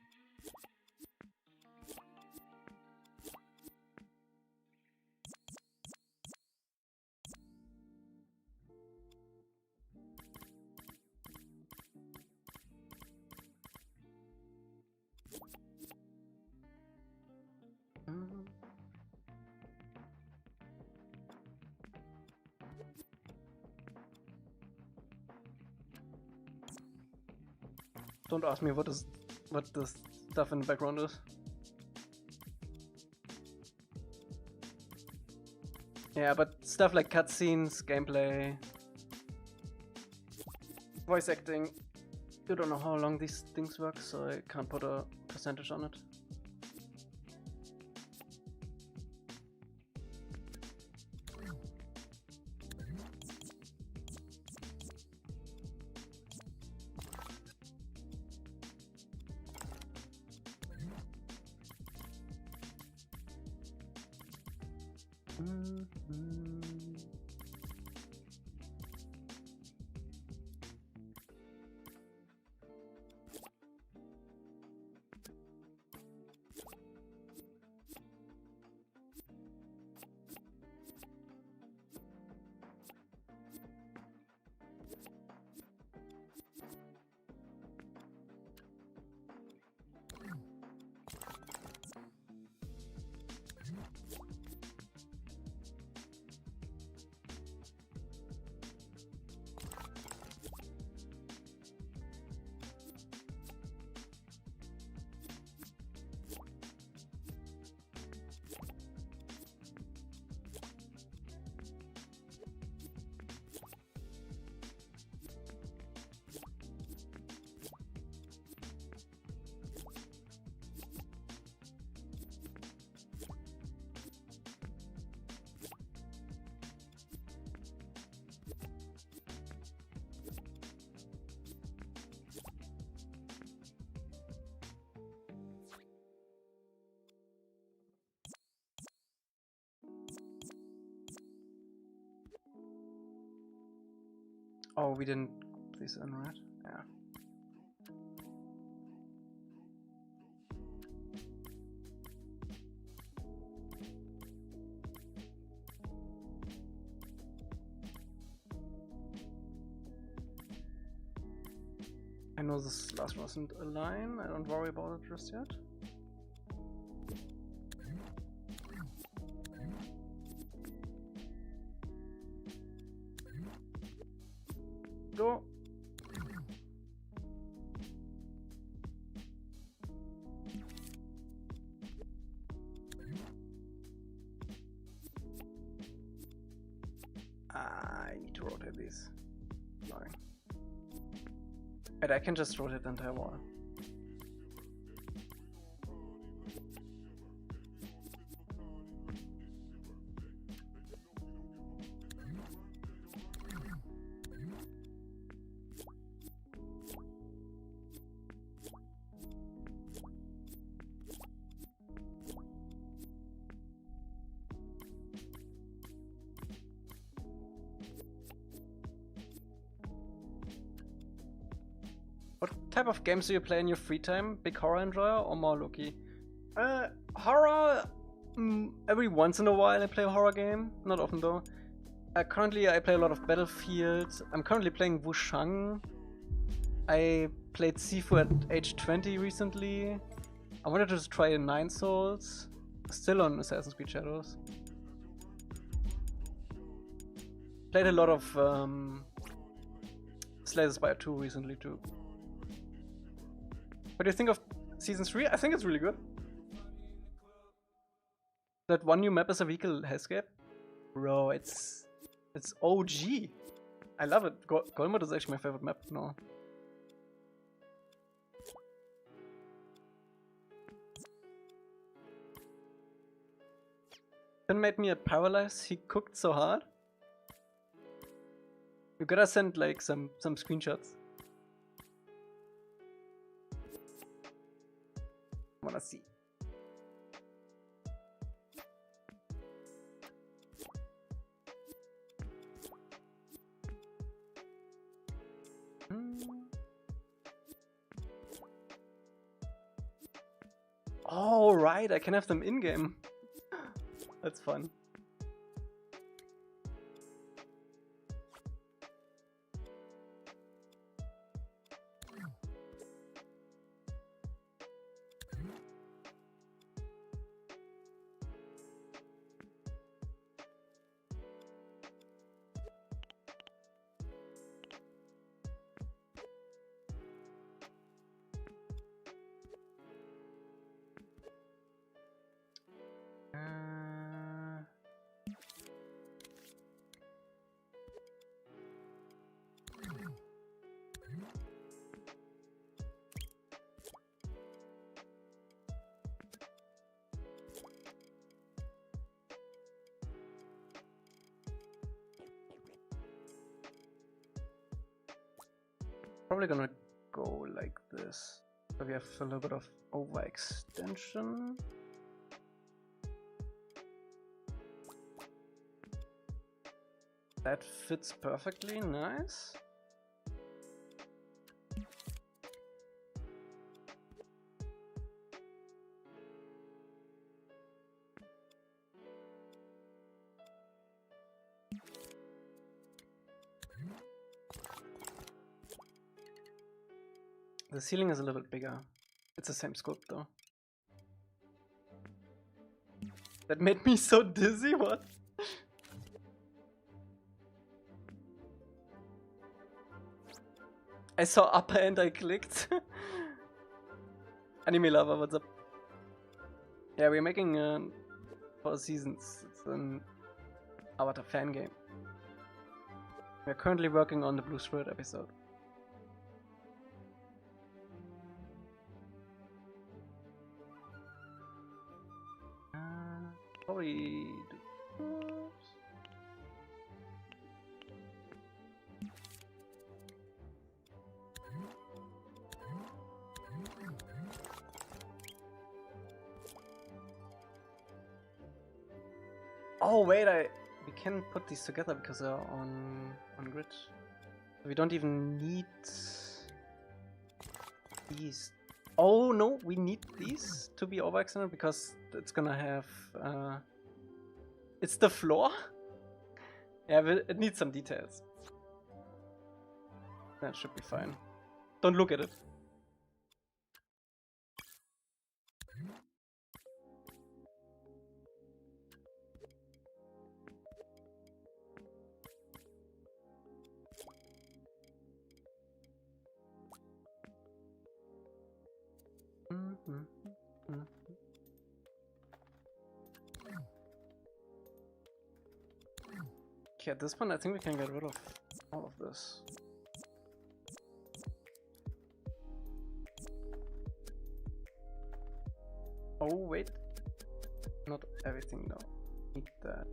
Don't ask me what this stuff in the background is. Yeah, but stuff like cutscenes, gameplay, voice acting, you don't know how long these things work, so I can't put a percentage on it. Oh, we didn't put these in, right? Yeah. I know this last one wasn't a line, I don't worry about it just yet. Go. I need to rotate these. Sorry. But I can just rotate the entire wall. What type of games do you play in your free time? Big horror enjoyer or more Loki? Horror. Every once in a while I play a horror game. Not often though. Currently I play a lot of Battlefield. I'm currently playing Wushang. I played Sifu at age 20 recently. I wanted to try 9 Souls. Still on Assassin's Creed Shadows. Played a lot of Slay the Spire 2 recently too. What do you think of Season 3? I think it's really good. That one new map is a vehicle hellscape. Bro, it's OG. I love it. Golmod is actually my favorite map now. Then made me a paralyze. He cooked so hard. You gotta send like some screenshots. I wanna see. Oh right, I can have them in-game. That's fun. Probably gonna go like this. So we have a little bit of overextension. That fits perfectly, nice. The ceiling is a little bit bigger. It's the same scope though. That made me so dizzy, what? I saw upper and I clicked. Anime Lover, what's up? Yeah, we're making 4 seasons. It's an Avatar fan game. We're currently working on the Blue Spirit episode. Probably do this. Oh wait, we can put these together because they're on grid. We don't even need these. Oh no, we need these to be overextended because it's gonna have it's the floor. Yeah, but it needs some details. That should be fine. Don't look at it. Okay, at this point I think we can get rid of all of this. Oh wait, not everything though. Need that.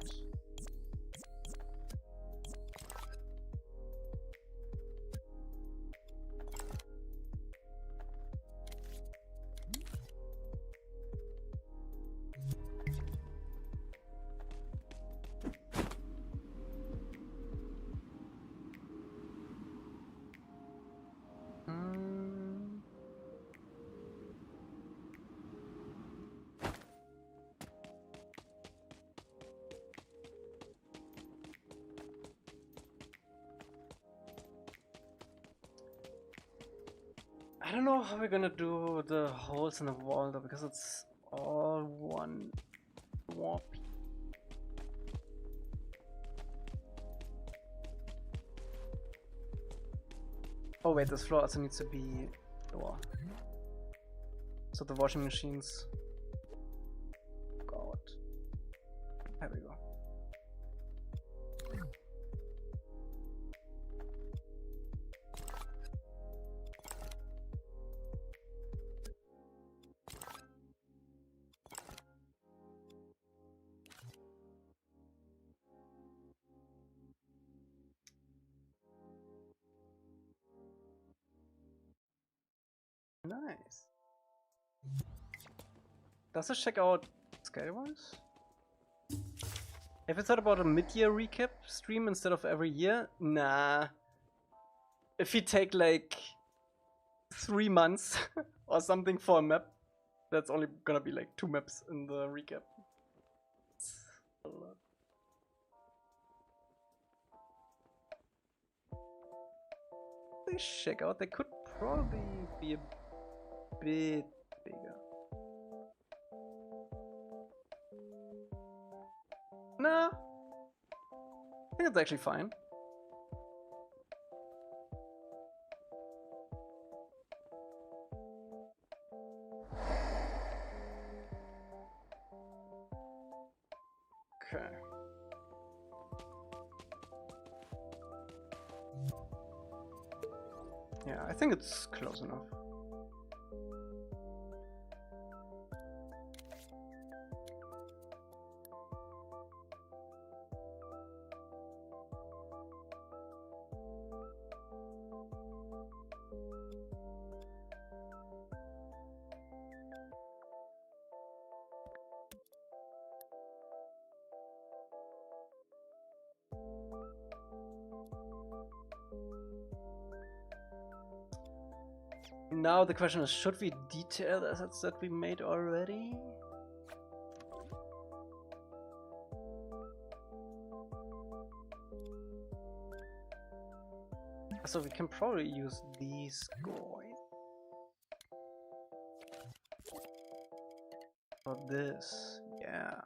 I don't know how we're gonna do the holes in the wall though, because it's all one warp. Oh wait, this floor also needs to be lower. So the washing machines go out. There we go. Nice. Does this check out scale-wise? Have you thought about a mid-year recap stream instead of every year? Nah. If you take like 3 months or something for a map, that's only gonna be like 2 maps in the recap. It's a lot. They check out, they could probably be a bit bigger. Nah, I think it's actually fine. Okay. Yeah, I think it's close enough. Now the question is, should we detail the assets that we made already? So we can probably use these going for this, yeah.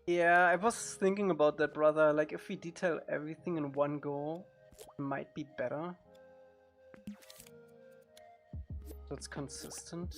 Yeah, I was thinking about that, brother. Like, if we detail everything in one go, it might be better. So it's consistent.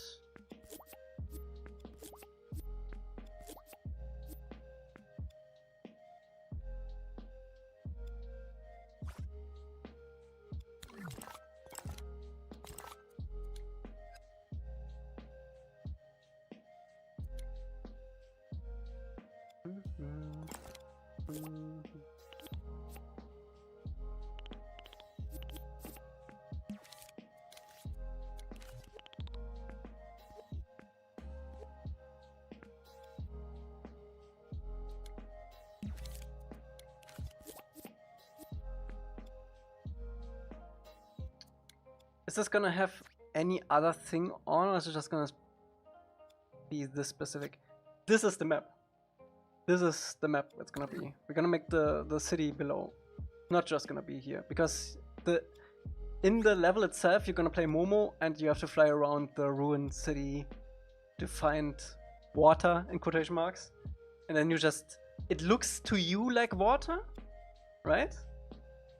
Is this gonna have any other thing on, or is it just gonna be this specific? This is the map. This is the map it's gonna be. We're gonna make the city below. Not just gonna be here, because in the level itself you're gonna play Momo and you have to fly around the ruined city to find water in quotation marks, and then you just, it looks to you like water, right?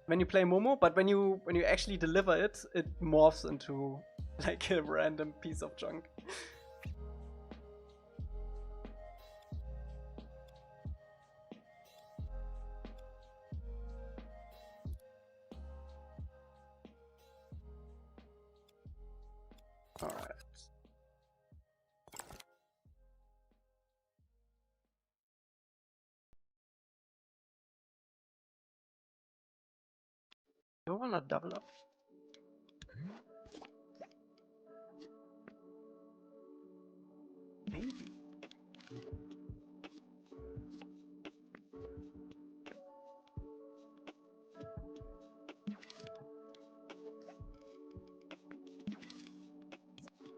When you play Momo, but when you actually deliver it, it morphs into like a random piece of junk. All right. Do I wanna double up? Maybe.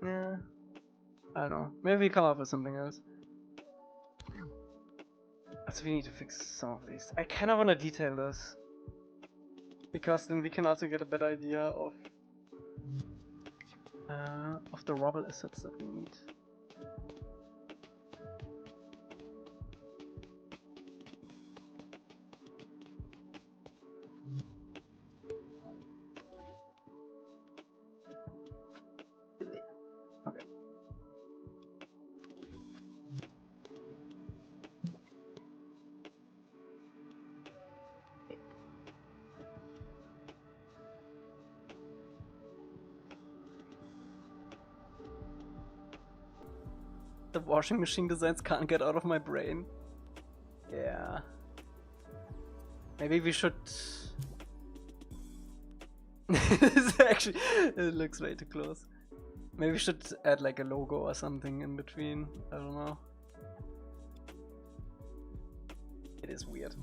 Yeah. I don't know. Maybe we come up with something else. So we need to fix some of these. I kinda wanna detail this. Because then we can also get a better idea of the rubble assets that we need. Okay. The washing machine designs can't get out of my brain. Yeah. Maybe we should... This actually, it looks way too close. Maybe we should add like a logo or something in between. I don't know. It is weird.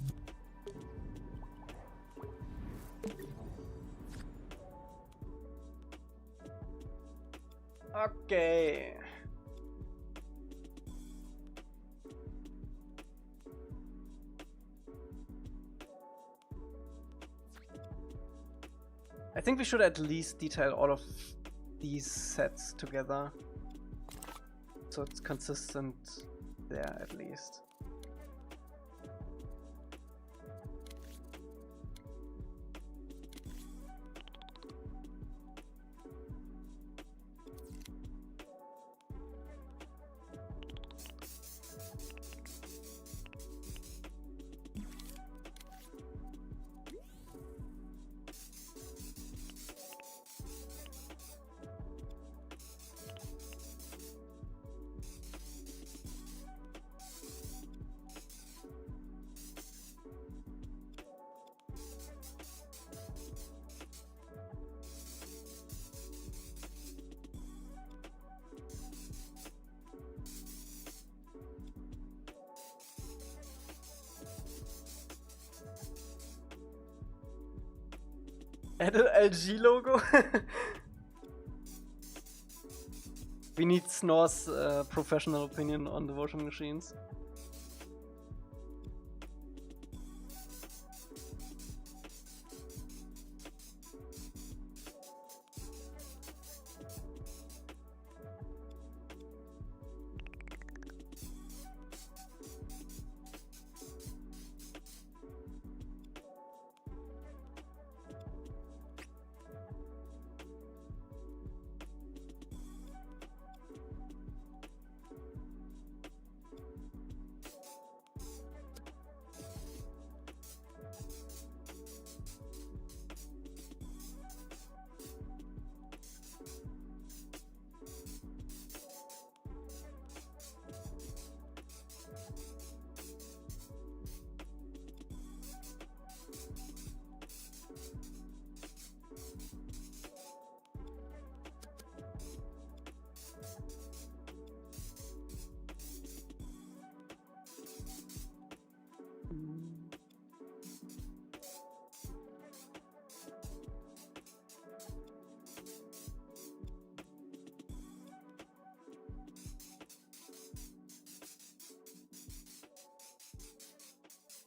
Okay. I think we should at least detail all of these sets together, so it's consistent there at least. Add an LG logo? We need Snor's professional opinion on the washing machines.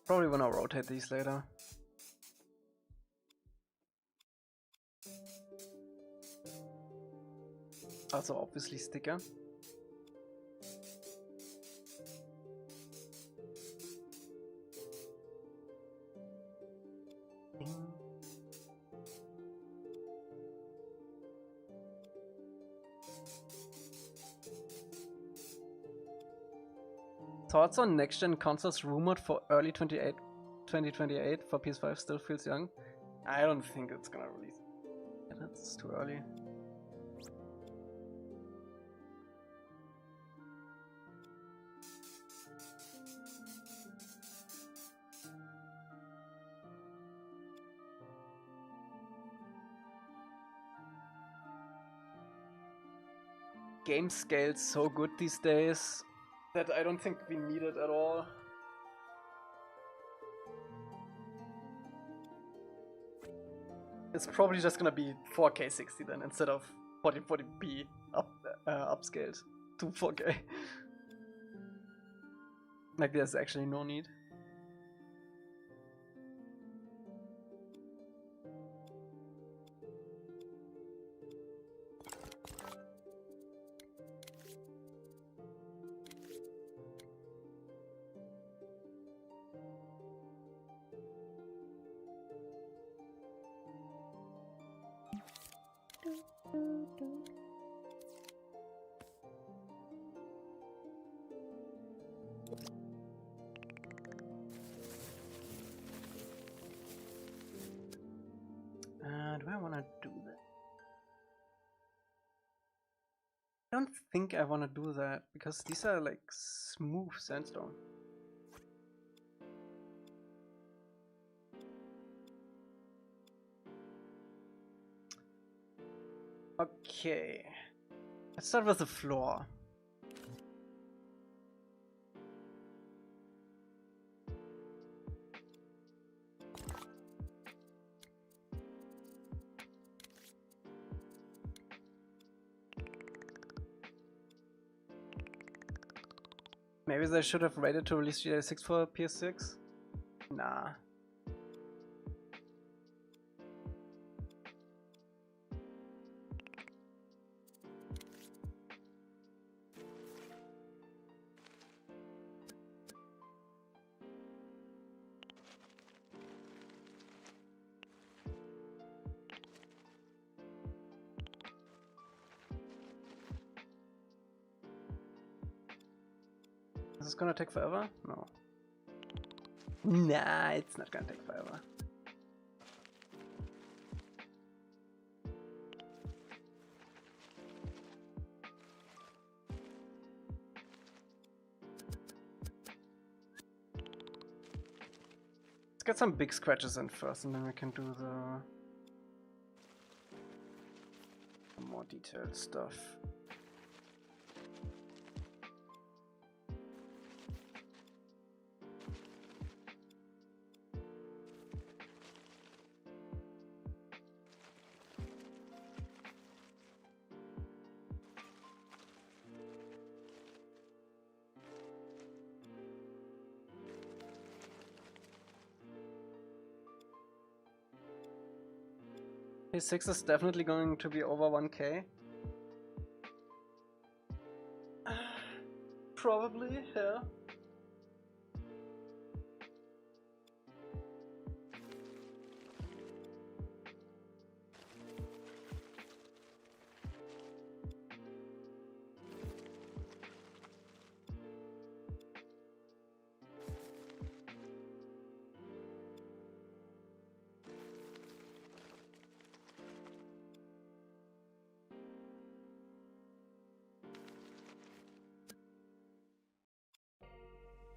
Probably wanna rotate these later. Also obviously sticker. Thoughts on next-gen consoles rumored for early 2028 for PS5 still feels young. I don't think it's gonna release. That's too early. Game scale's so good these days that I don't think we need it at all. It's probably just gonna be 4K 60 then instead of 1440p upscaled to 4K. Like there's actually no need. Do I want to do that? I don't think I want to do that because these are like smooth sandstone. Okay, let's start with the floor. Maybe they should have waited to release GTA 6 for PS6? Nah. Is this gonna take forever? No. Nah, it's not gonna take forever. Let's get some big scratches in first and then we can do the more detailed stuff. PS6 is definitely going to be over 1K. Probably, yeah.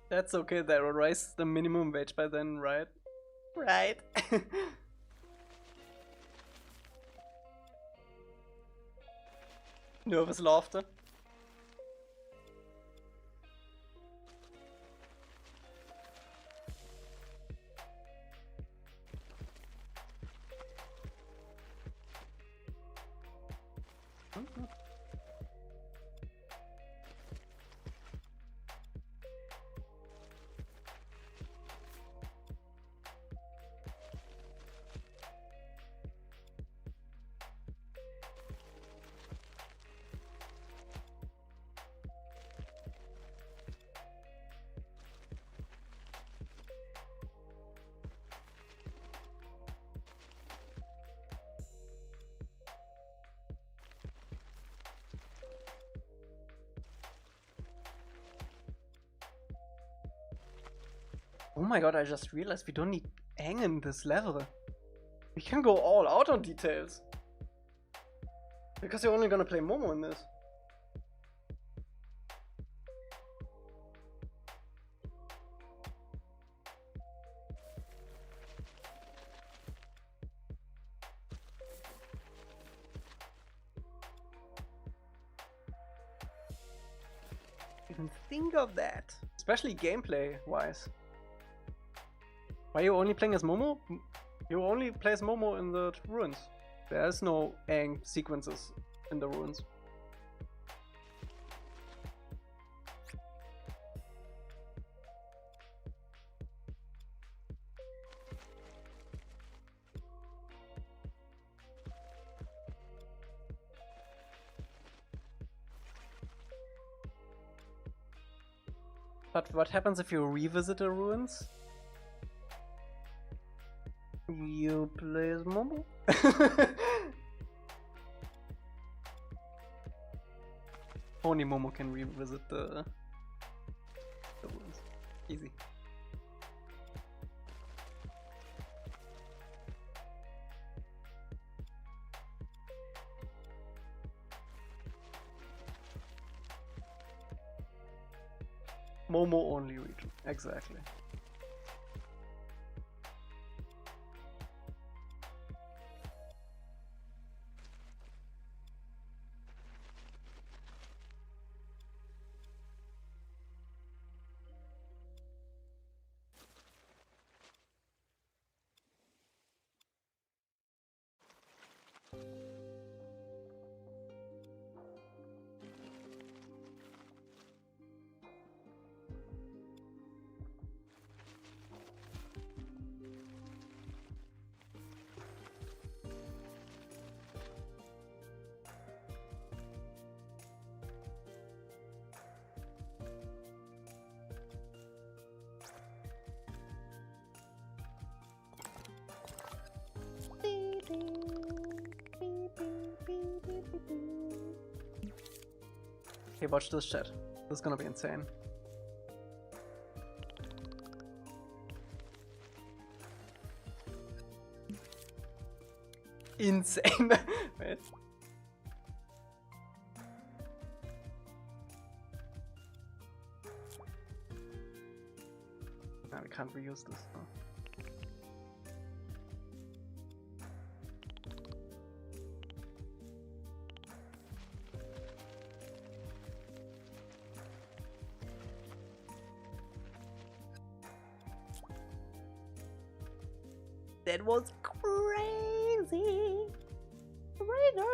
That's okay, they'll raise the minimum wage by then, right? Right. Nervous laughter. Oh my god, I just realized we don't need Aang in this level. We can go all out on details. Because you're only gonna play Momo in this. Even think of that. Especially gameplay wise. Why are you only playing as Momo? You only play as Momo in the ruins. There's no Aang sequences in the ruins. But what happens if you revisit the ruins? You play as Momo? Only Momo can revisit the ruins. Easy. Momo only region, exactly. Hey, watch this chat. This is gonna be insane. Insane. Wait. No, we can't reuse this. No. That was crazy. Rhodo.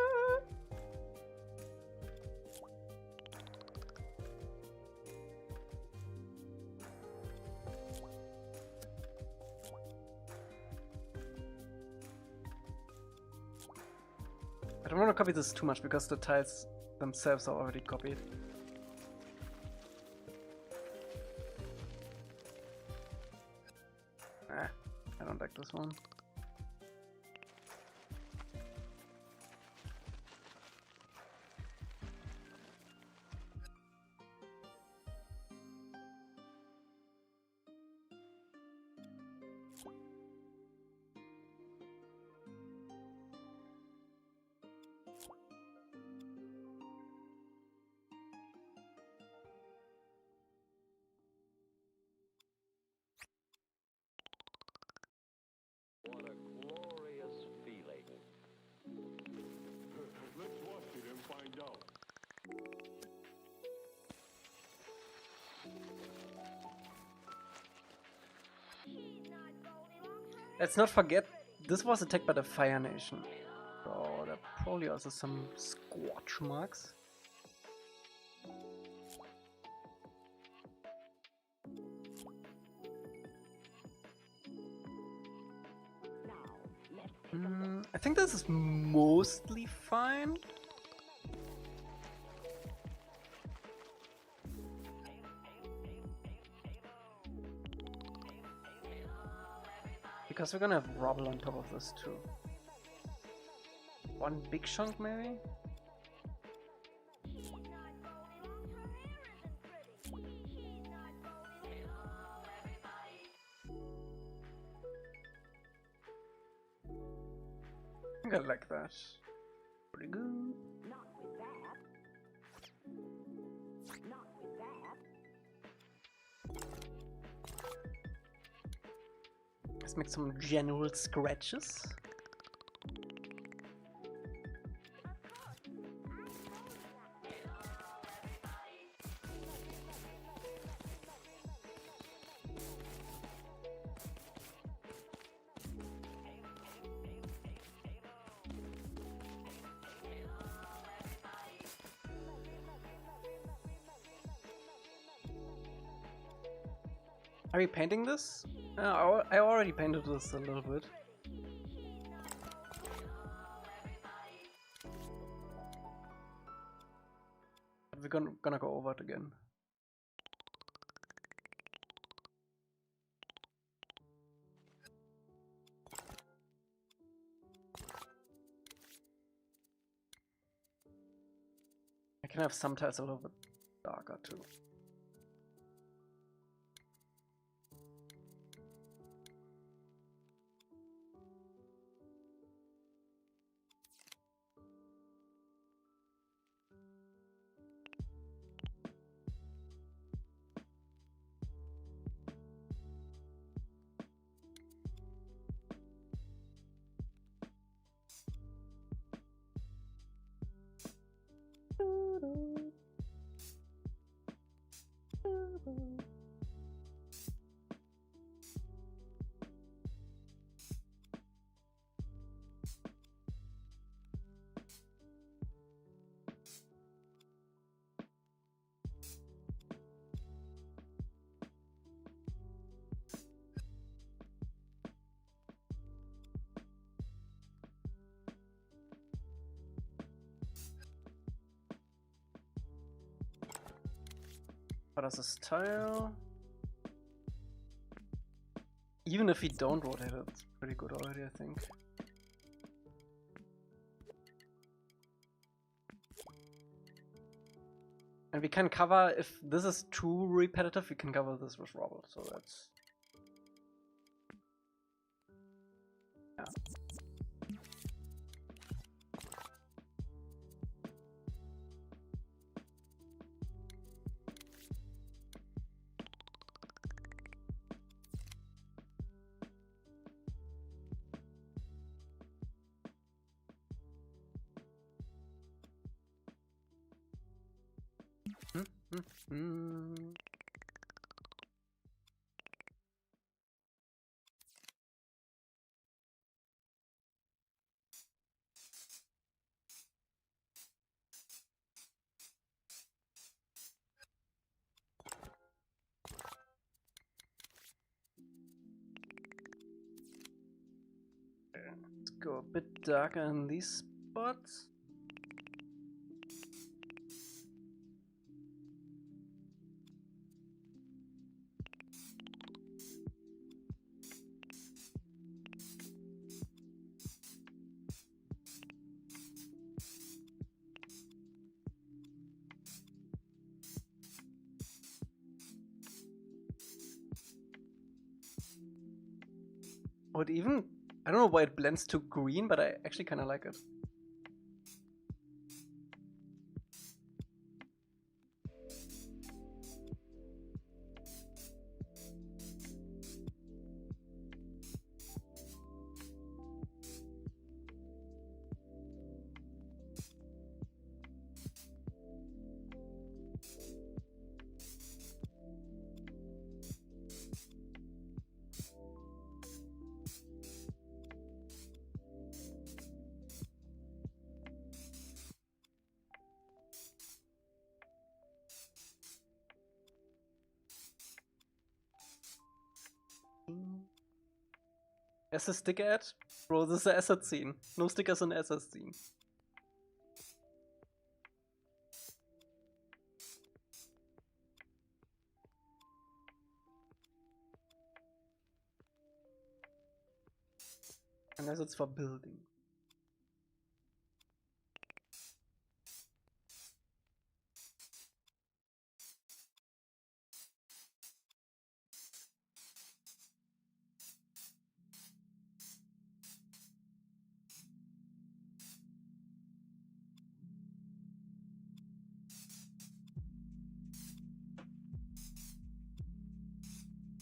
I don't want to copy this too much because the tiles themselves are already copied. I don't like this one. What a glorious feeling. Let's watch it and find out. Let's not forget, this was attacked by the Fire Nation. So there are probably also some scorch marks. I think this is mostly fine. Because we're gonna have rubble on top of this too. One big chunk maybe? I like that. Pretty good. Not with that. Not with that. Let's make some general scratches. Are you painting this? I already painted this a little bit. We're gonna go over it again. I can have some tiles a little bit darker too. What is this tile? Even if we don't rotate it, it's pretty good already, I think. And we can cover, if this is too repetitive, we can cover this with rubble, so that's... yeah. Let's go a bit darker in these spots. Oh, it even, I don't know why it blends to green, but I actually kind of like it. As a sticker ad? Bro, this is an asset scene. No stickers on asset scene. Unless it's for building.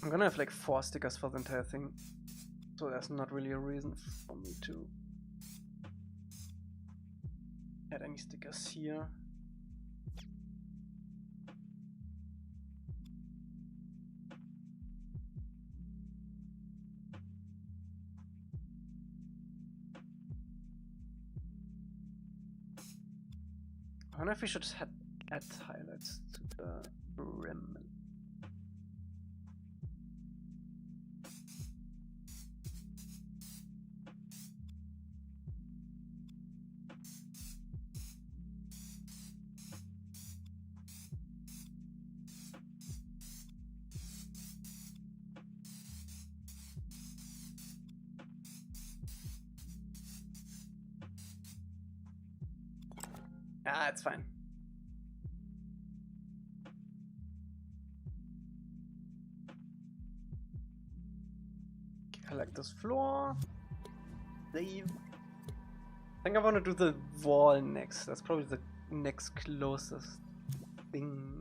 I'm gonna have like 4 stickers for the entire thing, so there's not really a reason for me to add any stickers here. I wonder if we should add highlights to the rim. Ah, it's fine. Collect this floor. Save. I think I want to do the wall next. That's probably the next closest thing.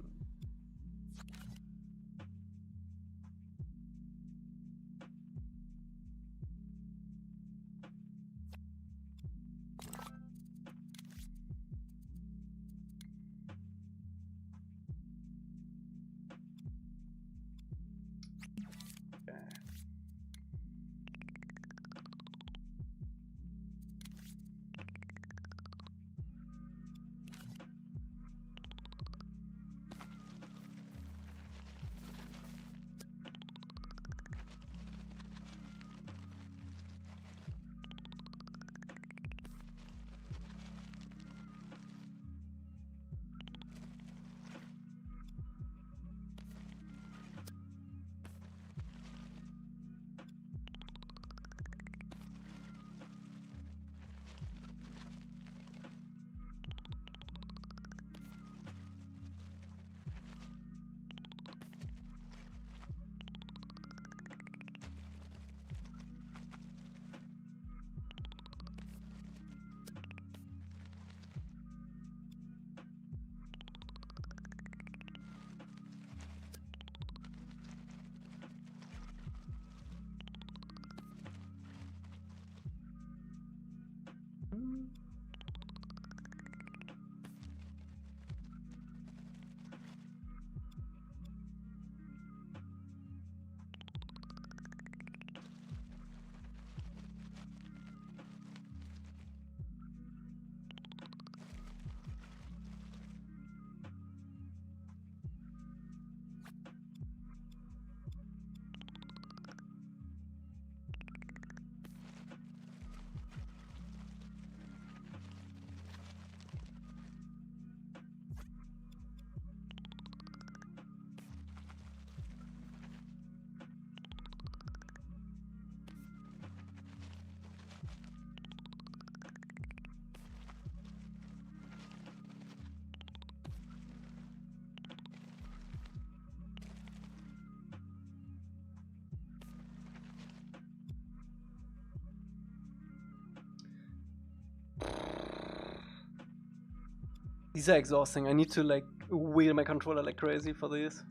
These are exhausting. I need to like wheel my controller like crazy for this.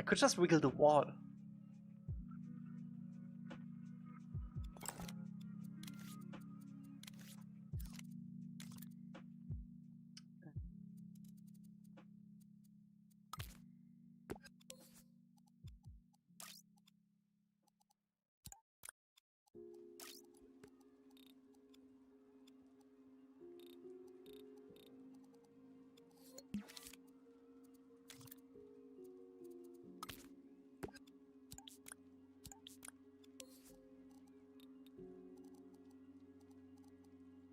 I could just wiggle the wall.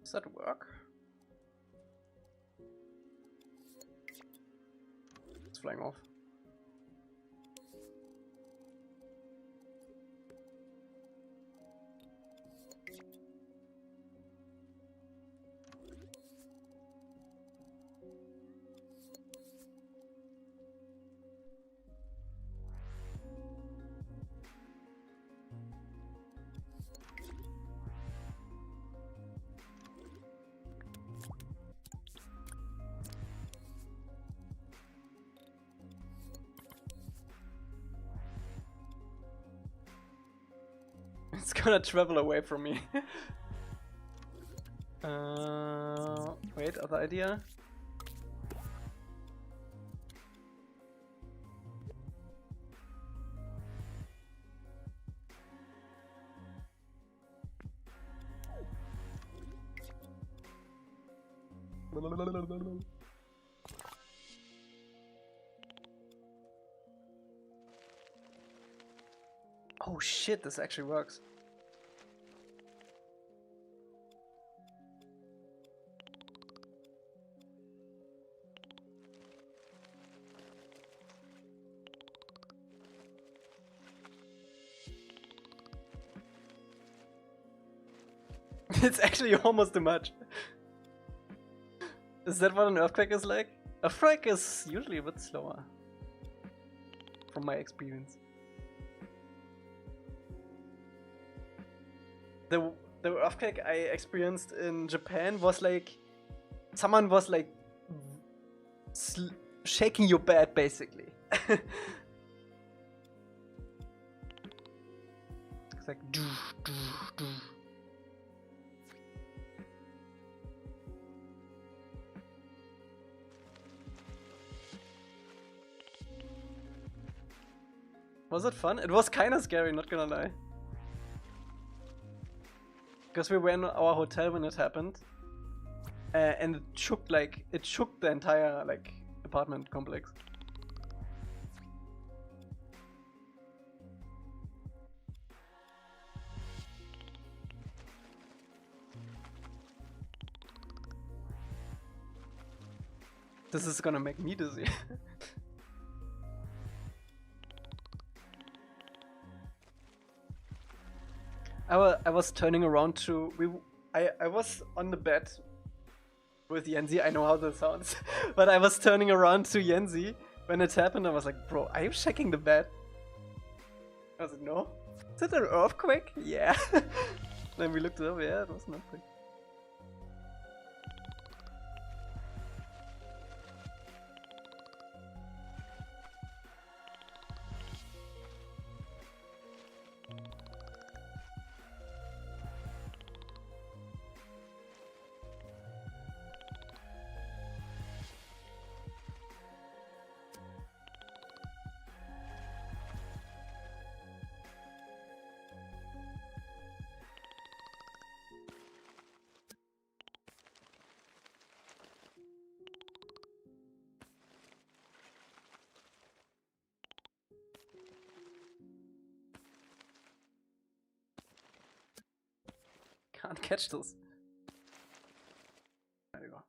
Does that work? It's flying off. It's gonna travel away from me. Wait, other idea? Oh shit, this actually works. It's actually almost too much. Is that what an earthquake is like? Earthquake is usually a bit slower. From my experience. The earthquake I experienced in Japan was like... Someone was like... shaking your bed, basically. It's like... doo, doo, doo. Was it fun? It was kinda scary, not gonna lie. Because we were in our hotel when it happened. And it shook the entire like apartment complex. This is gonna make me dizzy. I was turning around to I was on the bed with Yenzi. I know how this sounds, but I was turning around to Yenzi when it happened. I was like, "Bro, are you shaking the bed?" I was like, "No." Is it an earthquake? Yeah. Then we looked it up. Yeah, it was an earthquake. Can't catch this. There you go.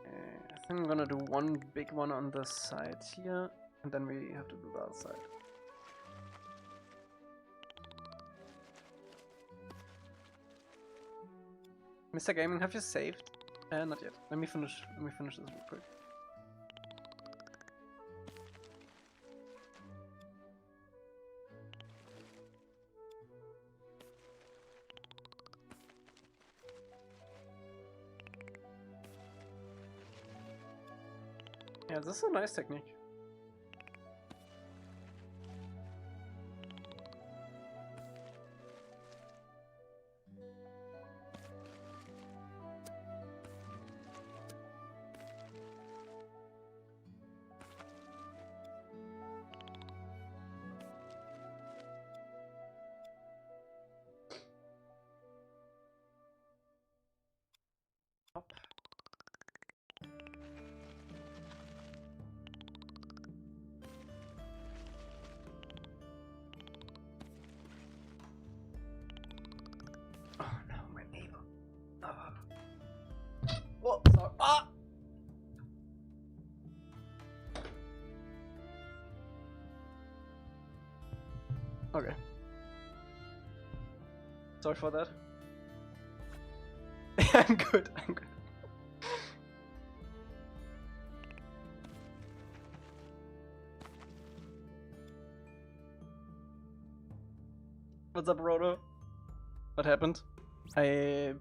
I think I'm gonna do one big one on the side here, and then we have to do the other side. Mr. Gaming, have you saved? Not yet. Let me finish this real quick. Yeah, this is a nice technique. Up. Oh, sorry. Ah! Okay. Sorry for that. I'm good, I'm good. What's up, Rhodo? What happened? I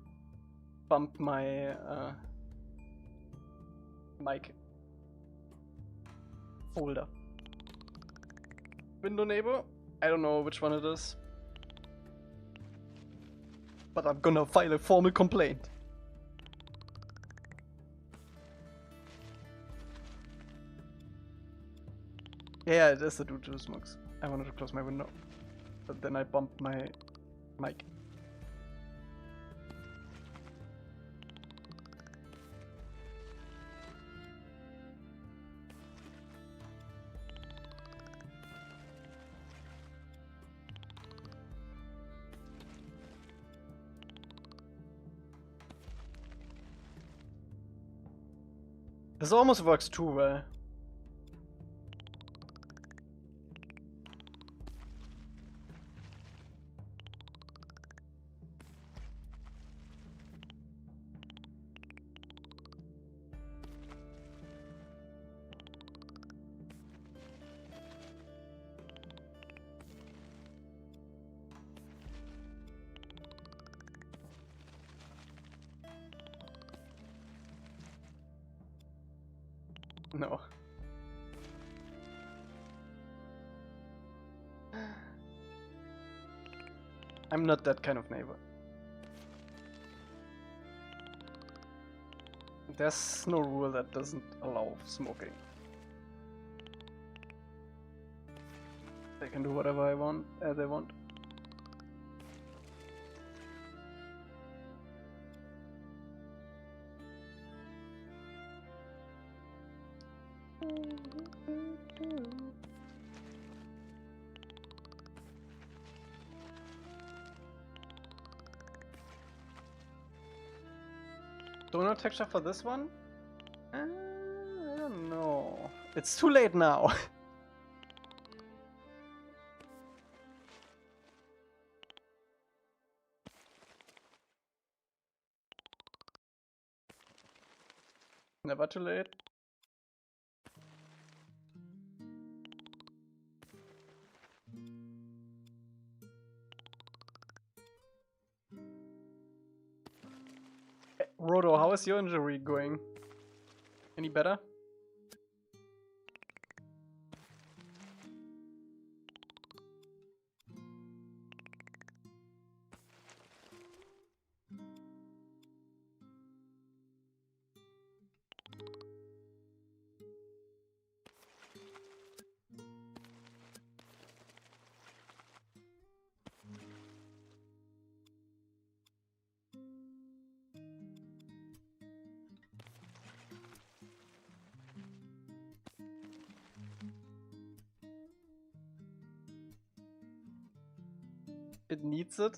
bumped my Mic holder. Window neighbor. I don't know which one it is. But I'm gonna file a formal complaint. Yeah, it is the dude who smokes. I wanted to close my window. But then I bumped my mic. This almost works too well. No. I'm not that kind of neighbor. There's no rule that doesn't allow smoking. They can do whatever I want, they want. Donut texture for this one? I don't know. It's too late now. Never too late. Rhodo, how is your injury going? Any better? It needs it.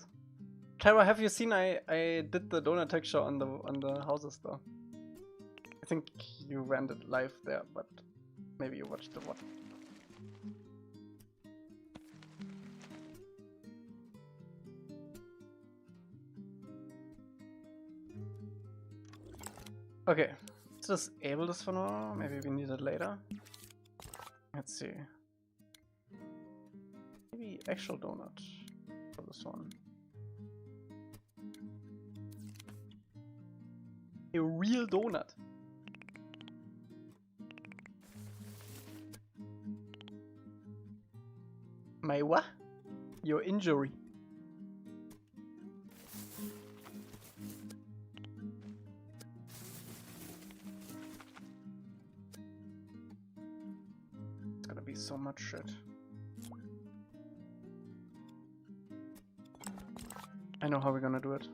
Kyra, have you seen I did the donut texture on the houses though? I think you ran it live there, but maybe you watched the VOD. Okay, let's disable this for now. Maybe we need it later. Let's see. Maybe actual donut. This one. A real donut. My what? Your injury. It's gonna be so much shit. I know how we're gonna do it.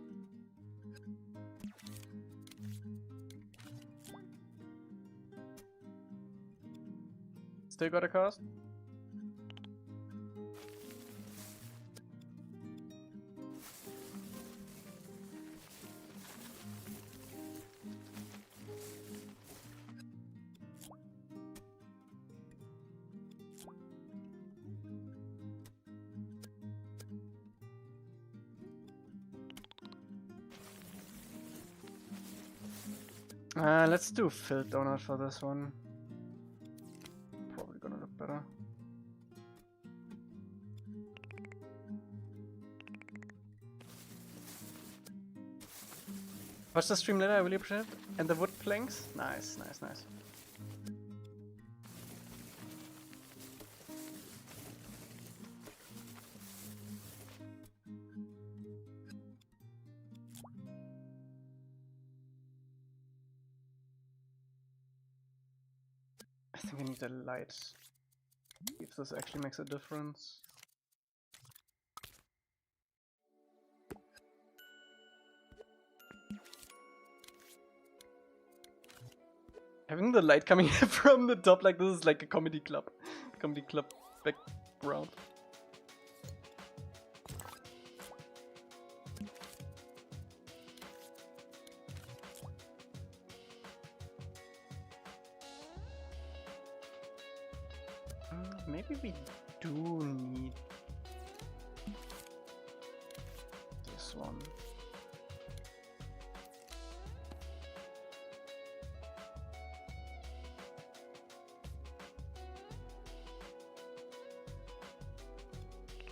Still got a cast? Let's do filled donut for this one. Probably gonna look better. Watch the stream later, I really appreciate it. And the wood planks? Nice, nice, nice. I think I need a light. If this actually makes a difference. Having the light coming from the top like this is like a comedy club background. Maybe we do need this one.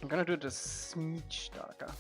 I'm gonna do it a smidge darker.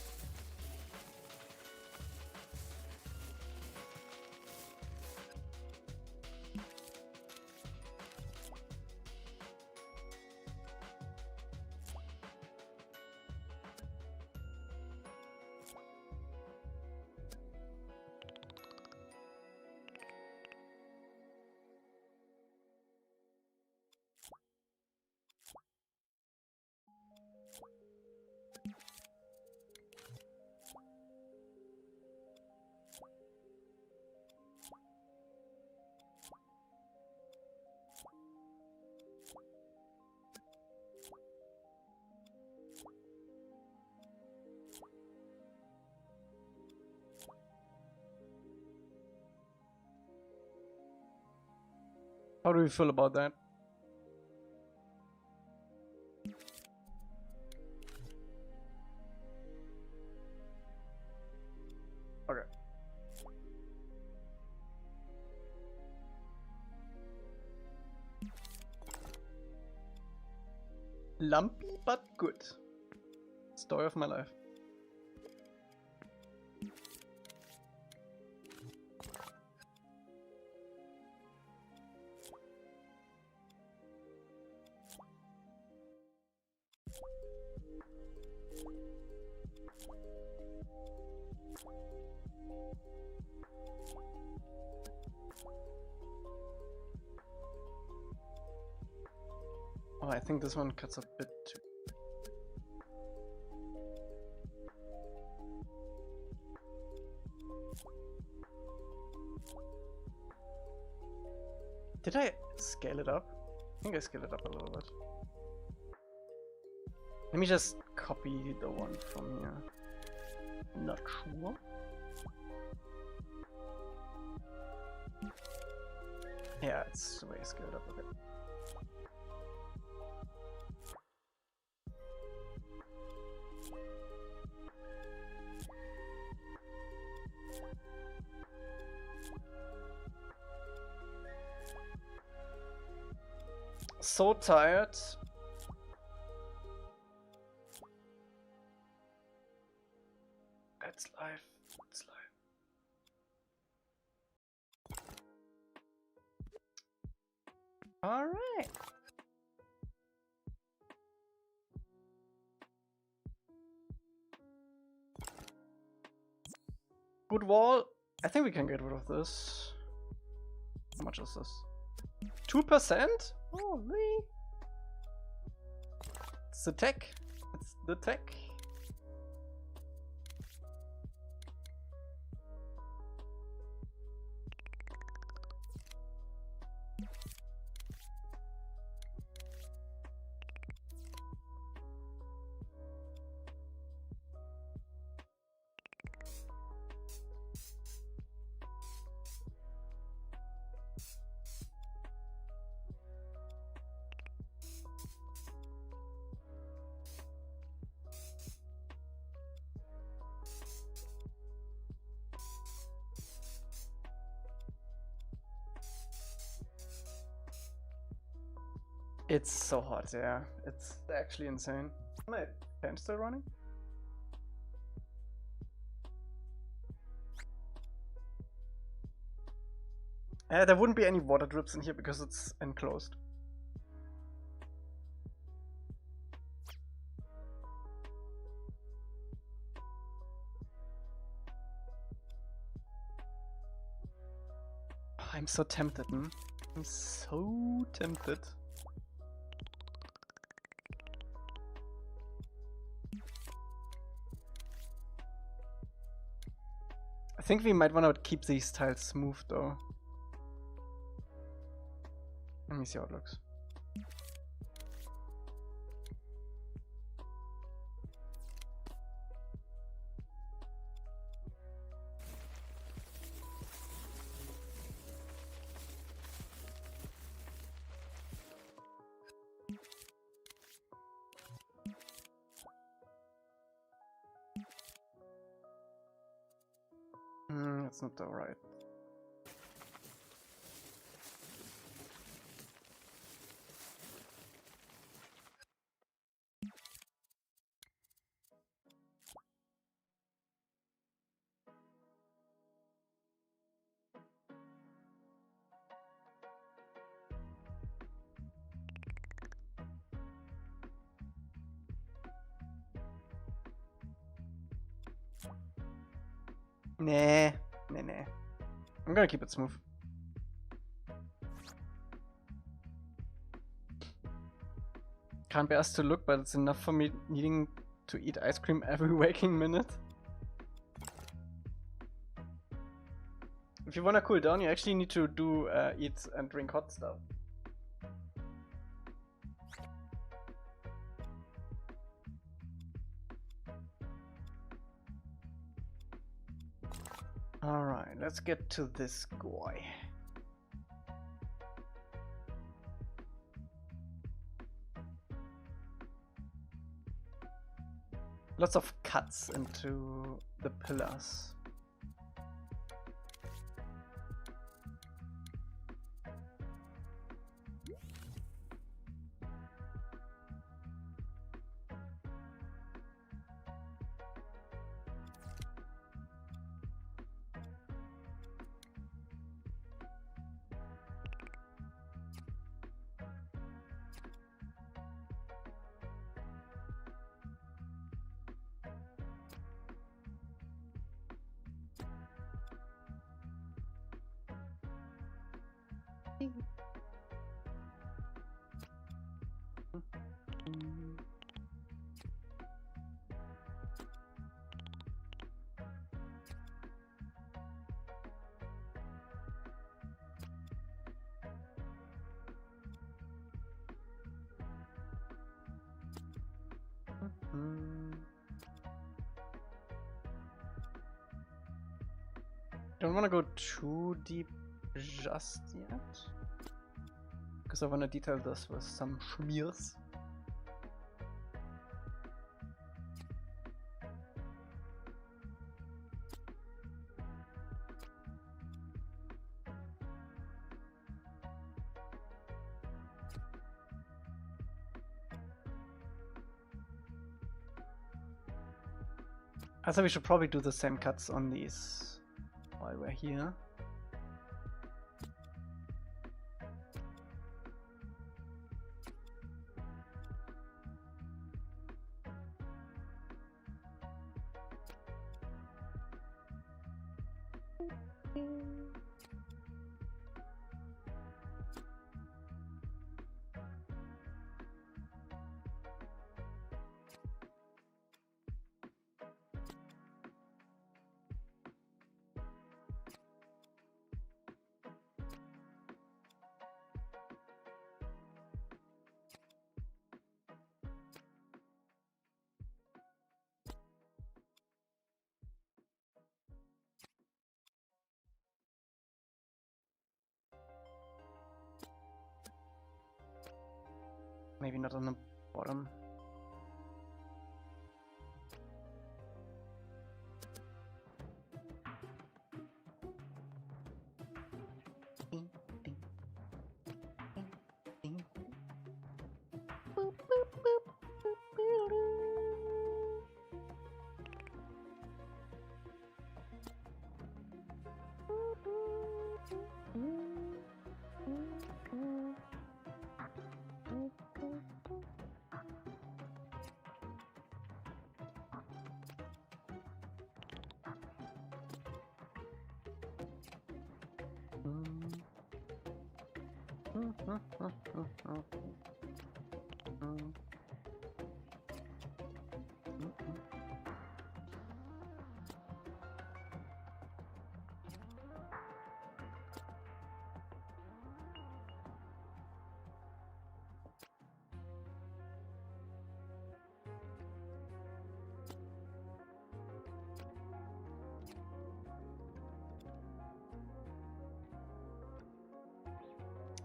How do we feel about that? Okay. Lumpy but good. Story of my life. Oh, I think this one cuts a bit too. Did I scale it up? I think I scaled it up a little bit. Let me just copy the one from here. Not sure. Yeah, it's way scaled up a bit. So tired. It's life. It's life. All right. Good wall. I think we can get rid of this. How much is this? 2%? Holy. It's the tech. It's the tech. It's so hot, yeah. It's actually insane. My fan still running? There wouldn't be any water drips in here because it's enclosed. Oh, I'm so tempted, man. I'm so tempted. I think we might want to keep these tiles smooth though. Let me see how it looks. That's not alright. Nah. I'm gonna keep it smooth. Can't be asked to look, but it's enough for me needing to eat ice cream every waking minute. If you wanna cool down, you actually need to do eat and drink hot stuff. Alright, let's get to this guy. Lots of cuts into the pillars. Don't want to go too deep just yet, because I want to detail this with some schmears. I thought we should probably do the same cuts on these while we're here. Maybe not on the bottom.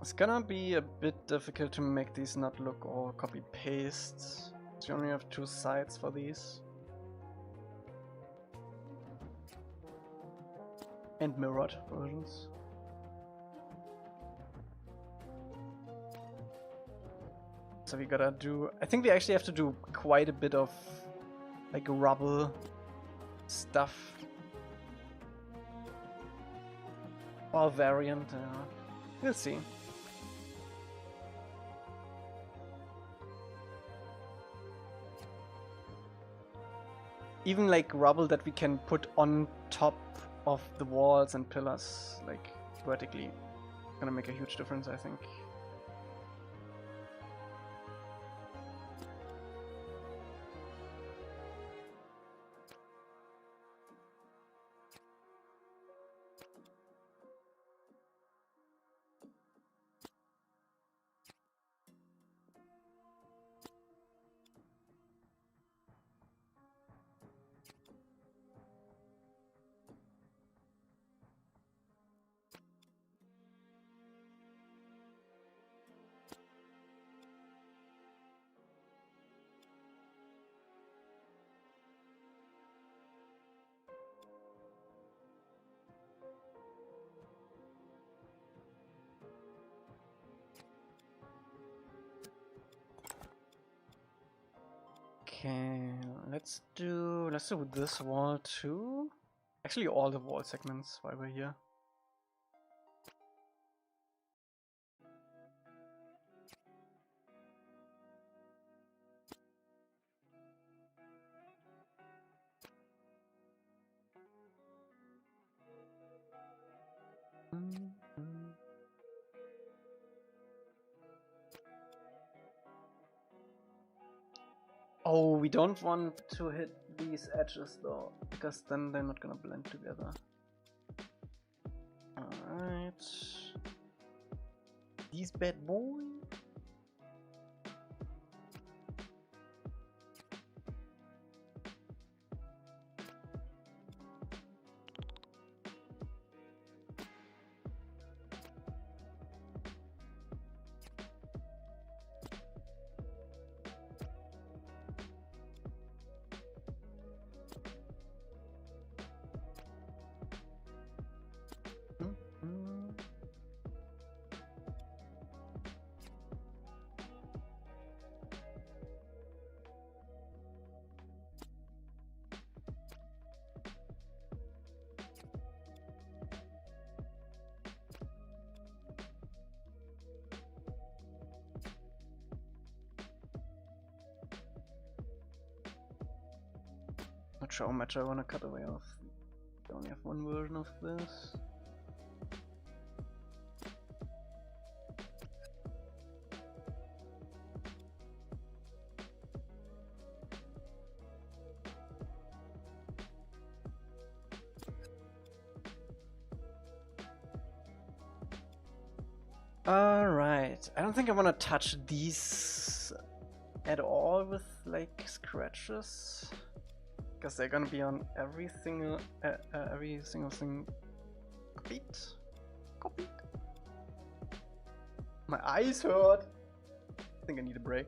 It's gonna be a bit difficult to make these not look all copy paste. So you only have 2 sides for these. And mirrored versions. So we gotta do... I think we actually have to do quite a bit of like rubble stuff. Or variant, we'll see. Even like rubble that we can put on top of the walls and pillars, like vertically, gonna make a huge difference, I think. Okay, let's do this wall too. Actually, all the wall segments while we're here. Oh, we don't want to hit these edges though, because then they're not gonna blend together. Alright. These bad boys. Not sure how much I want to cut away off. I only have one version of this. Alright, I don't think I want to touch these at all with like scratches, because they're gonna be on every single thing copied. My eyes hurt. I think I need a break.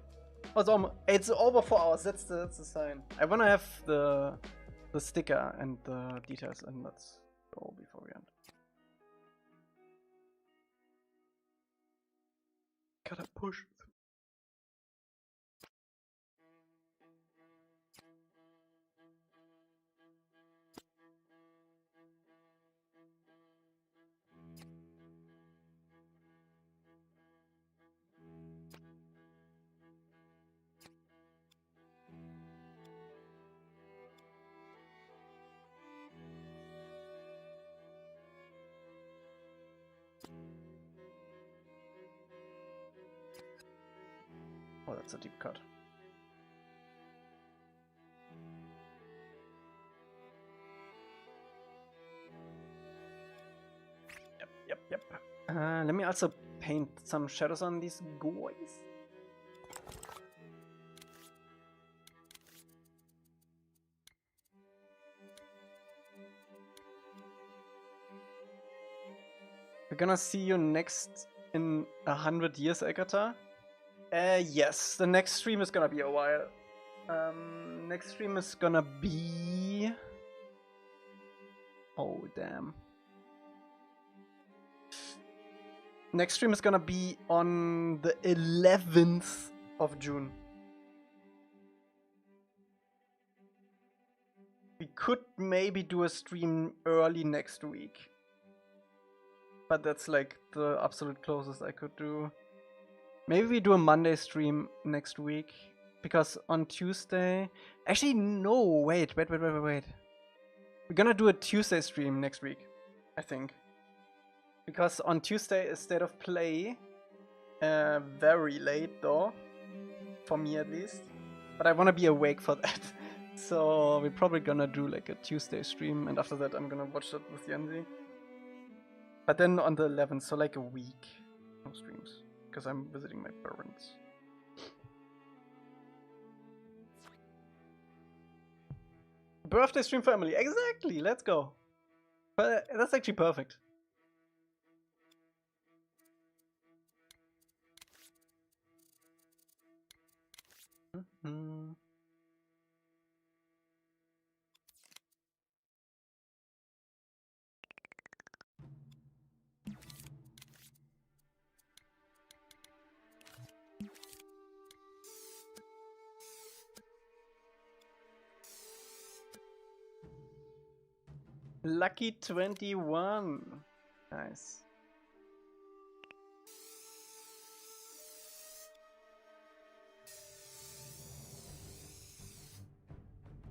Oh, it's over 4 hours. That's the sign. I wanna have the sticker and the details, and let's go before we end. Gotta push. that's a deep cut. Yep. Let me also paint some shadows on these guys. We're gonna see you next in 100 years, Elca. Yes, the next stream is gonna be a while. Next stream is gonna be... Oh, damn. Next stream is gonna be on the 11th of June. We could maybe do a stream early next week. But that's like the absolute closest I could do. Maybe we do a Monday stream next week. Because on Tuesday... Actually, no, wait. We're gonna do a Tuesday stream next week, I think. Because on Tuesday is State of Play. Very late though. For me at least. But I wanna be awake for that. So we're probably gonna do like a Tuesday stream. And after that I'm gonna watch that with Yanzi. But then on the 11th, so like a week. No streams. Because I'm visiting my parents. Birthday stream family, exactly, let's go. But that's actually perfect. Mm-hmm. Lucky 21. Nice.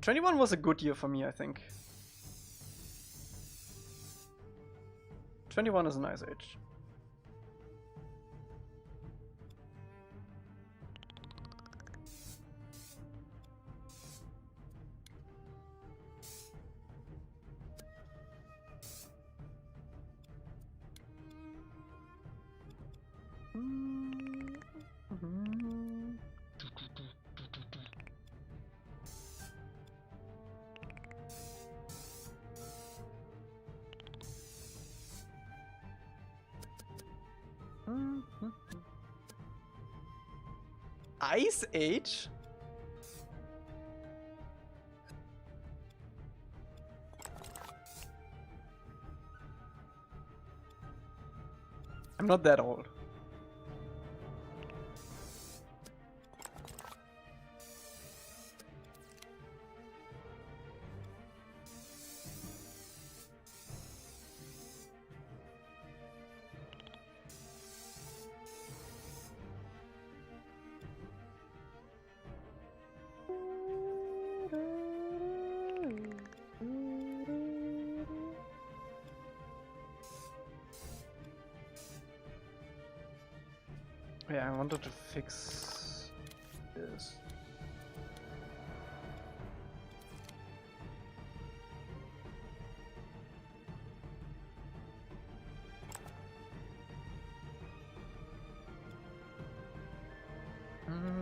'21 was a good year for me, I think. 21 is a nice age. Ice Age? I'm not that old. Yeah, I wanted to fix this.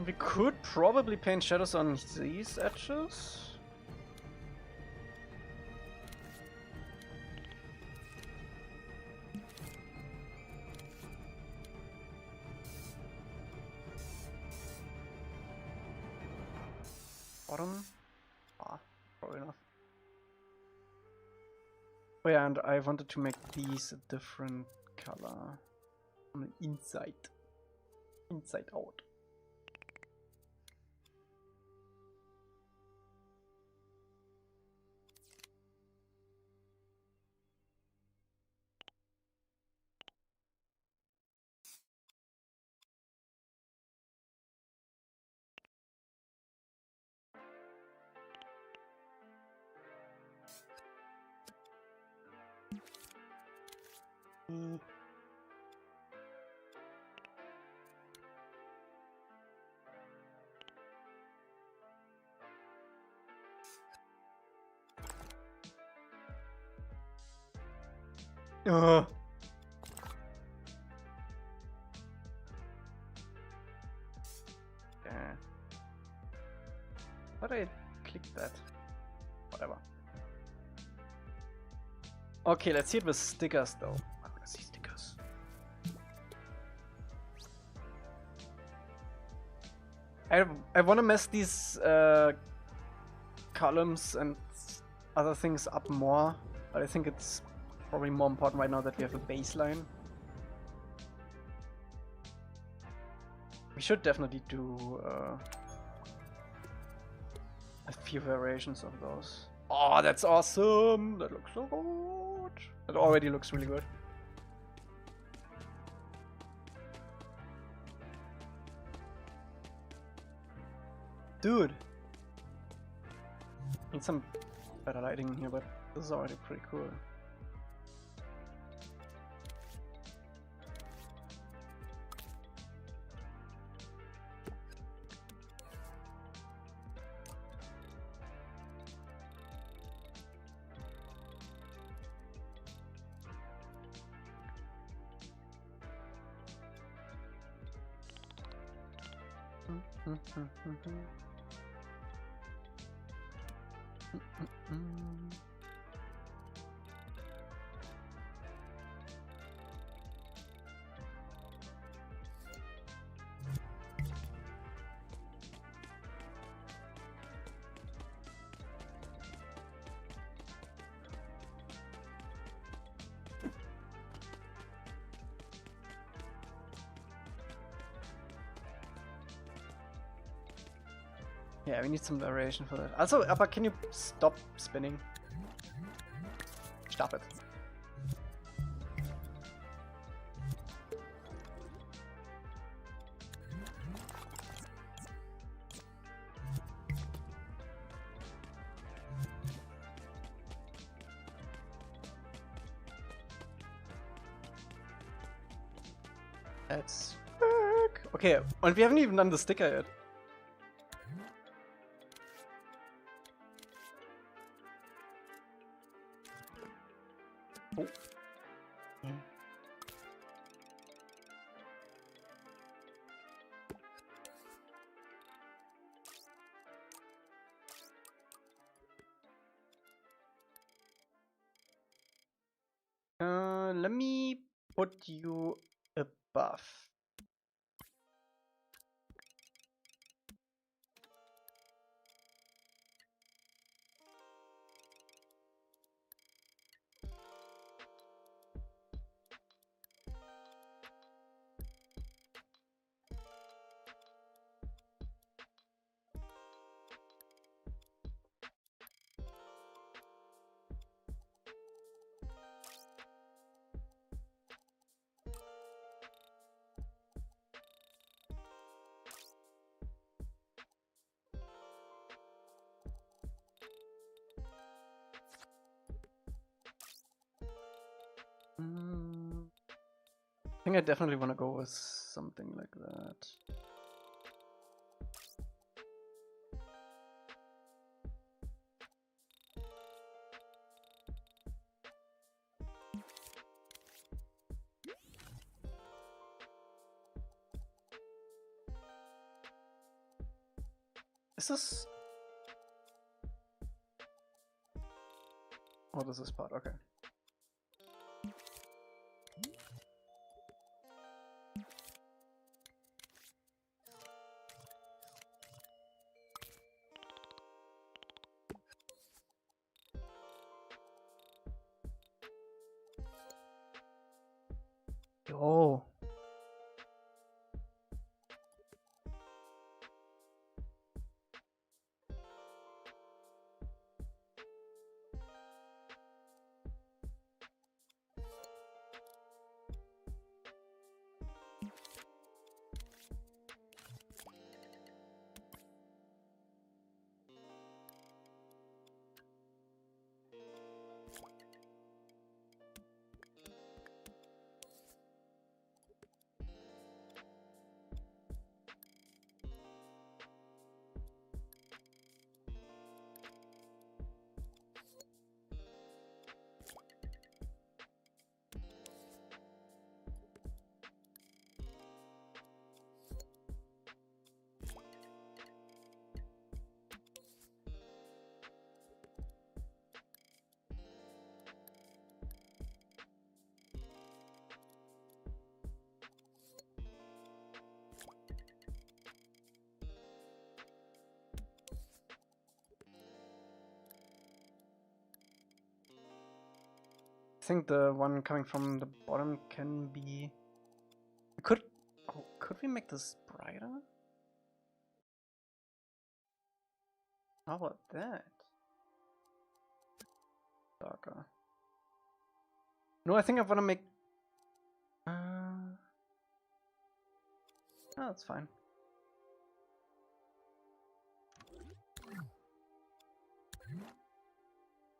We could probably paint shadows on these edges. Bottom? Ah, probably not. Oh yeah, and I wanted to make these a different color on the inside. Inside out. Ugh. Yeah. How did I click that? Whatever. Okay, let's see it with stickers though. I wanna see stickers. I wanna mess these columns and other things up more, but I think it's probably more important right now that we have a baseline. We should definitely do a few variations of those. Oh, that's awesome! That looks so good! That already looks really good. Dude! Need some better lighting in here, but this is already pretty cool. Yeah, we need some variation for that. Also, but can you stop spinning? Stop it. That's back. Okay, und wir haven't even done the sticker yet. Oh. Let me put you above. I think I definitely want to go with something like that. Is this... Oh, this is part, okay. Oh. think the one coming from the bottom can be... Could we make this brighter? How about that? Darker. No, I think I want to make... Oh, that's fine.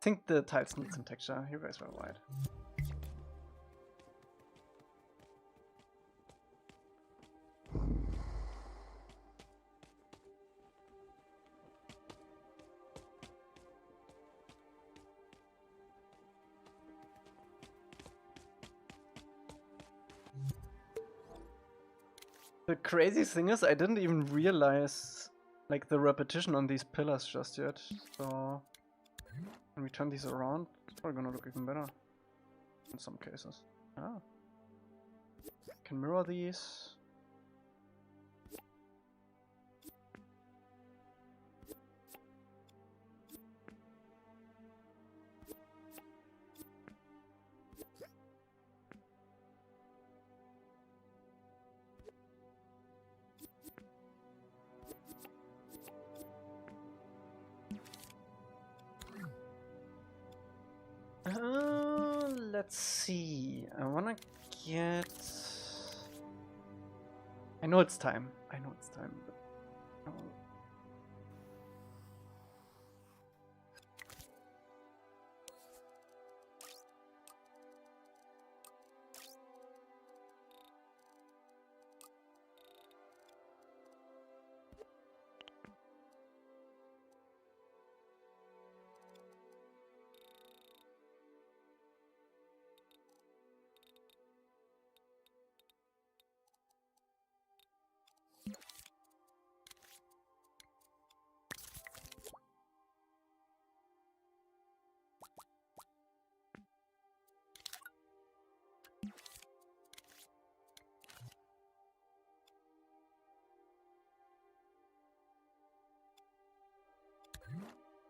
I think the tiles need some texture. You guys were right. The crazy thing is, I didn't even realize like the repetition on these pillars just yet. So when we turn these around, it's probably gonna look even better in some cases. Ah, can mirror these. Let's see. I wanna get... I know it's time. I know it's time. But...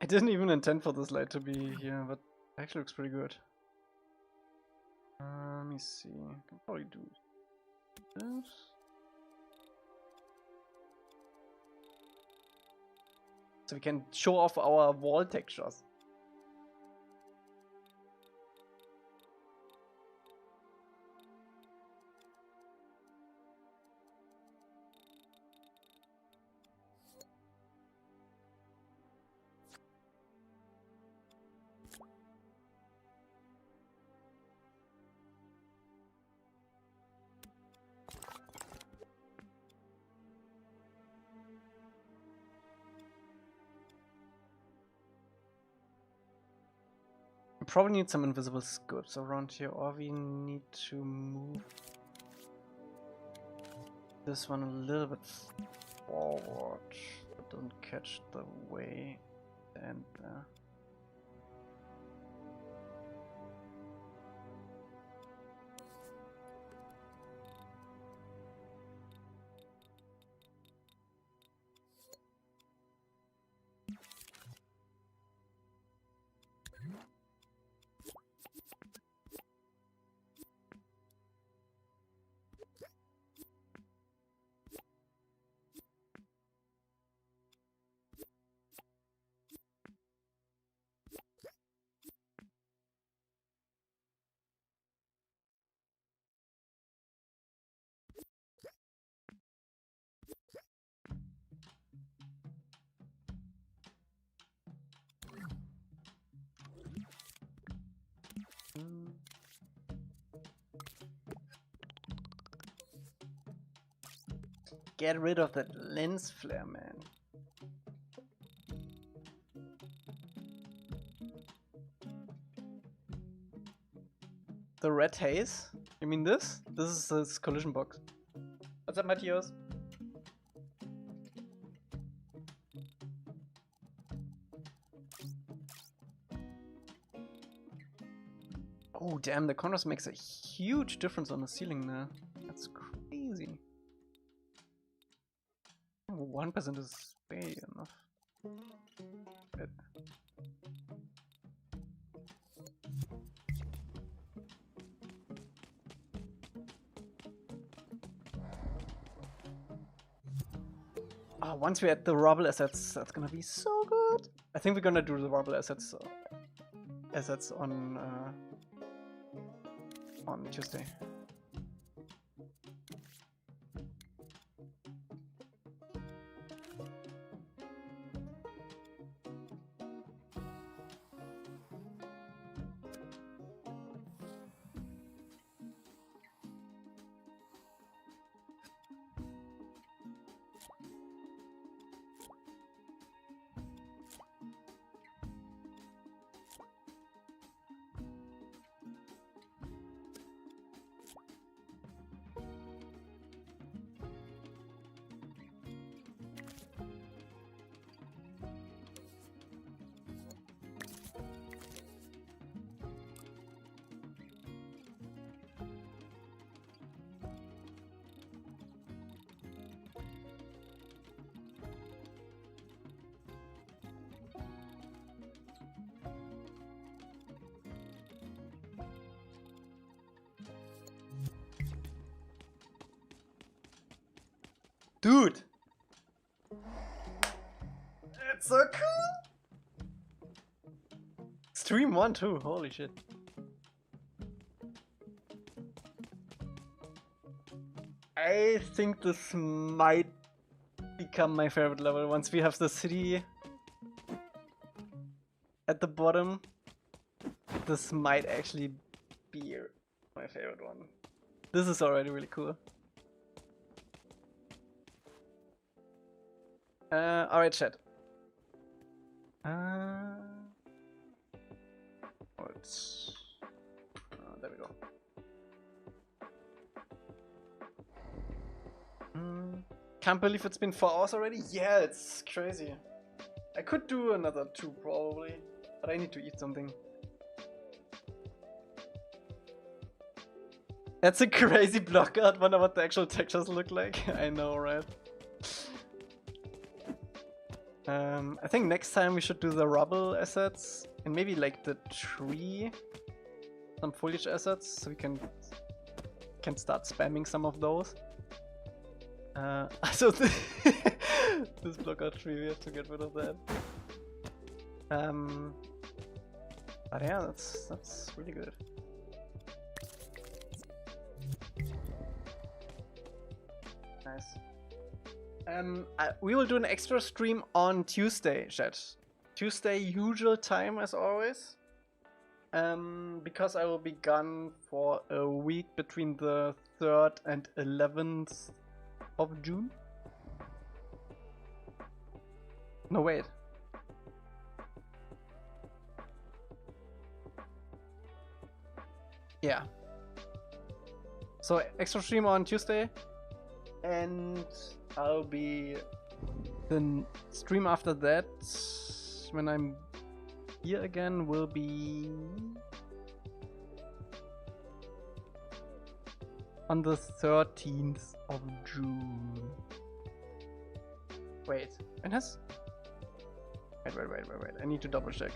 I didn't even intend for this light to be here, but it actually looks pretty good. Let me see. I can probably do this. So we can show off our wall textures. Probably need some invisible scripts around here, or we need to move this one a little bit forward, but don't catch the way and get rid of that lens flare, man. The red haze? You mean this? This is this collision box. What's up, Matthias? Oh damn, the contrast makes a huge difference on the ceiling there. That's crazy. 1% is way enough. once we add the rubble assets, that's gonna be so good. I think we're gonna do the rubble assets on Tuesday. Dude! It's so cool! Stream 1 too, holy shit. I think this might become my favorite level once we have the city at the bottom. This might actually be my favorite one. This is already really cool. Alright, chat. There we go. Can't believe it's been 4 hours already. Yeah, it's crazy. I could do another 2 probably, but I need to eat something. That's a crazy blockout. Wonder what the actual textures look like. I know, right? I think next time we should do the rubble assets and maybe like the tree, some foliage assets, so we can start spamming some of those. So this blockout tree, we have to get rid of that. But yeah, that's really good. Nice. We will do an extra stream on Tuesday, chat. Tuesday, usual time as always. Because I will be gone for a week between the 3rd and 11th of June. No, wait. Yeah. So extra stream on Tuesday, and I'll be the stream after that when I'm here again will be on the 13th of June. Wait, and has wait. I need to double check.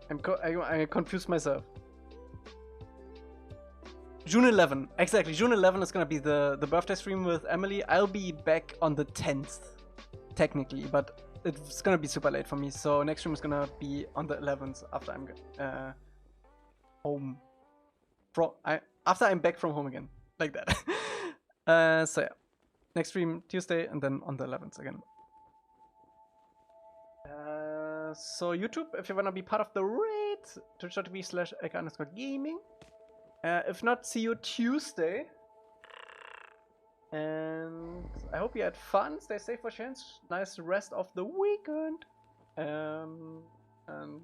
I confused myself. June 11, exactly. June 11 is gonna be the birthday stream with Emily. I'll be back on the 10th, technically, but it's gonna be super late for me. So next stream is gonna be on the 11th after I'm home. After I'm back from home again, like that. So yeah, next stream Tuesday and then on the 11th again. So YouTube, if you wanna be part of the raid, twitch.tv/Elca_gaming. If not, see you Tuesday. And I hope you had fun. Stay safe for change. Nice rest of the weekend. And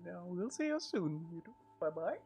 yeah, we'll see you soon. Bye bye.